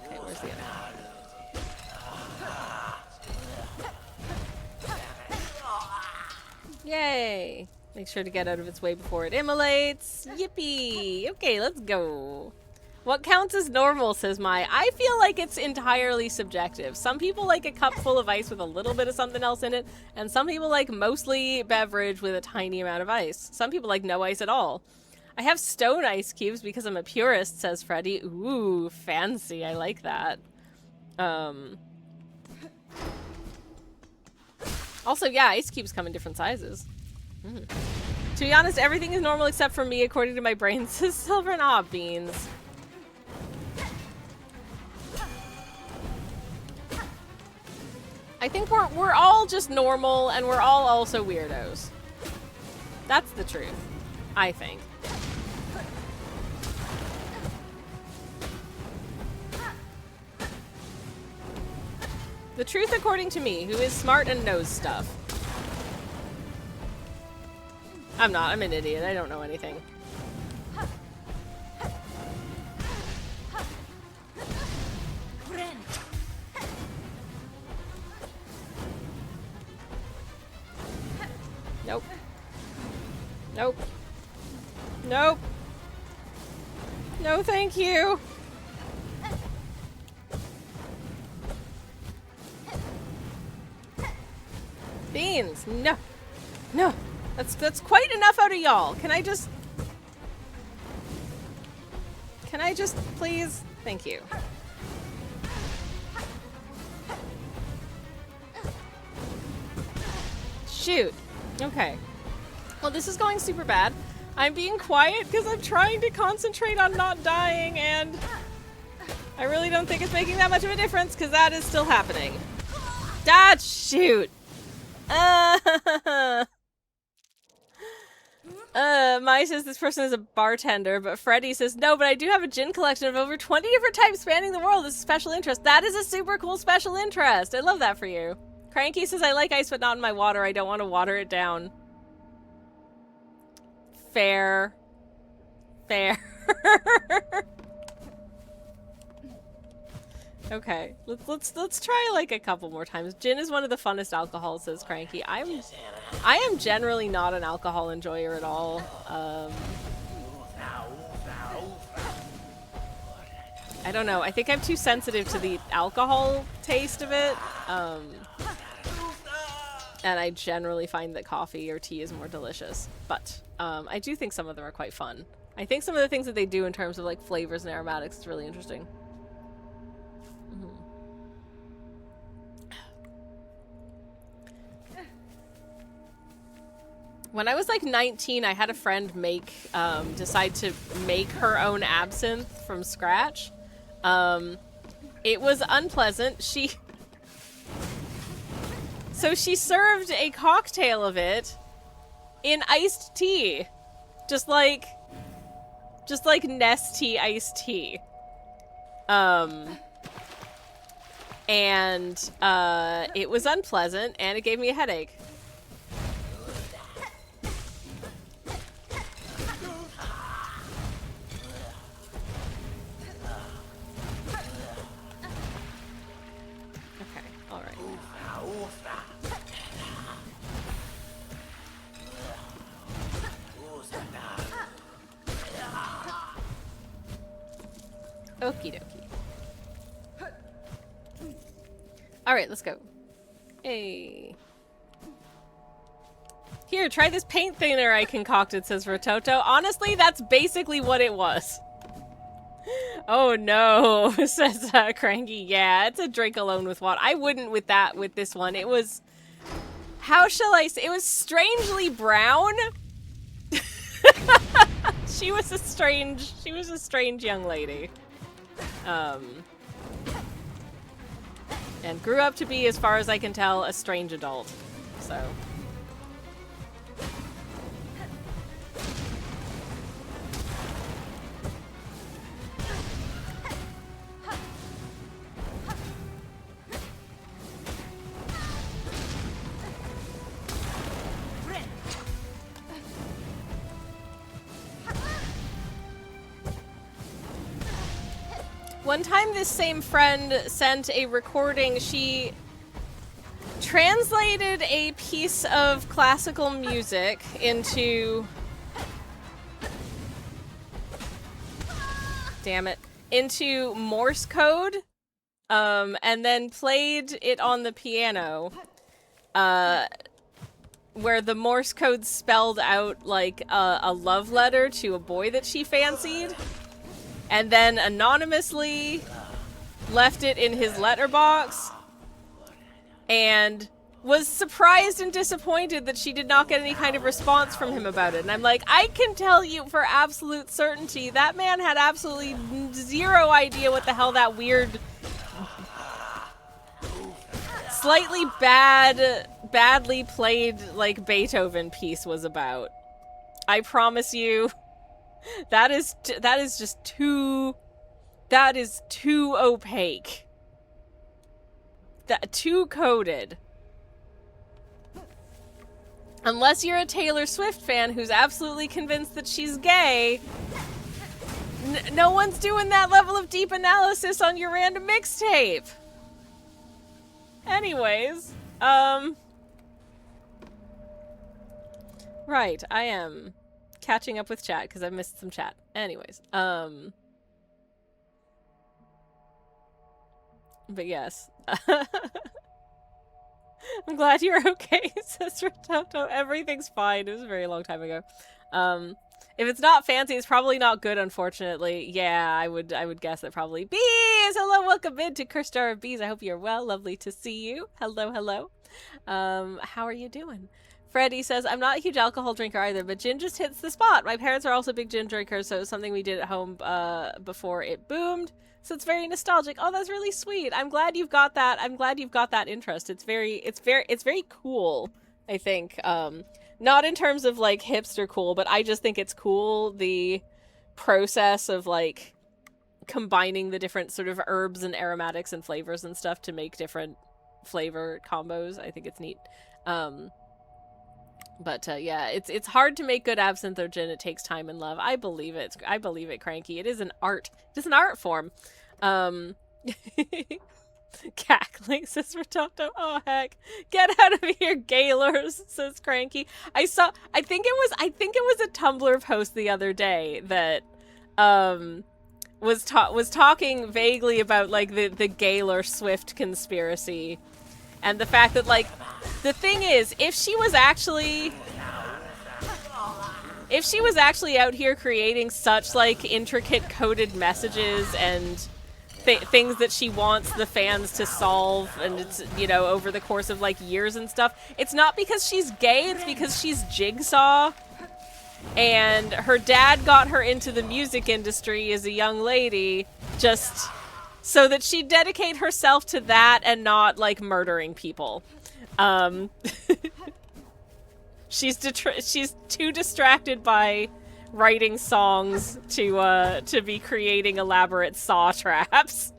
Okay, where's the other one? Yay! Make sure to get out of its way before it immolates. Yippee! Okay, let's go. What counts as normal, says Mai. I feel like it's entirely subjective. Some people like a cup full of ice with a little bit of something else in it, and some people like mostly beverage with a tiny amount of ice. Some people like no ice at all. I have stone ice cubes because I'm a purist, says Freddy. Ooh, fancy. I like that. Also, yeah, ice cubes come in different sizes. To be honest, everything is normal except for me, according to my brain, says Silver. Aw, beans. I think we're all just normal, and we're all also weirdos. That's the truth, I think. The truth according to me, who is smart and knows stuff. I'm not, I'm an idiot, I don't know anything. Nope. Nope. Nope. No, thank you. Beans. No. No. That's quite enough out of y'all. Can I just please? Thank you. Shoot. Okay. Well, this is going super bad. I'm being quiet because I'm trying to concentrate on not dying, and I really don't think it's making that much of a difference because that is still happening. Ah, shoot. Mai says this person is a bartender, but Freddy says, no, but I do have a gin collection of over 20 different types spanning the world. This is a special interest. That is a super cool special interest. I love that for you. Cranky says, I like ice, but not in my water. I don't want to water it down. Fair. Fair. Okay, let's try like a couple more times. Gin is one of the funnest alcohols, says Cranky. I am generally not an alcohol enjoyer at all. I don't know. I think I'm too sensitive to the alcohol taste of it. And I generally find that coffee or tea is more delicious. But I do think some of them are quite fun. I think some of the things that they do in terms of like flavors and aromatics is really interesting. When I was like 19, I had a friend decide to make her own absinthe from scratch. It was unpleasant. So she served a cocktail of it in iced tea. Just like Nestea iced tea. And it was unpleasant and it gave me a headache. Okie dokie. Alright, let's go. Hey. Here, try this paint thinner I concocted, says Rototo. Honestly, that's basically what it was. Oh no, says Cranky. Yeah, it's a drink alone with water. I wouldn't with this one. It was... How shall I say? It was strangely brown. She was a strange young lady. And grew up to be, as far as I can tell, a strange adult. So... One time this same friend sent a recording. She translated a piece of classical music into... Damn it. Into Morse code. And then played it on the piano. Where the Morse code spelled out, like, a love letter to a boy that she fancied. And then anonymously left it in his letterbox and was surprised and disappointed that she did not get any kind of response from him about it. And I'm like, I can tell you for absolute certainty that man had absolutely zero idea what the hell that weird, slightly badly played, like, Beethoven piece was about. I promise you. That is just too... That is too opaque. Too coded. Unless you're a Taylor Swift fan who's absolutely convinced that she's gay, no one's doing that level of deep analysis on your random mixtape. Anyways, right, I am... catching up with chat because I missed some chat. Anyways, but yes. I'm glad you're okay, says Rototo. Everything's fine. It was a very long time ago. If it's not fancy, it's probably not good, unfortunately. Yeah, I would guess that probably. Bees! Hello, welcome in to Curstar of Bees. I hope you're well. Lovely to see you. Hello, hello. How are you doing? Freddie says, I'm not a huge alcohol drinker either, but gin just hits the spot. My parents are also big gin drinkers, so it was something we did at home before it boomed. So it's very nostalgic. Oh, that's really sweet. I'm glad you've got that. I'm glad you've got that interest. It's very cool, I think. Not in terms of, like, hipster cool, but I just think it's cool, the process of, like, combining the different sort of herbs and aromatics and flavors and stuff to make different flavor combos. I think it's neat. But yeah, it's hard to make good absinthe or gin. It takes time and love. I believe it. I believe it, Cranky. It is an art. It is an art form. Cackling, says Rototo. Oh heck. Get out of here, Gaylors, says Cranky. I think it was a Tumblr post the other day that was talking vaguely about, like, the Gaylor Swift conspiracy. And the fact that, like, the thing is, if she was actually out here creating such, like, intricate coded messages and things that she wants the fans to solve, and it's, you know, over the course of, like, years and stuff, it's not because she's gay, it's because she's Jigsaw. And her dad got her into the music industry as a young lady, just... so that she'd dedicate herself to that and not, like, murdering people. She's too distracted by writing songs to be creating elaborate saw traps.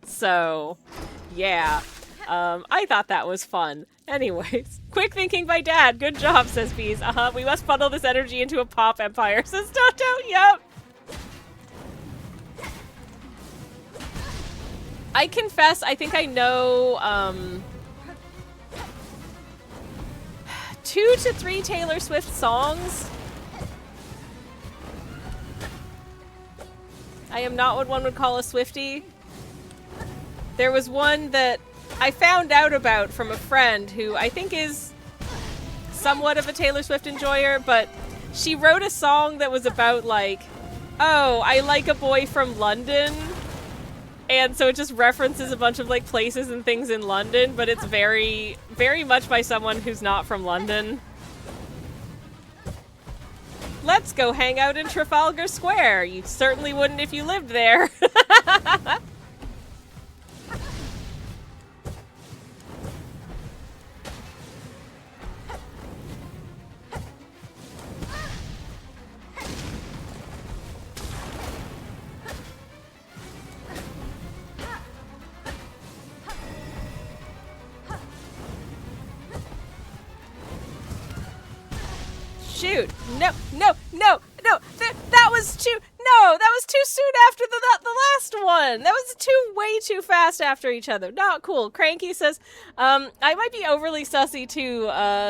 So, yeah. I thought that was fun. Anyways, quick thinking by Dad. Good job, says Bees. We must funnel this energy into a pop empire, says Toto. Yep. I confess, I think I know, 2 to 3 Taylor Swift songs. I am not what one would call a Swiftie. There was one that I found out about from a friend who I think is somewhat of a Taylor Swift enjoyer, but she wrote a song that was about like, oh, I like a boy from London. And so it just references a bunch of like places and things in London, but it's very, very much by someone who's not from London. Let's go hang out in Trafalgar Square. You certainly wouldn't if you lived there. Shoot. No. That was too... No, that was too soon after the last one. That was way too fast after each other. Not cool. Cranky says, I might be overly sussy to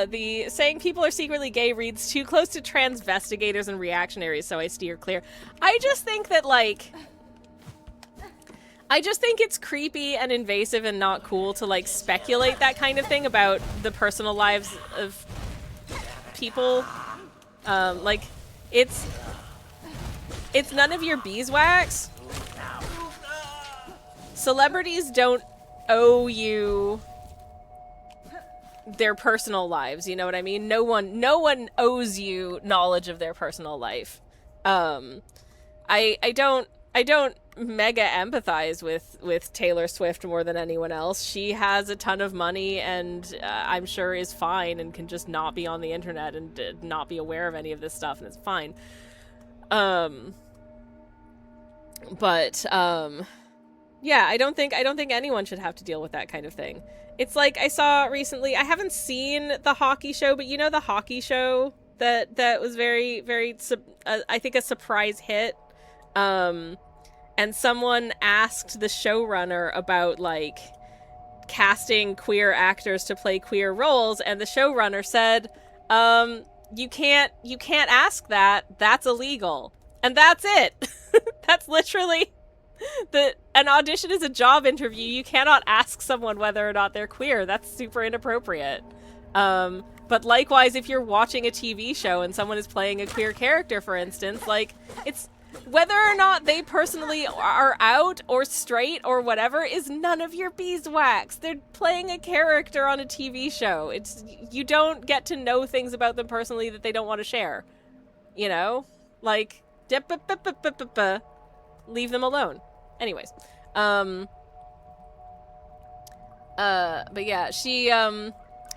the saying people are secretly gay reads too close to transvestigators and reactionaries, so I steer clear. I just think that, like... I just think it's creepy and invasive and not cool to, like, speculate that kind of thing about the personal lives of people. Like, it's none of your beeswax. Celebrities don't owe you their personal lives, you know what I mean? No one owes you knowledge of their personal life. I don't mega empathize with Taylor Swift more than anyone else. She has a ton of money and I'm sure is fine and can just not be on the internet and not be aware of any of this stuff, and it's fine. Yeah, I don't think anyone should have to deal with that kind of thing. It's like I saw recently, I haven't seen the hockey show, but you know the hockey show that was very, very, I think a surprise hit. And someone asked the showrunner about, like, casting queer actors to play queer roles, and the showrunner said, you can't ask that. That's illegal. And that's it. That's literally an audition is a job interview. You cannot ask someone whether or not they're queer. That's super inappropriate. But likewise, if you're watching a TV show and someone is playing a queer character, for instance, like, it's... Whether or not they personally are out or straight or whatever is none of your beeswax. They're playing a character on a TV show. You don't get to know things about them personally that they don't want to share. You know? Like, leave them alone. Anyways. But yeah, she,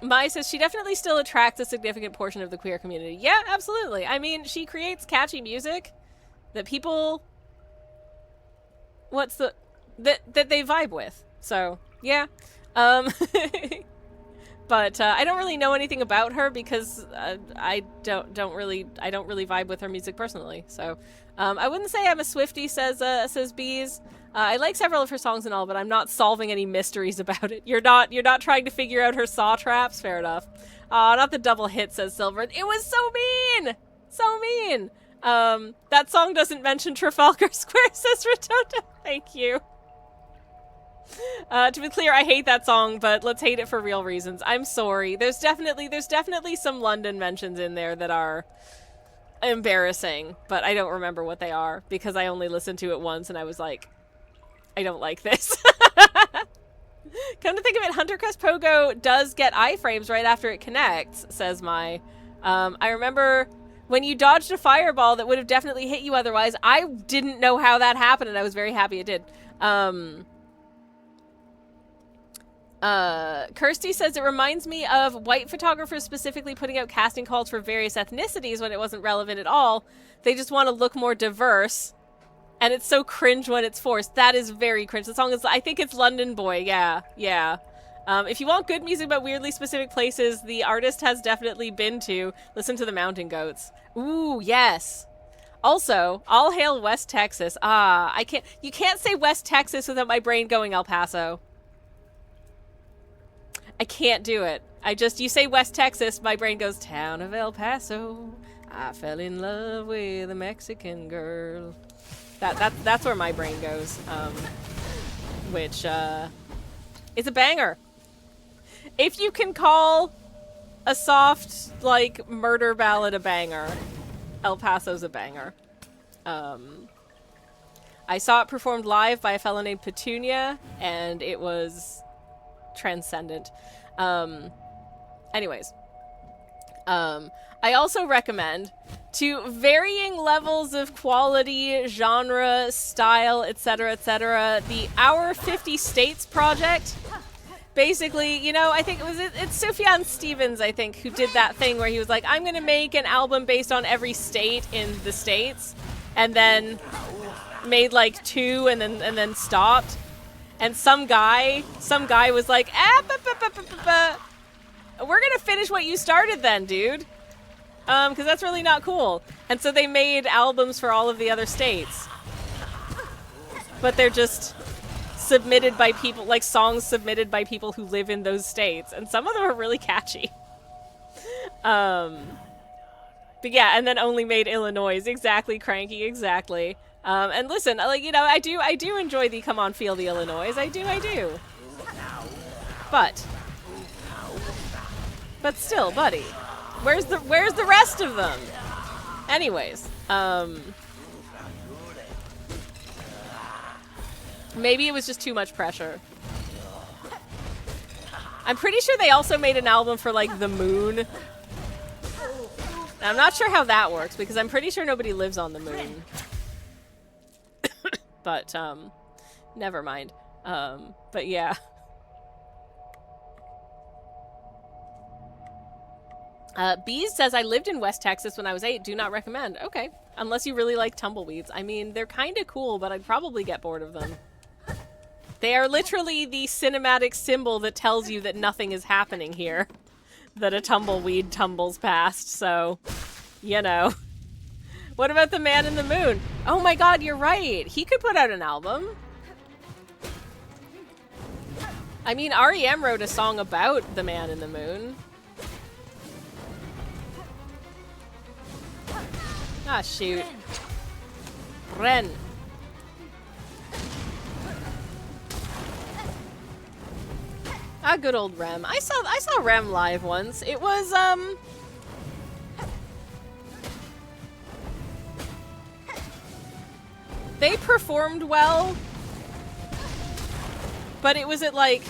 Mai says she definitely still attracts a significant portion of the queer community. Yeah, absolutely. I mean, she creates catchy music that people, that they vibe with. So, yeah. But I don't really know anything about her because I don't really vibe with her music personally. So, I wouldn't say I'm a Swiftie, says Bees. I like several of her songs and all, but I'm not solving any mysteries about it. You're not trying to figure out her saw traps. Fair enough. Not the double hit, says Silver. It was so mean. So mean. That song doesn't mention Trafalgar Square, says Rototo. Thank you. To be clear, I hate that song, but let's hate it for real reasons. I'm sorry. There's definitely some London mentions in there that are embarrassing, but I don't remember what they are because I only listened to it once and I was like, I don't like this. Come to think of it, Hunter Crest Pogo does get iframes right after it connects, says Mai. I remember when you dodged a fireball that would have definitely hit you otherwise. I didn't know how that happened, and I was very happy it did. Kirsty says it reminds me of white photographers specifically putting out casting calls for various ethnicities when it wasn't relevant at all. They just want to look more diverse, and it's so cringe when it's forced. That is very cringe. The song is, I think it's London Boy. Yeah. If you want good music about weirdly specific places the artist has definitely been to, listen to the Mountain Goats. Ooh, yes. Also, all hail West Texas. You can't say West Texas without my brain going El Paso. I can't do it. You say West Texas, my brain goes, town of El Paso. I fell in love with a Mexican girl. That's where my brain goes. Which is a banger. If you can call a soft, like, murder ballad a banger, El Paso's a banger. I saw it performed live by a fellow named Petunia, and it was transcendent. Anyways. I also recommend, to varying levels of quality, genre, style, etc., the Our 50 States project. Basically, you know, I think it's Sufjan Stevens, I think, who did that thing where he was like, I'm gonna make an album based on every state in the States, and then made like 2 and then stopped. And some guy was like, we're gonna finish what you started then, dude. Because that's really not cool. And so they made albums for all of the other states. But they're just submitted by people, like songs submitted by people who live in those states. And some of them are really catchy. But yeah, and then only made Illinois. Exactly, Cranky, exactly. And listen, like, you know, I do enjoy the Come On Feel the Illinois. I do. But still, buddy. Where's the rest of them? Anyways, maybe it was just too much pressure. I'm pretty sure they also made an album for, like, the moon. I'm not sure how that works, because I'm pretty sure nobody lives on the moon. But, never mind. But yeah. Bees says, I lived in West Texas when I was 8. Do not recommend. Okay. Unless you really like tumbleweeds. I mean, they're kind of cool, but I'd probably get bored of them. They are literally the cinematic symbol that tells you that nothing is happening here. That a tumbleweed tumbles past, so, you know. What about the Man in the Moon? Oh my god, you're right. He could put out an album. I mean, R.E.M. wrote a song about the Man in the Moon. Ah, shoot. Ren. Ah, good old Rem. I saw Rem live once. It was, they performed well, but it was at, like,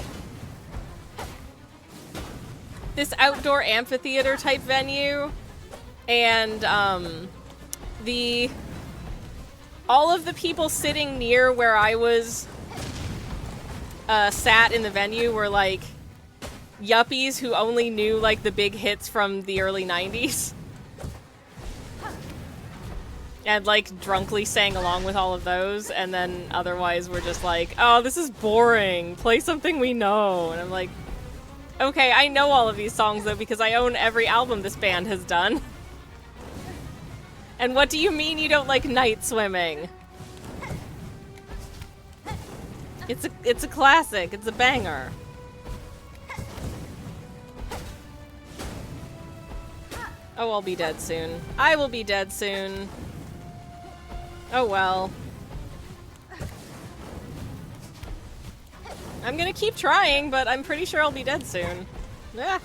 this outdoor amphitheater type venue, and, all of the people sitting near where I was sat in the venue were like yuppies who only knew like the big hits from the early 90s. And like drunkly sang along with all of those, and then otherwise we're just like, oh, this is boring. Play something we know. And I'm like, okay, I know all of these songs though because I own every album this band has done. And what do you mean you don't like Night Swimming? It's a classic. It's a banger. Oh, I'll be dead soon. I will be dead soon. Oh well. I'm gonna keep trying, but I'm pretty sure I'll be dead soon. Yeah.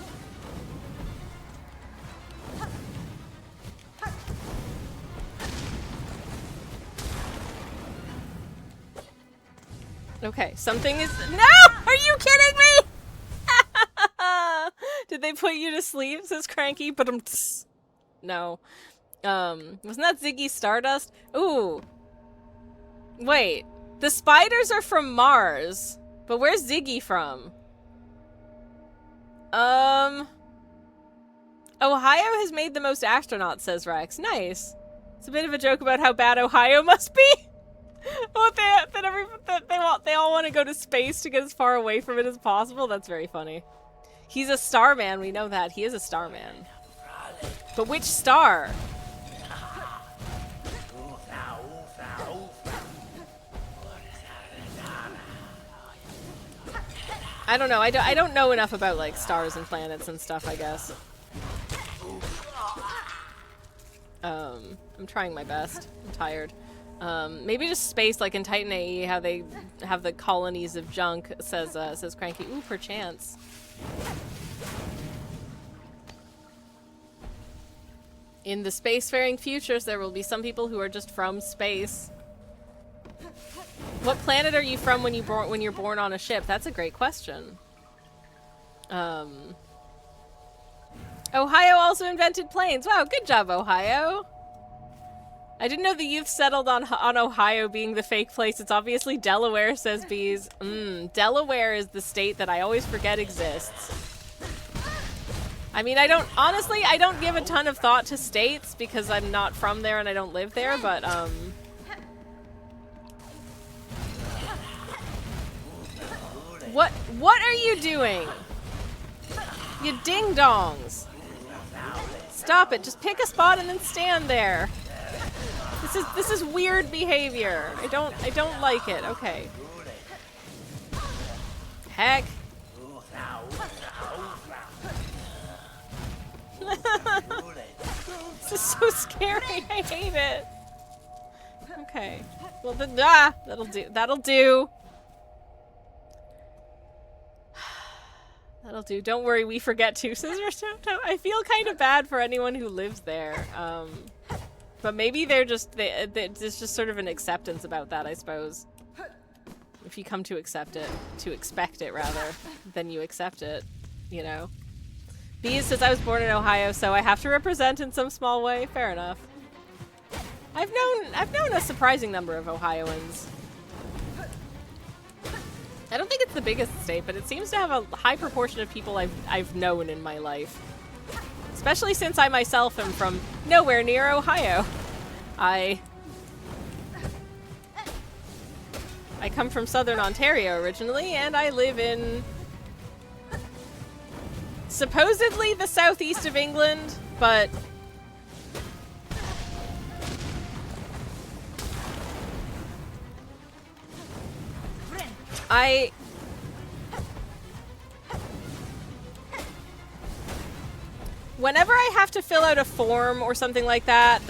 Okay, something is— No! Are you kidding me? Did they put you to sleep, says Cranky? But no. Wasn't that Ziggy Stardust? Ooh. Wait. The spiders are from Mars. But where's Ziggy from? Ohio has made the most astronauts, says Rex. Nice. It's a bit of a joke about how bad Ohio must be. Well, they all want to go to space to get as far away from it as possible. That's very funny. He's a starman. We know that. He is a starman. But which star? I don't know. I don't know enough about like stars and planets and stuff, I guess. I'm trying my best. I'm tired. Maybe just space, like in Titan AE, how they have the colonies of junk, says Cranky. Ooh, perchance. In the spacefaring futures, there will be some people who are just from space. What planet are you from when you're born on a ship? That's a great question. Ohio also invented planes. Wow, good job, Ohio. I didn't know the youth settled on Ohio being the fake place. It's obviously Delaware, says Bees. Delaware is the state that I always forget exists. I mean, honestly, I don't give a ton of thought to states because I'm not from there and I don't live there, but, What are you doing? You ding-dongs. Stop it, just pick a spot and then stand there. This is weird behavior. I don't like it. Okay. Heck. This is so scary. I hate it. Okay. Well, that'll do. That'll do. That'll do. Don't worry, we forget too. Scissors. I feel kind of bad for anyone who lives there. But maybe there's just sort of an acceptance about that, I suppose. If you come to accept it, to expect it rather, then you accept it, you know. Bees says I was born in Ohio, so I have to represent in some small way. Fair enough. I've known a surprising number of Ohioans. I don't think it's the biggest state, but it seems to have a high proportion of people I've known in my life. Especially since I myself am from nowhere near Ohio. I come from southern Ontario originally, and I live in supposedly the southeast of England, but whenever I have to fill out a form or something like that,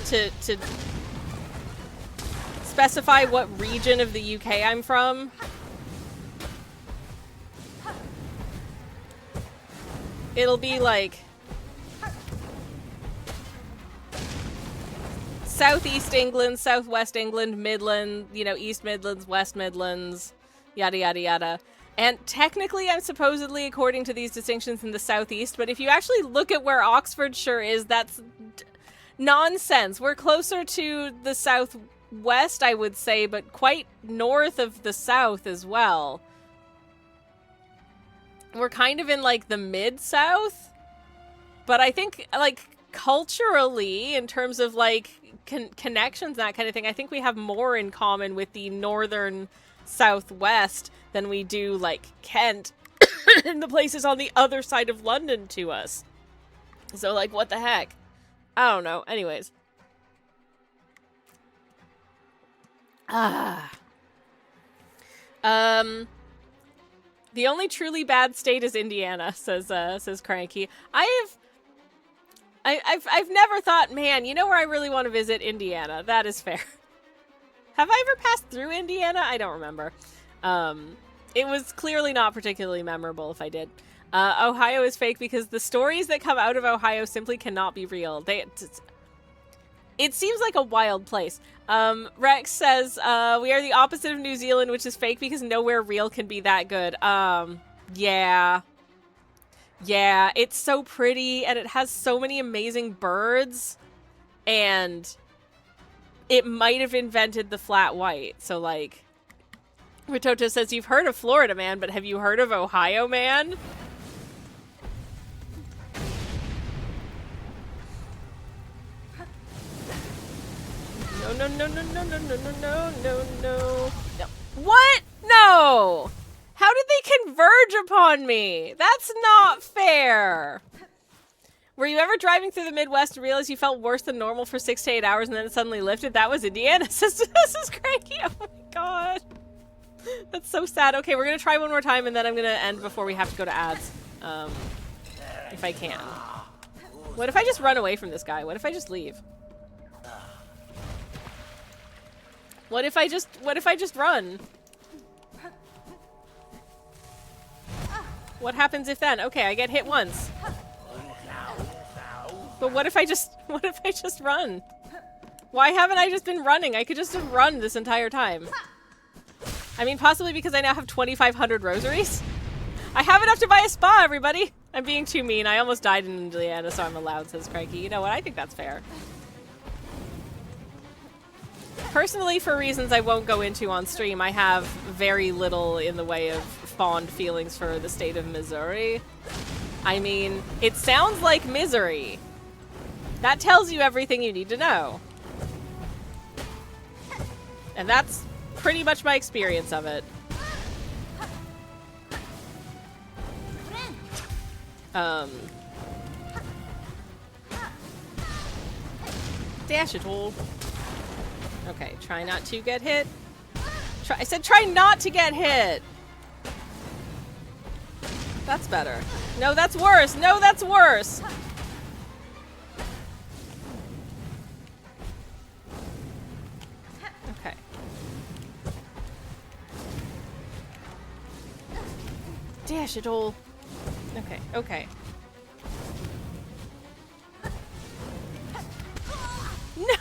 to specify what region of the UK I'm from, it'll be like Southeast England, Southwest England, Midland, you know, East Midlands, West Midlands, yada yada yada. And technically I'm supposedly, according to these distinctions, in the southeast, but if you actually look at where Oxfordshire is, that's nonsense. We're closer to the southwest, I would say, but quite north of the south as well. We're kind of in, like, the mid-south, but I think, like, culturally, in terms of, like, connections and that kind of thing, I think we have more in common with the northern southwest than we do, like, Kent and the places on the other side of London to us. So, like, what the heck? I don't know. Anyways. The only truly bad state is Indiana, says Cranky. I've never thought, man, you know where I really want to visit? Indiana. That is fair. Have I ever passed through Indiana? I don't remember. It was clearly not particularly memorable if I did. Ohio is fake because the stories that come out of Ohio simply cannot be real. It seems like a wild place. Rex says, we are the opposite of New Zealand, which is fake because nowhere real can be that good. Yeah. Yeah, it's so pretty, and it has so many amazing birds, and it might have invented the flat white. So, like, Ritoto says, you've heard of Florida Man, but have you heard of Ohio Man? No, no, no, no, no, no, no, no, no, no, no. What? No! How did they converge upon me? That's not fair. Were you ever driving through the Midwest and realized you felt worse than normal for 6 to 8 hours and then it suddenly lifted? That was Indiana. This is cranky. Oh my god. That's so sad. Okay, we're going to try one more time and then I'm going to end before we have to go to ads. If I can. What if I just run away from this guy? What if I just leave? What if I just run? What happens if then? Okay, I get hit once. But what if I just run? Why haven't I just been running? I could just have run this entire time. I mean, possibly because I now have 2,500 rosaries. I have enough to buy a spa, everybody! I'm being too mean. I almost died in Indiana, so I'm allowed, says Cranky. You know what? I think that's fair. Personally, for reasons I won't go into on stream, I have very little in the way of fond feelings for the state of Missouri. I mean, it sounds like misery. That tells you everything you need to know. And that's pretty much my experience of it. Dash it all. Okay, try not to get hit. I said try not to get hit! That's better. No, that's worse! No, that's worse! Okay. Dash it all. Okay, okay. No!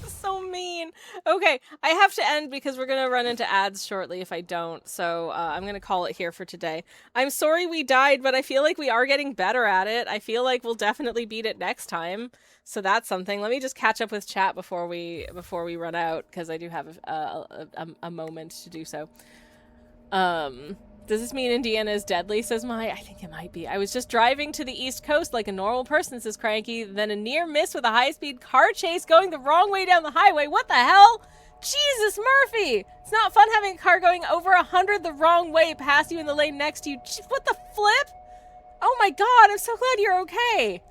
So mean. Okay, I have to end because we're gonna run into ads shortly if I don't, so I'm gonna call it here for today. I'm sorry we died, but I feel like we are getting better at it. I feel like we'll definitely beat it next time, so that's something. Let me just catch up with chat before we run out, because I do have a moment to do so. Does this mean Indiana is deadly, says Mai? I think it might be. I was just driving to the East Coast like a normal person, says Cranky, then a near miss with a high-speed car chase going the wrong way down the highway. What the hell? Jesus, Murphy! It's not fun having a car going over 100 the wrong way past you in the lane next to you. What the flip? Oh my god, I'm so glad you're okay.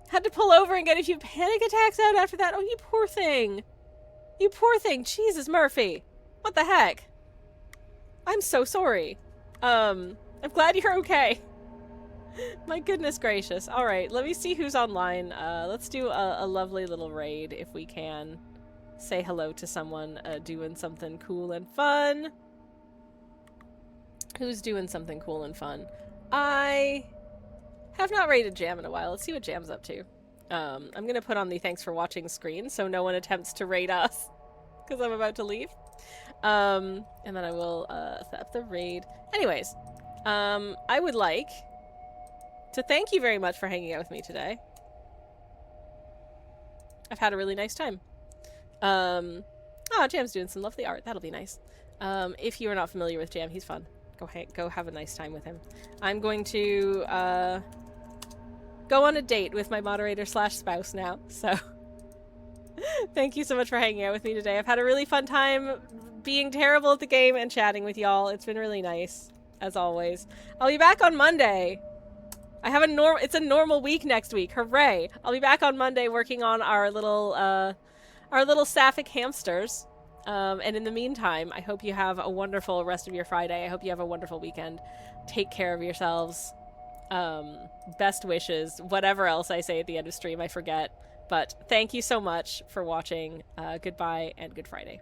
Had to pull over and get a few panic attacks out after that. Oh, you poor thing. You poor thing. Jesus, Murphy. What the heck? I'm so sorry. I'm glad you're okay. My goodness gracious. Alright, let me see who's online. Let's do a lovely little raid if we can. Say hello to someone doing something cool and fun. Who's doing something cool and fun? I have not raided Jam in a while. Let's see what Jam's up to. I'm gonna put on the thanks for watching screen so no one attempts to raid us. Because I'm about to leave. And then I will set up the raid. Anyways, I would like to thank you very much for hanging out with me today. I've had a really nice time. Oh, Jam's doing some lovely art. That'll be nice. If you are not familiar with Jam, he's fun. Go have a nice time with him. I'm going to go on a date with my moderator / spouse now, so thank you so much for hanging out with me today. I've had a really fun time being terrible at the game and chatting with y'all. It's been really nice, as always. I'll be back on Monday. I have it's a normal week next week. Hooray! I'll be back on Monday working on our little sapphic hamsters. And in the meantime, I hope you have a wonderful rest of your Friday. I hope you have a wonderful weekend. Take care of yourselves. Best wishes. Whatever else I say at the end of stream, I forget. But thank you so much for watching. Goodbye and good Friday.